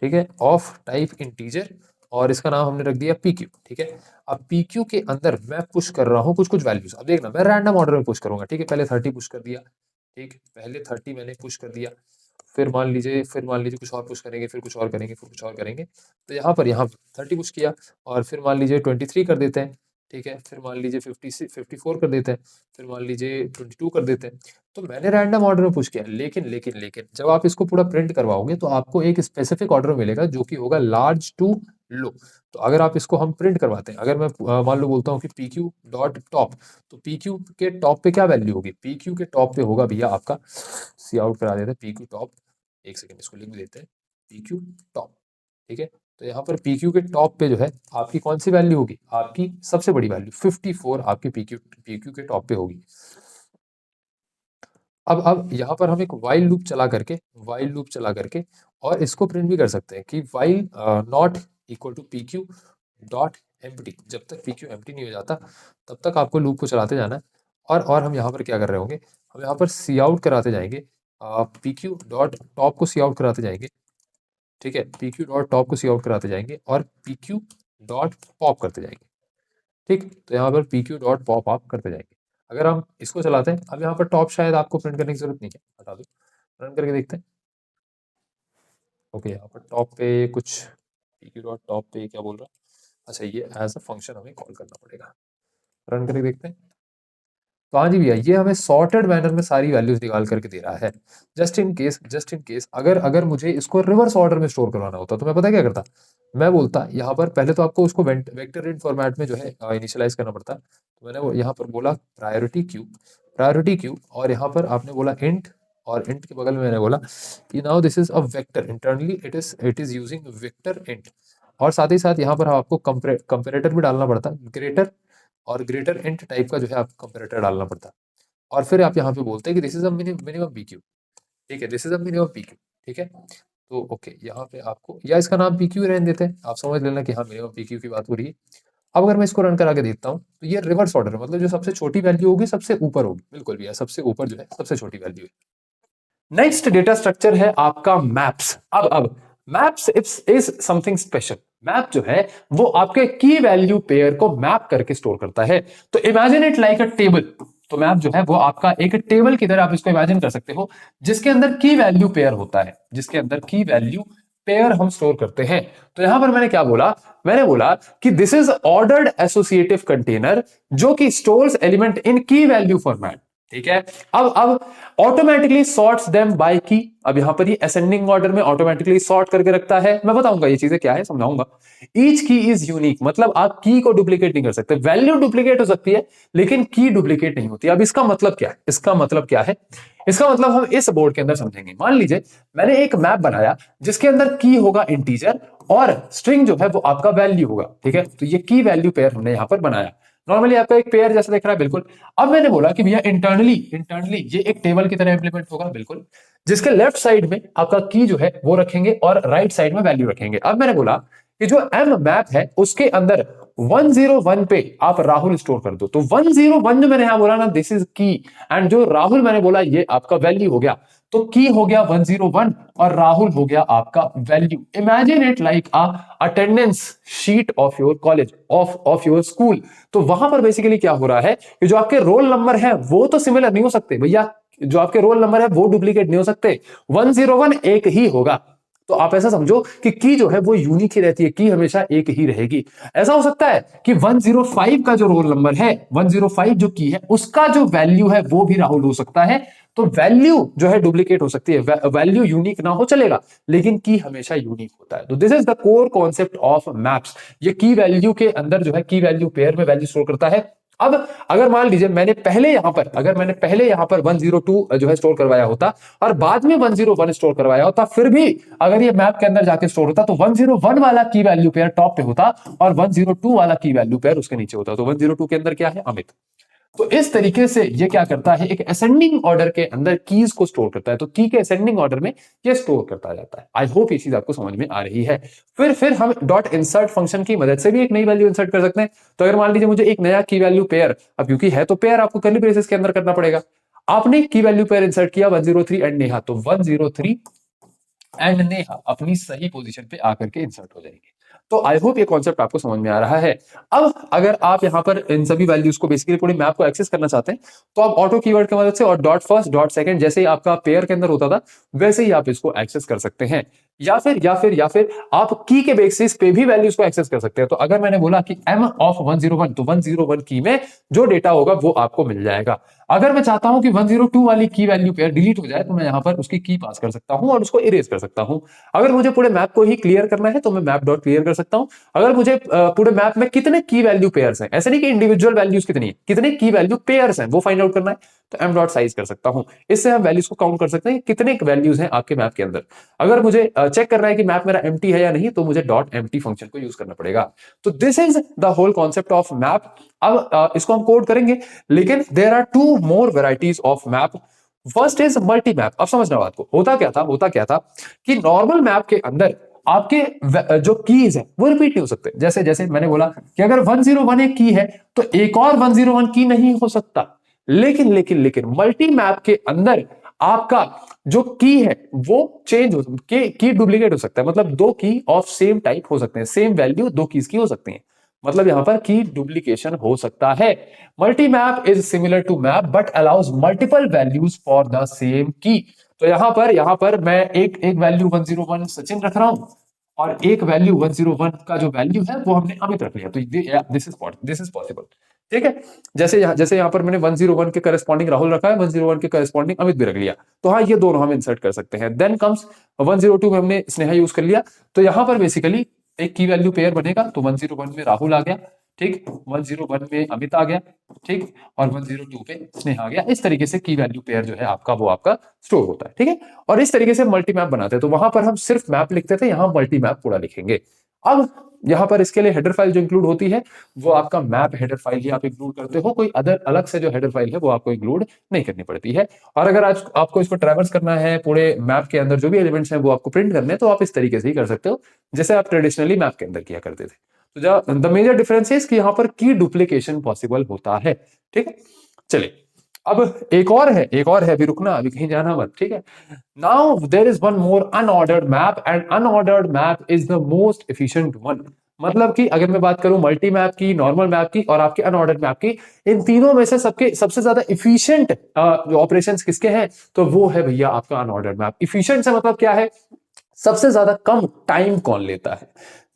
ठीक है, ऑफ टाइप इंटीजर, और इसका नाम हमने रख दिया PQ, ठीक है। अब PQ के अंदर मैं पुश कर रहा हूँ कुछ कुछ वैल्यूज। अब देखना, मैं रैंडम ऑर्डर में पुश करूंगा, ठीक है। पहले 30 पुश कर दिया, ठीक, पहले 30 मैंने पुश कर दिया, फिर मान लीजिए कुछ और पुश करेंगे, फिर कुछ और करेंगे, फिर कुछ और करेंगे। तो यहाँ 30 पुश किया, और फिर मान लीजिए 23 कर देते हैं, ठीक है, फिर मान लीजिए 54 कर देते हैं, फिर मान लीजिए 22 कर देते हैं। तो मैंने रैंडम ऑर्डर में पुश किया, लेकिन जब आप इसको पूरा प्रिंट करवाओगे तो आपको एक स्पेसिफिक ऑर्डर मिलेगा जो कि होगा लार्ज टू लो। तो अगर आप इसको हम प्रिंट करवाते हैं, अगर मैं मान लो बोलता हूँ कि PQ डॉट टॉप, तो PQ के टॉप पे क्या वैल्यू होगी? PQ के टॉप पे होगा भैया आपका, सी आउट करा देते हैं PQ टॉप, एक सेकेंड इसको लिख देते हैं, PQ टॉप, ठीक है। तो यहाँ पर PQ के टॉप पे जो है आपकी कौन सी वैल्यू होगी? आपकी सबसे बड़ी वैल्यू 54 आपकी PQ के टॉप पे होगी। अब यहाँ पर हम एक वाइल लूप चला करके और इसको प्रिंट भी कर सकते हैं कि while not equal to PQ dot empty. जब तक PQ एम्प्टी नहीं हो जाता तब तक आपको लूप को चलाते जाना है। और हम यहाँ पर क्या कर रहे होंगे, हम यहाँ पर सी आउट कराते जाएंगे, PQ डॉट टॉप को सी आउट कराते जाएंगे, ठीक है, PQ डॉट टॉप को सी आउट कराते जाएंगे और PQ डॉट पॉप करते जाएंगे, ठीक। तो यहाँ पर PQ डॉट पॉप आप करते जाएंगे। अगर हम इसको चलाते हैं, अब यहाँ पर टॉप शायद आपको प्रिंट करने की जरूरत नहीं है, हटा दो, रन करके देखते हैं। ओके, यहाँ पर टॉप पे कुछ PQ डॉट टॉप पे क्या बोल रहा है? अच्छा, ये एज अ फंक्शन हमें कॉल करना पड़ेगा, रन करके देखते हैं। तो हाँ जी भैया, ये हमें सॉर्टेड मैनर में सारी वैल्यूज निकाल करके दे रहा है। जस्ट इन केस अगर अगर मुझे इसको रिवर्स ऑर्डर में स्टोर करवाना होता तो मैं पता क्या करता, मैं बोलता यहाँ पर पहले तो आपको उसको वेक्टर इंट फॉर्मेट में जो है इनिशियलाइज करना पड़ता। तो मैंने यहाँ पर बोला प्रायोरिटी क्यू, और यहाँ पर आपने बोला इंट, और इंट के बगल में मैंने बोला कि now this is a vector, internally it is using vector int. और साथ ही साथ यहाँ पर आपको कंपेरेटर भी डालना पड़ता, ग्रेटर इंट टाइप का जो है आप कंपेरेटर डालना पड़ता। और फिर आप यहाँ पे बोलते हैं कि this is a minimum PQ, ठीक है, this is a minimum PQ, ठीक है। तो ओके, यहाँ पे आपको, या इसका नाम PQ रहने देते हैं, आप समझ लेना कि हाँ मिनिमम PQ की बात हो रही है। अब अगर मैं इसको रन करा के देखता हूँ तो ये रिवर्स ऑर्डर है, मतलब जो सबसे छोटी वैल्यू होगी सबसे ऊपर होगी, बिल्कुल भी है, सबसे ऊपर जो है सबसे छोटी वैल्यू है। नेक्स्ट डेटा स्ट्रक्चर है आपका मैप्स। अब maps is something special. Map जो है वो आपके की वैल्यू पेयर को मैप करके स्टोर करता है। तो imagine it like a table. तो मैप जो है वो आपका एक टेबल की तरह आप इसको इमेजिन कर सकते हो, जिसके अंदर की वैल्यू पेयर होता है, जिसके अंदर की वैल्यू पेयर हम स्टोर करते हैं। तो यहां पर मैंने क्या बोला, मैंने बोला कि this is ordered associative container जो कि स्टोर्स एलिमेंट इन की वैल्यू फॉर्मेट, ठीक है। अब ऑटोमेटिकली सॉर्ट्स देम बाय की। अब यहां पर ये असेंडिंग ऑर्डर में ऑटोमेटिकली सॉर्ट करके रखता है। मैं बताऊंगा ये चीजें क्या है, समझाऊंगा। ईच की इज यूनिक, मतलब आप की को डुप्लीकेट नहीं कर सकते। वैल्यू डुप्लीकेट हो सकती है लेकिन की डुप्लीकेट नहीं होती। अब इसका मतलब क्या है, इसका मतलब क्या है, इसका मतलब हम इस बोर्ड के अंदर समझेंगे। मान लीजिए मैंने एक मैप बनाया जिसके अंदर की होगा इंटीजर और स्ट्रिंग जो है वो आपका वैल्यू होगा, ठीक है। तो ये की वैल्यू पेयर हमने यहां पर बनाया, नॉर्मली आपका एक पेयर जैसा दिख रहा है, बिल्कुल। अब मैंने बोला कि भैया इंटरनली ये एक टेबल की तरह इंप्लीमेंट होगा, बिल्कुल, जिसके लेफ्ट साइड में आपका की जो है वो रखेंगे और राइट साइड में वैल्यू रखेंगे। अब मैंने बोला कि जो एम मैप है उसके अंदर 101 पे आप राहुल स्टोर कर दो। तो 101 जो मैंने यहां बोला ना, दिस इज की, एंड जो राहुल मैंने बोला ये आपका वैल्यू हो गया। तो की हो गया 101 और राहुल हो गया आपका value. Imagine it like attendance sheet of your college, of your school. तो वहां पर बेसिकली क्या हो रहा है कि जो आपके रोल नंबर है वो तो सिमिलर नहीं हो सकते भैया, जो आपके रोल नंबर है वो डुप्लीकेट नहीं हो सकते, 101 एक ही होगा। तो आप ऐसा समझो कि की जो है वो यूनिक ही रहती है, की हमेशा एक ही रहेगी। ऐसा हो सकता है कि 105 का जो रोल नंबर है, 105 जो की है उसका जो वैल्यू है वो भी राहुल हो सकता है। तो वैल्यू जो है डुप्लीकेट हो सकती है, वैल्यू यूनिक ना हो चलेगा, लेकिन की हमेशा यूनिक होता है। तो this is the core concept of maps. ये की वैल्यू के अंदर जो है की वैल्यू पेयर में वैल्यू स्टोर करता है। अब अगर मान लीजिए मैंने पहले यहां पर 102 जो है स्टोर करवाया होता और बाद में 101 स्टोर करवाया होता, फिर भी अगर ये मैप के अंदर जाके स्टोर होता तो 101 वाला की वैल्यू पेयर टॉप पे होता और 102 वाला की वैल्यू पेयर उसके नीचे होता। तो 102 के अंदर क्या है, अमित। तो इस तरीके से ये क्या करता है, एक असेंडिंग ऑर्डर के अंदर कीज को स्टोर करता है। तो की के असेंडिंग ऑर्डर में ये स्टोर करता जाता है। आई होप ये चीज आपको समझ में आ रही है। फिर हम डॉट इंसर्ट फंक्शन की मदद से भी एक नई वैल्यू इंसर्ट कर सकते हैं। तो अगर मान लीजिए मुझे एक नया की वैल्यू पेयर, अब क्योंकि है तो पेयर आपको कर्ली ब्रेसेस के अंदर करना पड़ेगा। आपने की वैल्यू पेयर इंसर्ट किया 103 एंड नेहा, तो 103 एंड नेहा अपनी सही पोजीशन पे आकर के इंसर्ट हो जाएंगे। तो आई होप ये कॉन्सेप्ट आपको समझ में आ रहा है। अब अगर आप यहाँ पर इन सभी वैल्यूज को बेसिकली पूरे मैप को एक्सेस करना चाहते हैं, तो आप ऑटो कीवर्ड की मदद से और डॉट फर्स्ट डॉट सेकंड जैसे ही आपका पेयर के अंदर होता था वैसे ही आप इसको एक्सेस कर सकते हैं, या फिर आप की के बेसिस पे भी वैल्यूज को एक्सेस कर सकते हैं। तो अगर मैंने बोला कि m ऑफ 101, तो 101 की में जो डेटा होगा वो आपको मिल जाएगा। अगर मैं चाहता हूं कि 102 वाली की वैल्यू पेयर डिलीट हो जाए, तो मैं यहां पर उसकी की पास कर सकता हूं और उसको इरेज कर सकता हूं। अगर मुझे पूरे मैप को ही क्लियर करना है तो मैं मैप डॉट क्लियर कर सकता हूं। अगर मुझे पूरे मैप में कितने की वैल्यू पेयर्स हैं, ऐसे नहीं कि इंडिविजुअल वैल्यूज कितनी है, कितने की वैल्यू पेयर्स हैं वो फाइंड आउट करना है, तो एम डॉट साइज कर सकता हूं। इससे हम वैल्यूज को काउंट कर सकते हैं कितने वैल्यूज हैं आपके मैप के अंदर। अगर मुझे चेक करना है कि मैप मेरा एम्प्टी है या नहीं, तो मुझे डॉट एम्प्टी फंक्शन को यूज करना पड़ेगा। तो this is the whole concept of map. अब इसको हम कोड करेंगे, लेकिन there are two more varieties of map. First is multi map. अब समझना बात को, होता क्या था कि नॉर्मल मैप के अंदर आपके जो कीज है वो रिपीट नहीं हो सकते। जैसे जैसे मैंने बोला कि अगर 101 एक की है तो एक और 101 की नहीं हो सकता। लेकिन मल्टी मैप के अंदर आपका जो की है वो चेंज हो, की डुप्लीकेट हो सकता है। मतलब दो की ऑफ सेम टाइप हो सकते हैं, सेम वैल्यू दो कीज की हो सकती हैं। मतलब यहां पर की डुप्लीकेशन हो सकता है। Multi map is similar to map but allows multiple values for the same key. तो यहां पर मैं एक एक वैल्यू 101 सचिन रख रहा हूं और एक वैल्यू 101 का जो वैल्यू है वो हमने अमित रख लिया। तो दिस इज पॉसिबल। ठीक है, जैसे यहां पर मैंने 101 के करस्पॉन्डिंग राहुल रखा है, 101 के करस्पॉन्डिंग अमित भी रख लिया। तो हाँ, ये दोनों हम इंसर्ट कर सकते हैं। देन कम्स 102 में हमने स्नेहा यूज कर लिया। तो यहां पर बेसिकली एक की वैल्यू पेयर बनेगा। तो 101 में राहुल आ गया, ठीक, 101 में अमित आ गया, ठीक, और 102 पे स्नेहा आ गया। इस तरीके से की वैल्यू पेयर जो है आपका वो आपका स्टोर होता है। ठीक है, और इस तरीके से मल्टी मैप बनाते हैं। तो वहां पर हम सिर्फ मैप लिखते थे, यहां मल्टी मैप पूरा लिखेंगे। अब यहां पर इसके लिए हेडर फाइल जो इंक्लूड होती है वो आपका मैप हेडर फाइल ही आप इंक्लूड करते हो। कोई अदर अलग से जो हेडर फाइल है वो आपको इंक्लूड नहीं करनी पड़ती है। और अगर आज आपको इसको ट्रैवर्स करना है, पूरे मैप के अंदर जो भी एलिमेंट्स हैं वो आपको प्रिंट करने हैं, तो आप इस तरीके से ही कर सकते हो जैसे आप ट्रेडिशनली मैप के अंदर किया करते थे। तो द मेजर डिफरेंस इज कि यहां पर की डुप्लीकेशन पॉसिबल होता है। ठीक है, चलिए अब एक और है, अभी रुकना, अभी कहीं जाना मत। ठीक है, now there is one more unordered map and unordered map is the most efficient one. मतलब कि अगर मैं बात करूं मल्टी मैप की, नॉर्मल मैप की और आपके अनऑर्डर्ड मैप की, इन तीनों में से सबके सबसे ज्यादा इफिशिएंट ऑपरेशंस किसके हैं, तो वो है भैया आपका अनऑर्डर्ड मैप। इफिशिएंट से मतलब क्या है, सबसे ज्यादा कम टाइम कौन लेता है।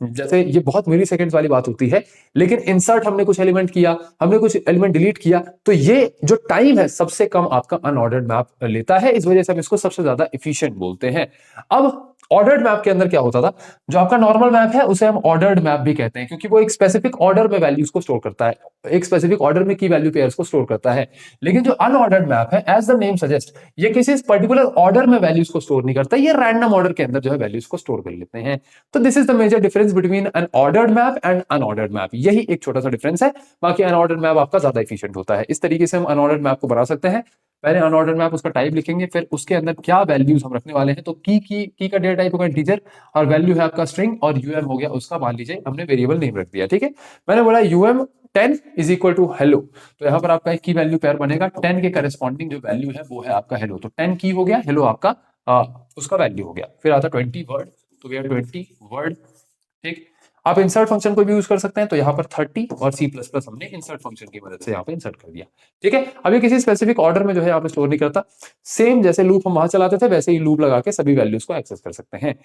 जैसे ये बहुत मिली सेकेंड्स वाली बात होती है, लेकिन इंसर्ट हमने कुछ एलिमेंट किया, हमने कुछ एलिमेंट डिलीट किया, तो ये जो टाइम है सबसे कम आपका अनऑर्डर्ड मैप लेता है। इस वजह से हम इसको सबसे ज्यादा इफिशिएंट बोलते हैं। अब ऑर्डर्ड मैप के अंदर क्या होता था, जो आपका नॉर्मल मैप है उसे हम ऑर्डर्ड मैप भी कहते हैं, क्योंकि वो एक स्पेसिफिक ऑर्डर में वैल्यूज को स्टोर करता है, एक स्पेसिफिक ऑर्डर में की वैल्यू पेयर्स को स्टोर करता है। लेकिन जो अनऑर्डर्ड मैप है, एज द नेम सजेस्ट, ये किसी पर्टिकुलर ऑर्डर में वैल्यूज को स्टोर नहीं करता, ये रैंडम ऑर्डर के अंदर जो है वैल्यूज को स्टोर कर लेते हैं। तो this is the major difference between an ordered map and unordered map. यही एक छोटा सा डिफरेंस है, बाकी अनऑर्डर्ड मैप आपका ज्यादा एफिशिएंट होता है। इस तरीके से हम अनऑर्डर्ड मैप को बना सकते हैं। पहले अनऑर्डर्ड मैप उसका टाइप लिखेंगे, फिर उसके अंदर क्या वैल्यूज हम रखने वाले हैं। तो की का डेटा टाइप होगा इंटीजर और वैल्यू है आपका स्ट्रिंग, और यूएम हो गया उसका, मान लीजिए हमने वेरिएबल नेम रख दिया। ठीक है, मैंने बोला um 10 is equal to hello. तो यहां पर आपका एक की वैल्यू पेयर बनेगा, 10 के करस्पॉन्डिंग जो वैल्यू है वो है आपका हेलो। तो 10 की हो गया, हेलो आपका उसका वैल्यू हो गया। फिर आता 20 वर्ड, तो वी आर 20 वर्ड। ठीक, आप इंसर्ट फंक्शन को भी यूज कर सकते हैं। तो यहां पर 30 और C++ हमने इंसर्ट फंक्शन की मदद से यहां पे इंसर्ट कर दिया। ठीक है, अब ये किसी स्पेसिफिक ऑर्डर में जो है यहाँ पे स्टोर नहीं करता, सेम जैसे लूप हम वहां चलाते थे वैसे ही लूप लगा के सभी वैल्यूज को एक्सेस कर सकते हैं।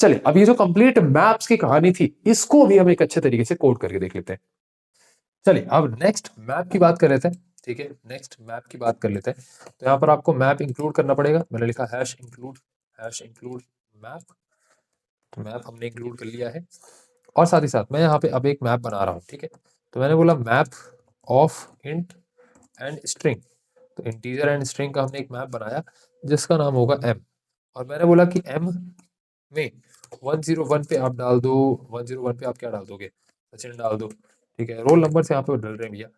चलिए, अब ये जो कंप्लीट मैप्स की कहानी थी इसको भी हम एक अच्छे तरीके से कोड करके देख लेते हैं। चलिए, अब नेक्स्ट मैप की बात कर लेते हैं। ठीक है, नेक्स्ट मैप की बात कर लेते हैं। तो यहाँ पर आपको मैप इंक्लूड करना पड़ेगा। मैंने लिखा हैश इंक्लूड मैप। तो मैप हमने इंक्लूड कर लिया है, और साथ ही साथ मैं यहाँ पे अब एक मैप बना रहा हूँ। ठीक है, तो मैंने बोला map of int and string. तो इंटीजर एंड स्ट्रिंग का हमने एक मैप बनाया जिसका नाम होगा एम। और मैंने बोला कि एम में 101 पे आप डाल दो, 101 पे आप क्या डाल दोगे, सचिन डाल दो। ठीक है, रोल नंबर से यहाँ पे डल रहे हैं भैया।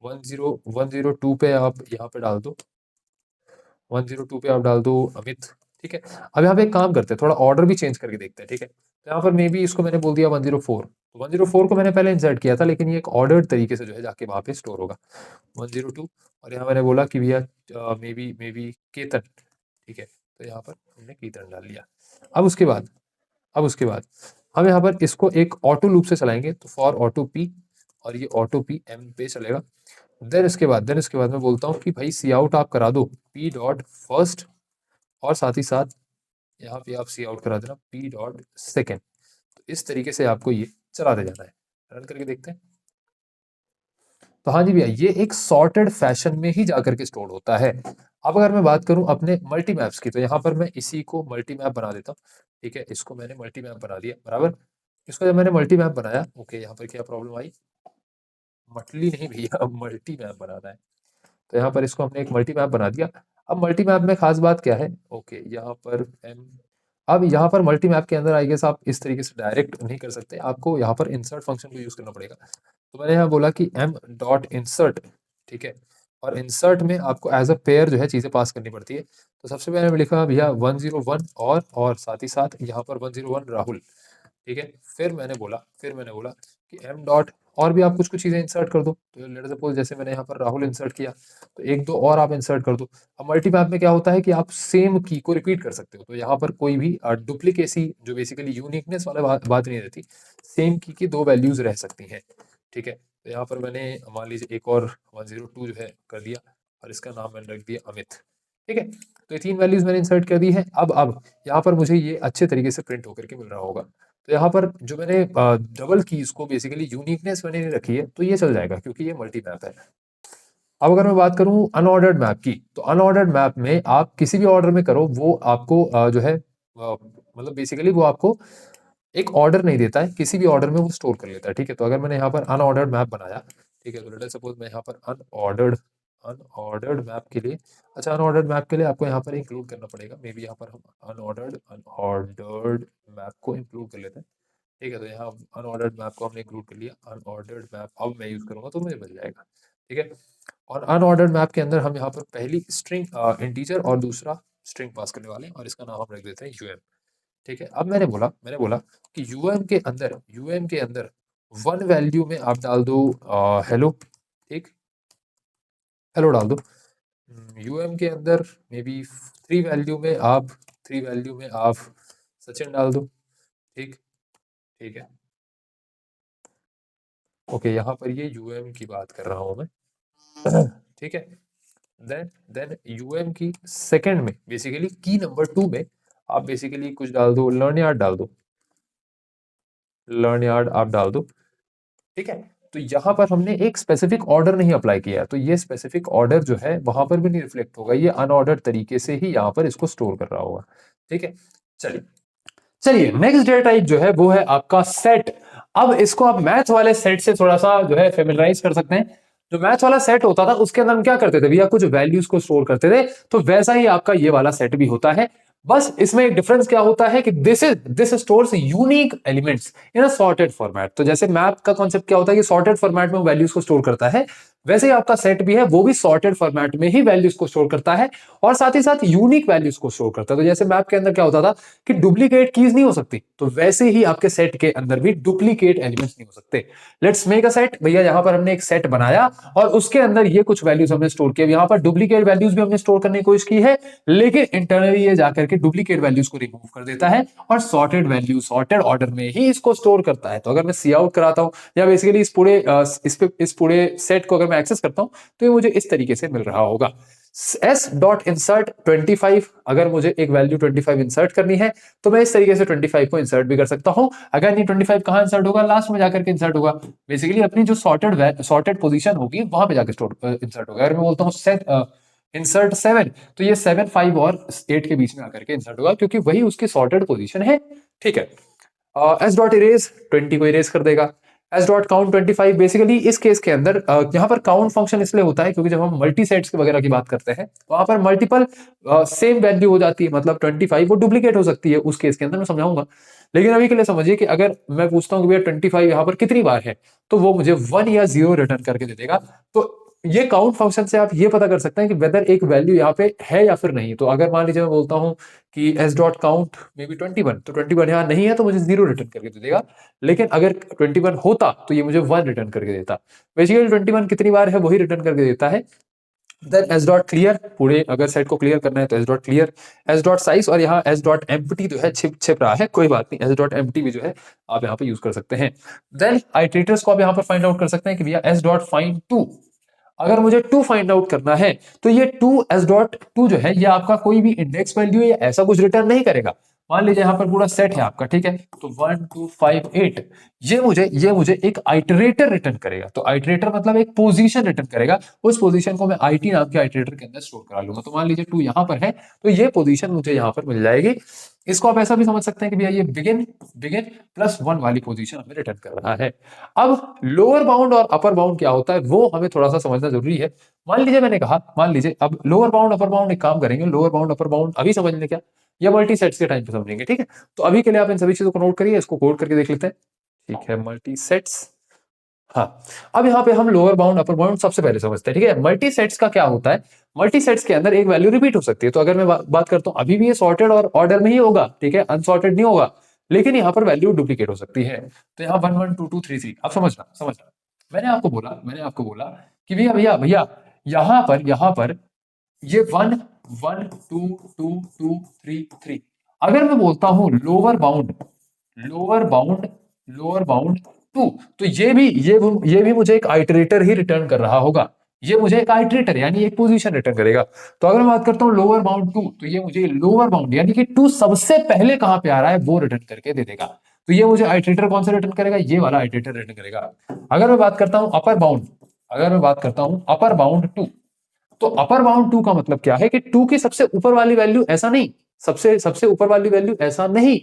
102 पे आप यहाँ पे डाल दो, 102 पे आप डाल दो अमित। ठीक है। अब यहाँ पे एक काम करते हैं, थोड़ा ऑर्डर भी चेंज करके देखते हैं, ठीक है। तो यहाँ पर मे बी इसको मैंने बोल दिया 104, तो 104 को मैंने पहले इंसर्ट किया था, लेकिन ये एक ऑर्डर्ड तरीके से जो है जाके वहाँ पे स्टोर होगा 102। और यहाँ मैंने बोला कि भैया मे बी केतन, ठीक है, तो यहाँ पर हमने केतन डाल लिया। अब उसके बाद हम यहाँ पर इसको एक ऑटो लूप से चलाएंगे, तो फॉर ऑटो पी, और ये ऑटो पी एम पे चलेगा। देन इसके बाद मैं बोलता हूँ कि भाई सी आउट आप करा दो पी डॉट फर्स्ट, और साथ ही साथ यहाँ पे आप सी आउट करा देना पी डॉट सेकेंड। तो इस तरीके से आपको ये चलाते जाना है। रन करके देखते हैं। तो हाँ जी भैया, ये एक सॉर्टेड फैशन में ही जाकर के स्टोर होता है। अब अगर मैं बात करूं अपने मल्टी मैप्स की, तो यहाँ पर मैं इसी को मल्टी मैप बना देता हूँ, ठीक है। इसको मैंने मल्टी मैप बना दिया, बराबर। इसको जब मैंने मल्टी मैप बनाया, ओके, यहाँ पर क्या प्रॉब्लम आई, मटली नहीं भैया, मल्टी मैप बनाना है। तो यहाँ पर इसको हमने एक मल्टी मैप बना दिया। अब मल्टी मैप में खास बात क्या है, ओके, यहाँ पर एम, अब यहाँ पर मल्टी मैप के अंदर आई गेस आप इस तरीके से डायरेक्ट नहीं कर सकते, आपको यहाँ पर इंसर्ट फंक्शन को यूज करना पड़ेगा। तो मैंने यहाँ बोला कि एम डॉट इंसर्ट, ठीक है, और इंसर्ट में आपको एज अ पेयर जो है चीजें पास करनी पड़ती है। तो सबसे पहले मैंने लिखा भैया 101 और साथ ही साथ यहाँ पर 101 राहुल, ठीक है। फिर मैंने बोला कि एम डॉट, और भी आप कुछ कुछ चीजें इंसर्ट कर दो। तो लेट सपोज जैसे मैंने यहाँ पर राहुल इंसर्ट किया, तो एक दो और आप इंसर्ट कर दो। अब मल्टी मैप में क्या होता है कि आप सेम की को रिपीट कर सकते हो, तो यहाँ पर कोई भी डुप्लीकेसी, जो बेसिकली यूनिकनेस वाला बात नहीं रहती, सेम की दो वैल्यूज रह सकती हैं, ठीक है। तो यहाँ पर मैंने मान लीजिए एक और 102 जो है कर दिया, और इसका नाम मैंने रख दिया अमित, ठीक है। तो ये तीन वैल्यूज मैंने इंसर्ट कर दी है। अब यहाँ पर मुझे ये अच्छे तरीके से प्रिंट होकर के मिल रहा होगा। तो यहाँ पर जो मैंने डबल कीज को बेसिकली यूनिकनेस मैंने नहीं रखी है, तो ये चल जाएगा क्योंकि ये मल्टी मैप है। अब अगर मैं बात करूं अनऑर्डर्ड मैप की, तो अनऑर्डर्ड मैप में आप किसी भी ऑर्डर में करो, वो आपको जो है मतलब बेसिकली वो आपको एक ऑर्डर नहीं देता है, किसी भी ऑर्डर में वो स्टोर कर लेता है, ठीक है। तो अगर मैंने यहाँ पर अनऑर्डर्ड मैप बनाया, ठीक है, तो लेट सपोज मैं यहाँ पर अनऑर्डर्ड मैप के लिए, अच्छा, अनऑर्डर्ड मैप के लिए आपको यहाँ पर इंक्लूड करना पड़ेगा, मे बी यहाँ पर हम अनऑर्डर्ड मैप को इंक्लूड कर लेते हैं, ठीक है। तो यहाँ अनऑर्डर्ड मैप को हमने इंक्लूड कर लिया। अनऑर्डर्ड मैप अब मैं यूज करूंगा तो मुझे मिल जाएगा, ठीक है। और अनऑर्डर्ड मैप के अंदर हम यहाँ पर पहली स्ट्रिंग इंटीजर और दूसरा स्ट्रिंग पास करने वाले हैं, और इसका नाम हम रख देते हैं यूएम, ठीक है। अब मैंने बोला कि यूएम के अंदर वन वैल्यू में आप डाल दो हेलो, ठीक, हेलो डाल दो। यूएम के अंदर मे बी थ्री वैल्यू में आप सचिन डाल दो, ठीक, ठीक है, ओके। यहाँ पर ये यूएम की बात कर रहा हूँ मैं, ठीक है। देन यूएम की सेकंड में बेसिकली की नंबर 2 में आप बेसिकली कुछ डाल दो, लर्न यार्ड आप डाल दो, ठीक है। तो यहाँ पर हमने एक स्पेसिफिक ऑर्डर नहीं अप्लाई किया है, तो ये स्पेसिफिक ऑर्डर जो है वहां पर भी नहीं रिफ्लेक्ट होगा, ये अनऑर्डर्ड तरीके से ही यहाँ पर इसको स्टोर कर रहा होगा, ठीक है। चलिए चलिए नेक्स्ट डेटा टाइप जो है वो है आपका सेट। अब इसको आप मैथ वाले सेट से थोड़ा सा जो है फेमिलराइज कर सकते हैं। जो मैथ वाला सेट होता था उसके अंदर हम क्या करते थे भैया, कुछ वैल्यूज को स्टोर करते थे, तो वैसा ही आपका ये वाला सेट भी होता है। बस इसमें एक डिफरेंस क्या होता है कि this stores unique elements in a sorted format. तो जैसे मैथ का कॉन्सेप्ट क्या होता है कि सॉर्टेड फॉर्मेट में वैल्यूज को स्टोर करता है, वैसे ही आपका सेट भी है, वो भी सॉर्टेड फॉर्मेट में ही वैल्यूज को स्टोर करता है, और साथ ही साथ यूनिक वैल्यूज को स्टोर करता है। तो जैसे मैप के अंदर क्या होता था कि डुप्लीकेट कीज नहीं हो सकती, तो वैसे ही आपके सेट के अंदर भी डुप्लीकेट एलिमेंट्स नहीं हो सकते। Let's make a set. भैया यहां पर हमने एक सेट बनाया और उसके अंदर ये कुछ वैल्यूज हमने स्टोर किया, यहां पर डुप्लीकेट वैल्यूज भी हमने स्टोर करने की कोशिश की है, लेकिन इंटरनली ये जाकर के डुप्लीकेट वैल्यूज को रिमूव कर देता है और सॉर्टेड वैल्यू सॉर्टेड ऑर्डर में ही इसको स्टोर करता है। तो अगर मैं सी आउट कराता हूं या बेसिकली इस पूरे सेट को अगर मैं एक्सेस करता हूं, तो ये मुझे इस तरीके से मिल रहा होगा। एस डॉट इंसर्ट 25, अगर मुझे एक वैल्यू 25 इंसर्ट करनी है तो मैं इस तरीके से 25 को इंसर्ट भी कर सकता हूं। अगर ये 25 कहां इंसर्ट होगा, लास्ट में जाकर के इंसर्ट होगा, बेसिकली अपनी जो सॉर्टेड पोजीशन होगी वहां पे जाकर इंसर्ट होगा। अगर मैं बोलता हूं सेट इंसर्ट 7, तो ये 7 5 और 8 के बीच में आकर के इंसर्ट होगा, क्योंकि वही उसकी सॉर्टेड पोजीशन है, ठीक है। एस डॉट इरेज 20 को इरेज कर देगा। एस डॉट काउंट 25, बेसिकली इस केस के अंदर यहाँ पर काउंट फंक्शन इसलिए होता है क्योंकि जब हम मल्टी सेट्स के वगैरह की बात करते हैं वहां पर मल्टीपल सेम वैल्यू हो जाती है, मतलब 25 वो डुप्लीकेट हो सकती है, उस केस के अंदर मैं समझाऊंगा। लेकिन अभी के लिए समझिए कि अगर मैं पूछता हूँ कि भैया 25 यहाँ पर कितनी बार है, तो वो मुझे 1 या 0 रिटर्न करके दे देगा। तो ये काउंट फंक्शन से आप ये पता कर सकते हैं कि वेदर एक वैल्यू यहाँ पे है या फिर नहीं। तो अगर मान लीजिए मैं बोलता हूँ कि S dot count may be 21, तो 21 यहाँ नहीं है तो मुझे 0 रिटर्न करके दे देगा। लेकिन अगर 21 होता तो ये मुझे 1 रिटर्न करके देता। बेसिकली 21 कितनी बार है वही रिटर्न करके देता है। देन एस डॉट क्लियर, पूरे अगर सेट को क्लियर करना है तो S dot clear, S dot size, और यहाँ एस डॉट एम्प्टी जो है छिप रहा है, कोई बात नहीं, एस डॉट एम्प्टी भी जो है आप यहाँ पे यूज कर सकते हैं। देन आइटरेटर्स को आप यहाँ पर फाइंड आउट कर सकते हैं कि भैया एस डॉट फाइंड टू, अगर मुझे टू फाइंड आउट करना है तो ये टू एस डॉट टू जो है ये आपका कोई भी इंडेक्स वैल्यू या ऐसा कुछ रिटर्न नहीं करेगा। मान लीजिए यहाँ पर पूरा सेट है आपका, ठीक है, तो 1 2 5 8, ये मुझे एक आइटरेटर रिटर्न करेगा। तो आइटरेटर मतलब एक पोजीशन रिटर्न करेगा, उस पोजीशन को मैं आईटी नाम के आइटरेटर के अंदर स्टोर करा लूंगा। तो मान लीजिए 2 यहाँ पर है तो ये पोजीशन मुझे यहाँ पर मिल जाएगी। इसको आप ऐसा भी समझ सकते हैं कि भैया ये बिगिन बिगिन +1 वाली पोजीशन हमें रिटर्न कर रहा है। अब लोअर बाउंड और अपर बाउंड क्या होता है वो हमें थोड़ा सा समझना जरूरी है। मान लीजिए मैंने कहा, मान लीजिए अब लोअर बाउंड अपर बाउंड एक काम करेंगे, लोअर बाउंड अपर बाउंड अभी समझ लें क्या, या मल्टी सेट्स के टाइम पे समझेंगे, ठीक है। तो अभी के लिए आप इन सभी चीजों को नोट करिए, इसको कोड करके देख लेते हैं, ठीक है, मल्टी सेट्स। हाँ, अब यहाँ पे हम लोअर बाउंड अपर बाउंड सबसे पहले समझते हैं, ठीक है। मल्टी सेट्स का क्या होता है, मल्टी सेट्स के अंदर एक वैल्यू रिपीट हो सकती है। तो अगर मैं बात करता हूँ अभी भी ये सॉर्टेड और ऑर्डर में ही होगा, ठीक है, अनसॉर्टेड नहीं होगा, लेकिन यहाँ पर वैल्यू डुप्लीकेट हो सकती है। तो यहाँ 1 1 2 2 3 3, आप समझना मैंने आपको बोला कि भैया भैया भैया यहाँ पर ये 1 1 2 2 2 3 3, अगर मैं बोलता हूं लोअर बाउंड लोअर बाउंड 2, तो ये भी मुझे एक आइटरेटर ही रिटर्न कर रहा होगा। ये मुझे एक आइटरेटर यानी एक पोजीशन रिटर्न करेगा। तो अगर मैं बात करता हूं लोअर बाउंड 2, तो ये मुझे लोअर बाउंड यानी कि 2 सबसे पहले कहां पे आ रहा है वो रिटर्न करके दे देगा। तो ये मुझे आइटरेटर कौन सा रिटर्न करेगा, ये वाला आइटरेटर रिटर्न करेगा। अगर मैं बात करता हूं अपर बाउंड 2, तो अपर बाउंड 2 का मतलब क्या है कि 2 की सबसे ऊपर वाली वैल्यू ऐसा नहीं, सबसे सबसे ऊपर वाली वैल्यू ऐसा नहीं।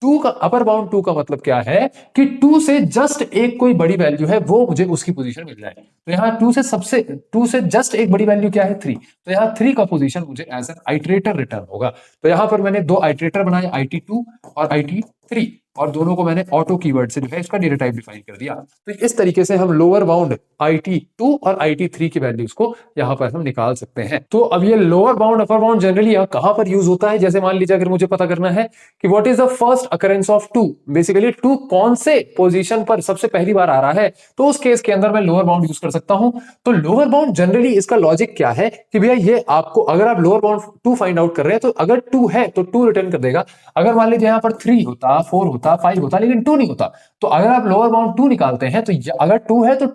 2 का अपर बाउंड 2 का मतलब क्या है कि 2 से जस्ट एक कोई बड़ी वैल्यू है वो मुझे उसकी पोजीशन मिल जाए। तो यहाँ 2 से जस्ट एक बड़ी वैल्यू क्या है, 3, तो यहाँ 3 का पोजीशन मुझे एज एन आइटरेटर रिटर्न होगा। तो यहाँ पर मैंने दो आइटरेटर बनाए, IT2 और IT3, और दोनों को मैंने ऑटो कीवर्ड से जो है इसका डेटा टाइप डिफाइन कर दिया। तो इस तरीके से हम लोअर बाउंड IT2 और IT3 की वैल्यूज को यहाँ पर हम निकाल सकते हैं। तो अब ये lower bound upper bound generally यहाँ कहां पर यूज होता है, जैसे मान लीजिए अगर मुझे पता करना है कि what is the first occurrence of 2, basically 2 कौन से पोजीशन पर सबसे पहली बार आ रहा है, तो उस केस के अंदर मैं लोअर बाउंड यूज कर सकता हूं। तो लोअर बाउंड जनरली इसका लॉजिक क्या है कि भैया ये आपको, अगर आप लोअर बाउंड 2 फाइंड आउट कर रहे हैं तो अगर 2 है तो 2 रिटर्न कर देगा। अगर मान लीजिए यहाँ पर 3 होता, 4 होता, 5 होता, लेकिन 2 नहीं होता, तो अगर आप लोअर बाउंड 2 निकालते हैं तो अगर 2 है तो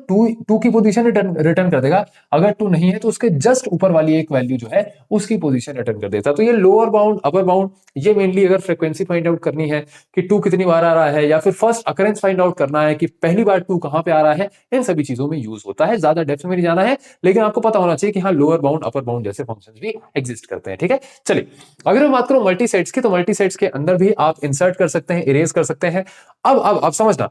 2 की पोजीशन रिटर्न कर देगा, अगर 2 नहीं है तो उसके जस्ट ऊपर वाली एक वैल्यू जो है उसकी पोजीशन रिटर्न कर देता। तो ये लोअर बाउंड अपर बाउंड, ये मेनली अगर फ्रीक्वेंसी फाइंड आउट करनी है कि 2 कितनी बार आ रहा है, या फिर फर्स्ट अकरेंस फाइंड आउट करना है कि पहली बार 2 कहां पे आ रहा है, इन सभी चीजों में यूज होता है। ज्यादा डेप्थ में नहीं जाना है, लेकिन आपको पता होना चाहिए कि हाँ लोअर बाउंड अपर बाउंड जैसे फंक्शंस भी एग्जिस्ट करते हैं, ठीक है। चलिए, अगर मैं बात करूं मल्टी सेट्स की, तो मल्टी सेट्स के अंदर भी आप इंसर्ट कर सकते हैं, इरेज कर सकते हैं। अब समझना,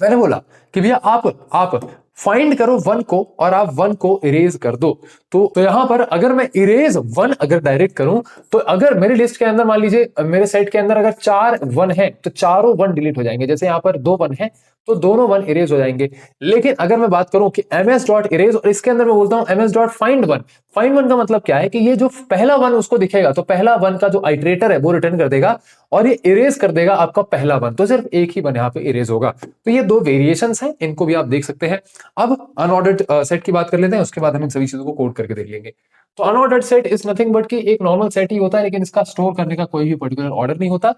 मैंने बोला कि भैया आप फाइंड करो 1 को और आप 1 को इरेज कर दो। तो यहां पर अगर मैं इरेज 1 अगर डायरेक्ट करूं, तो अगर मेरी लिस्ट के अंदर मान लीजिए मेरे सेट के अंदर अगर 4 1 है तो चारों 1 डिलीट हो जाएंगे। जैसे यहां पर 2 1 है तो दोनों 1 इरेज हो जाएंगे। लेकिन अगर मैं बात करूं कि ms डॉट इरेज, और इसके अंदर मैं बोलता हूं ms डॉट फाइंड 1, फाइंड 1 का मतलब क्या है कि ये जो पहला 1 उसको दिखेगा तो पहला 1 का जो आइटरेटर है वो रिटर्न कर देगा, और ये इरेज कर देगा आपका पहला 1, तो सिर्फ एक ही 1 यहां पे इरेज होगा। तो ये दो वेरिएशंस हैं, इनको भी आप देख सकते हैं। अब अनऑर्डर्ड सेट की बात कर लेते हैं, उसके बाद हम इन सभी चीजों को कोड करके देख लेंगे। तो unordered set is nothing but कि एक नॉर्मल सेट ही होता है, लेकिन इसका स्टोर करने का कोई भी पर्टिकुलर ऑर्डर नहीं होता।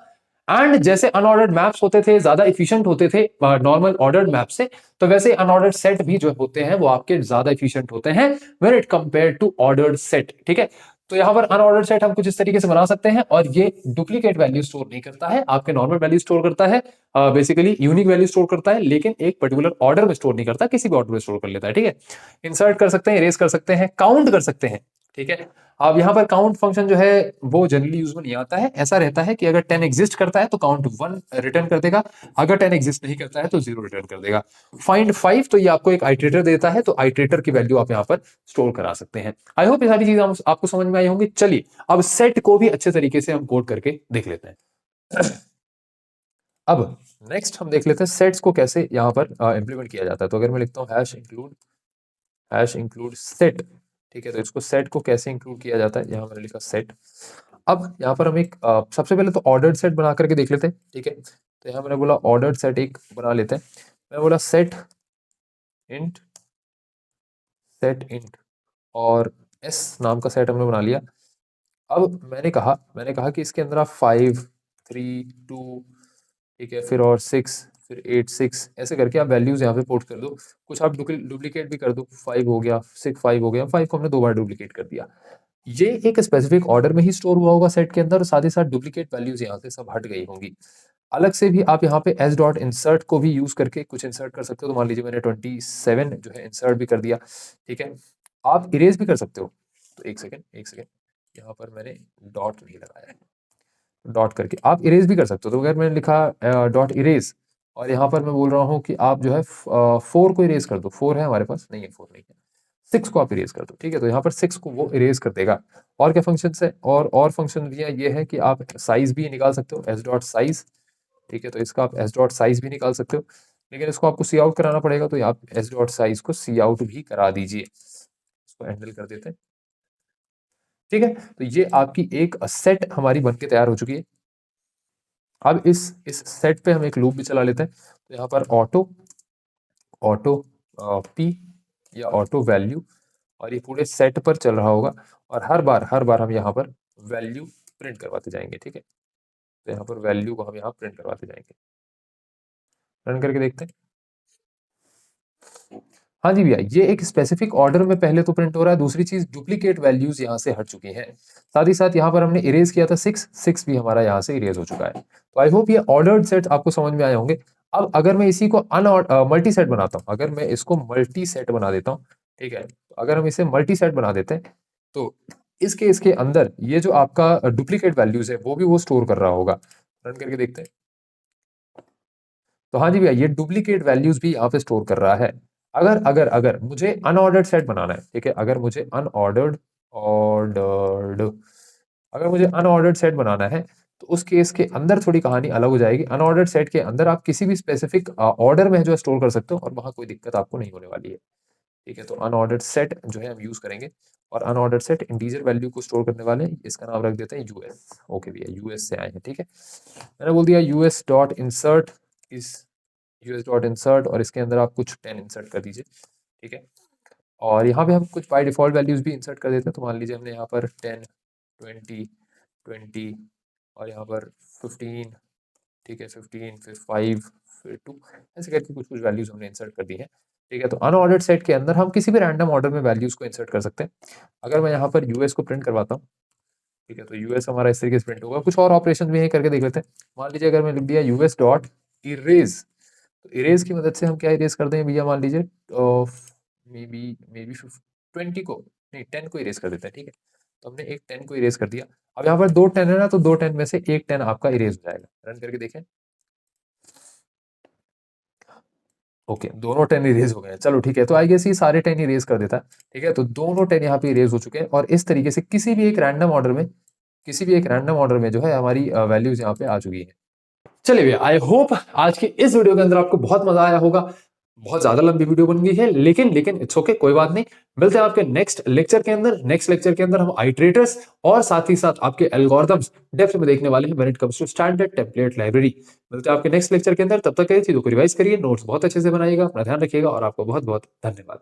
एंड जैसे अनऑर्डर्ड मैप्स होते थे, ज्यादा इफिशिएंट होते थे नॉर्मल ऑर्डर्ड मैप से, तो वैसे अनऑर्डर्ड सेट भी जो होते हैं वो आपके ज्यादा इफिशिएंट होते हैं when it compare to ordered set, ठीक है। तो यहाँ पर अनऑर्डर्ड सेट हम कुछ इस तरीके से बना सकते हैं, और ये डुप्लीकेट वैल्यू स्टोर नहीं करता है, आपके नॉर्मल वैल्यू स्टोर करता है, बेसिकली यूनिक वैल्यू स्टोर करता है, लेकिन एक पर्टिकुलर ऑर्डर में स्टोर नहीं करता, किसी भी ऑर्डर में स्टोर कर लेता है, ठीक है। इंसर्ट कर सकते हैं, इरेज कर सकते हैं, काउंट कर सकते हैं, ठीक है। अब यहाँ पर काउंट फंक्शन जो है वो जनरली यूज में नहीं आता है। ऐसा रहता है कि अगर 10 एग्जिस्ट करता है तो काउंट 1 रिटर्न कर देगा, अगर 10 एग्जिस्ट नहीं करता है तो 0 रिटर्न कर देगा। फाइंड 5, तो ये आपको एक आइटरेटर देता है, तो आइटरेटर की वैल्यू आप यहाँ पर स्टोर करा सकते हैं। आई होप ये सारी चीजें आपको समझ में आई होंगी। चलिए, अब सेट को भी अच्छे तरीके से हम कोड करके देख लेते हैं। अब नेक्स्ट हम देख लेते हैं सेट्स को कैसे यहाँ पर इंप्लीमेंट किया जाता है। तो अगर मैं लिखता हूँ hash include hash include set, ठीक है। तो इसको सेट को कैसे इंक्लूड किया जाता है, यहाँ मैंने लिखा सेट। अब यहाँ पर हम एक सबसे पहले तो ऑर्डर्ड सेट बना करके देख लेते हैं, ठीक है। तो यहाँ मैंने बोला ऑर्डर्ड सेट एक बना लेते हैं। मैं बोला सेट इंट और एस नाम का सेट हमने बना लिया। अब मैंने कहा कि इसके अंदर आप 5 3 2, ठीक है, फिर और 6, फिर 8 6 ऐसे करके आप वैल्यूज यहाँ पे पुट कर दो। कुछ आप डुप्लीकेट भी कर दो, 5 हो गया, 6 5 हो गया, 5 को हमने 2 बार डुप्लीकेट कर दिया। ये एक स्पेसिफिक ऑर्डर में ही स्टोर हुआ होगा सेट के अंदर, और साथ ही साथ डुप्लीकेट वैल्यूज यहाँ से सब हट गई होंगी। अलग से भी आप यहाँ पे एस डॉट इंसर्ट को भी यूज करके कुछ इंसर्ट कर सकते हो। तो मान लीजिए मैंने 27 जो है इंसर्ट भी कर दिया, ठीक है। आप इरेज भी कर सकते हो। तो एक सेकेंड यहाँ पर मैंने डॉट नहीं लगाया है, डॉट करके आप इरेज भी कर सकते हो। तो अगर मैंने लिखा डॉट इरेज और यहाँ पर मैं बोल रहा हूँ कि आप जो है 4 को इरेज कर दो, 4 है हमारे पास, नहीं है 4 नहीं है, 6 को आप इरेज कर दो, ठीक है। तो यहाँ पर 6 को वो इरेज कर देगा। और क्या फंक्शन है, और फंक्शन भी है, ये है कि आप साइज भी निकाल सकते हो, एस डॉट साइज, ठीक है। तो इसका आप एस डॉट साइज भी निकाल सकते हो, लेकिन इसको आपको सी आउट कराना पड़ेगा। तो आप एस डॉट साइज को सी आउट भी करा दीजिए। इसको हैंडल कर देते हैं, ठीक है। तो ये आपकी एक सेट हमारी बनके तैयार हो चुकी है। अब इस सेट पे हम एक लूप भी चला लेते हैं। तो यहाँ पर ऑटो पी या ऑटो वैल्यू, और ये पूरे सेट पर चल रहा होगा, और हर बार हम यहाँ पर वैल्यू प्रिंट करवाते जाएंगे, ठीक है। तो यहाँ पर वैल्यू को हम यहाँ प्रिंट करवाते जाएंगे। रन करके देखते हैं। हाँ जी भैया, ये एक स्पेसिफिक ऑर्डर में पहले तो प्रिंट हो रहा है। दूसरी चीज, डुप्लीकेट वैल्यूज यहाँ से हट चुकी हैं। साथ ही साथ यहाँ पर हमने इरेज किया था 6 भी हमारा यहाँ से इरेज हो चुका है। तो आई होप ये ऑर्डर्ड सेट आपको समझ में आए होंगे। अब अगर मैं इसी को मल्टी सेट बनाता हूँ, अगर मैं इसको मल्टी सेट बना देता हूँ, ठीक है, तो अगर हम इसे मल्टी सेट बना देते हैं, तो इस केस के अंदर ये जो आपका डुप्लीकेट वैल्यूज है वो भी वो स्टोर कर रहा होगा। रन करके देखते हैं। तो हाँ जी भैया, ये डुप्लीकेट वैल्यूज भी यहाँ पे स्टोर कर रहा है। अगर मुझे अनऑर्डर्ड सेट बनाना है, ठीक है, ऑर्डर्ड अगर मुझे अनऑर्डर्ड सेट बनाना है, तो उस केस के अंदर थोड़ी कहानी अलग हो जाएगी। अनऑर्डर्ड सेट के अंदर आप किसी भी स्पेसिफिक ऑर्डर में जो स्टोर कर सकते हो, और वहां कोई दिक्कत आपको नहीं होने वाली है, ठीक है। तो अनऑर्डर्ड सेट जो है हम यूज करेंगे, और अनऑर्डर्ड सेट इंटीजर वैल्यू को स्टोर करने वाले हैं। इसका नाम रख देते हैं यूएस। ओके भैया, यूएस से आए हैं, ठीक है। मैंने बोल दिया यूएस डॉट इंसर्ट इस यूएस डॉट इंसर्ट, और इसके अंदर आप कुछ 10 इंसर्ट कर दीजिए, ठीक है। और यहाँ पे हम कुछ बाय डिफॉल्ट वैल्यूज भी इंसर्ट कर देते हैं। तो मान लीजिए हमने यहाँ पर 10 20 20 और यहाँ पर 15, ठीक है, 15 फिर 5 फिर 2, ऐसे करके कुछ कुछ वैल्यूज हमने इंसर्ट कर दी है, ठीक है। तो अनऑर्डर्ड सेट के अंदर हम किसी भी रैंडम ऑर्डर में वैल्यूज को इंसर्ट कर सकते हैं। अगर मैं यहाँ पर यूएस को प्रिंट करवाता हूँ, ठीक है, तो यूएस हमारा इस तरीके से प्रिंट होगा। कुछ और ऑपरेशन भी है, करके देख लेते हैं। मान लीजिए अगर मैं लिख दिया यूएस डॉट इरेज, तो इरेज की मदद से हम क्या इरेज कर दें भैया, मान लीजिए मे बी 20 को नहीं 10 को इरेज कर देते हैं, ठीक है। तो हमने एक 10 को इरेज कर दिया। अब यहाँ पर 2 10 है ना, तो 2 10 में से एक 10 आपका इरेज हो जाएगा। रन करके देखें। ओके, दोनों 10 इरेज हो गए हैं। चलो ठीक है, तो आई गेस ये सारे 10 इरेज कर देता है, ठीक है। तो दोनों 10 यहाँ पे इरेज हो चुके हैं, और इस तरीके से किसी भी एक रैंडम ऑर्डर में जो है हमारी वैल्यूज यहाँ पे आ चुकी है। चलिए भैया, आई होप आज के इस वीडियो के अंदर आपको बहुत मजा आया होगा। बहुत ज्यादा लंबी वीडियो बन गई है, लेकिन इट्स ओके, कोई बात नहीं। मिलते हैं आपके नेक्स्ट लेक्चर के अंदर। नेक्स्ट लेक्चर के अंदर हम आइटरेटर्स और साथ ही साथ आपके एल्गोरिथम्स डेप्थ में देखने वाले हैं when it comes to standard template library. मिलते हैं आपके नेक्स्ट लेक्चर के अंदर। तब तक के लिए चीजों को रिवाइज करिए, नोट्स बहुत अच्छे से बनाइएगा, अपना ध्यान रखिएगा, और आपको बहुत बहुत धन्यवाद।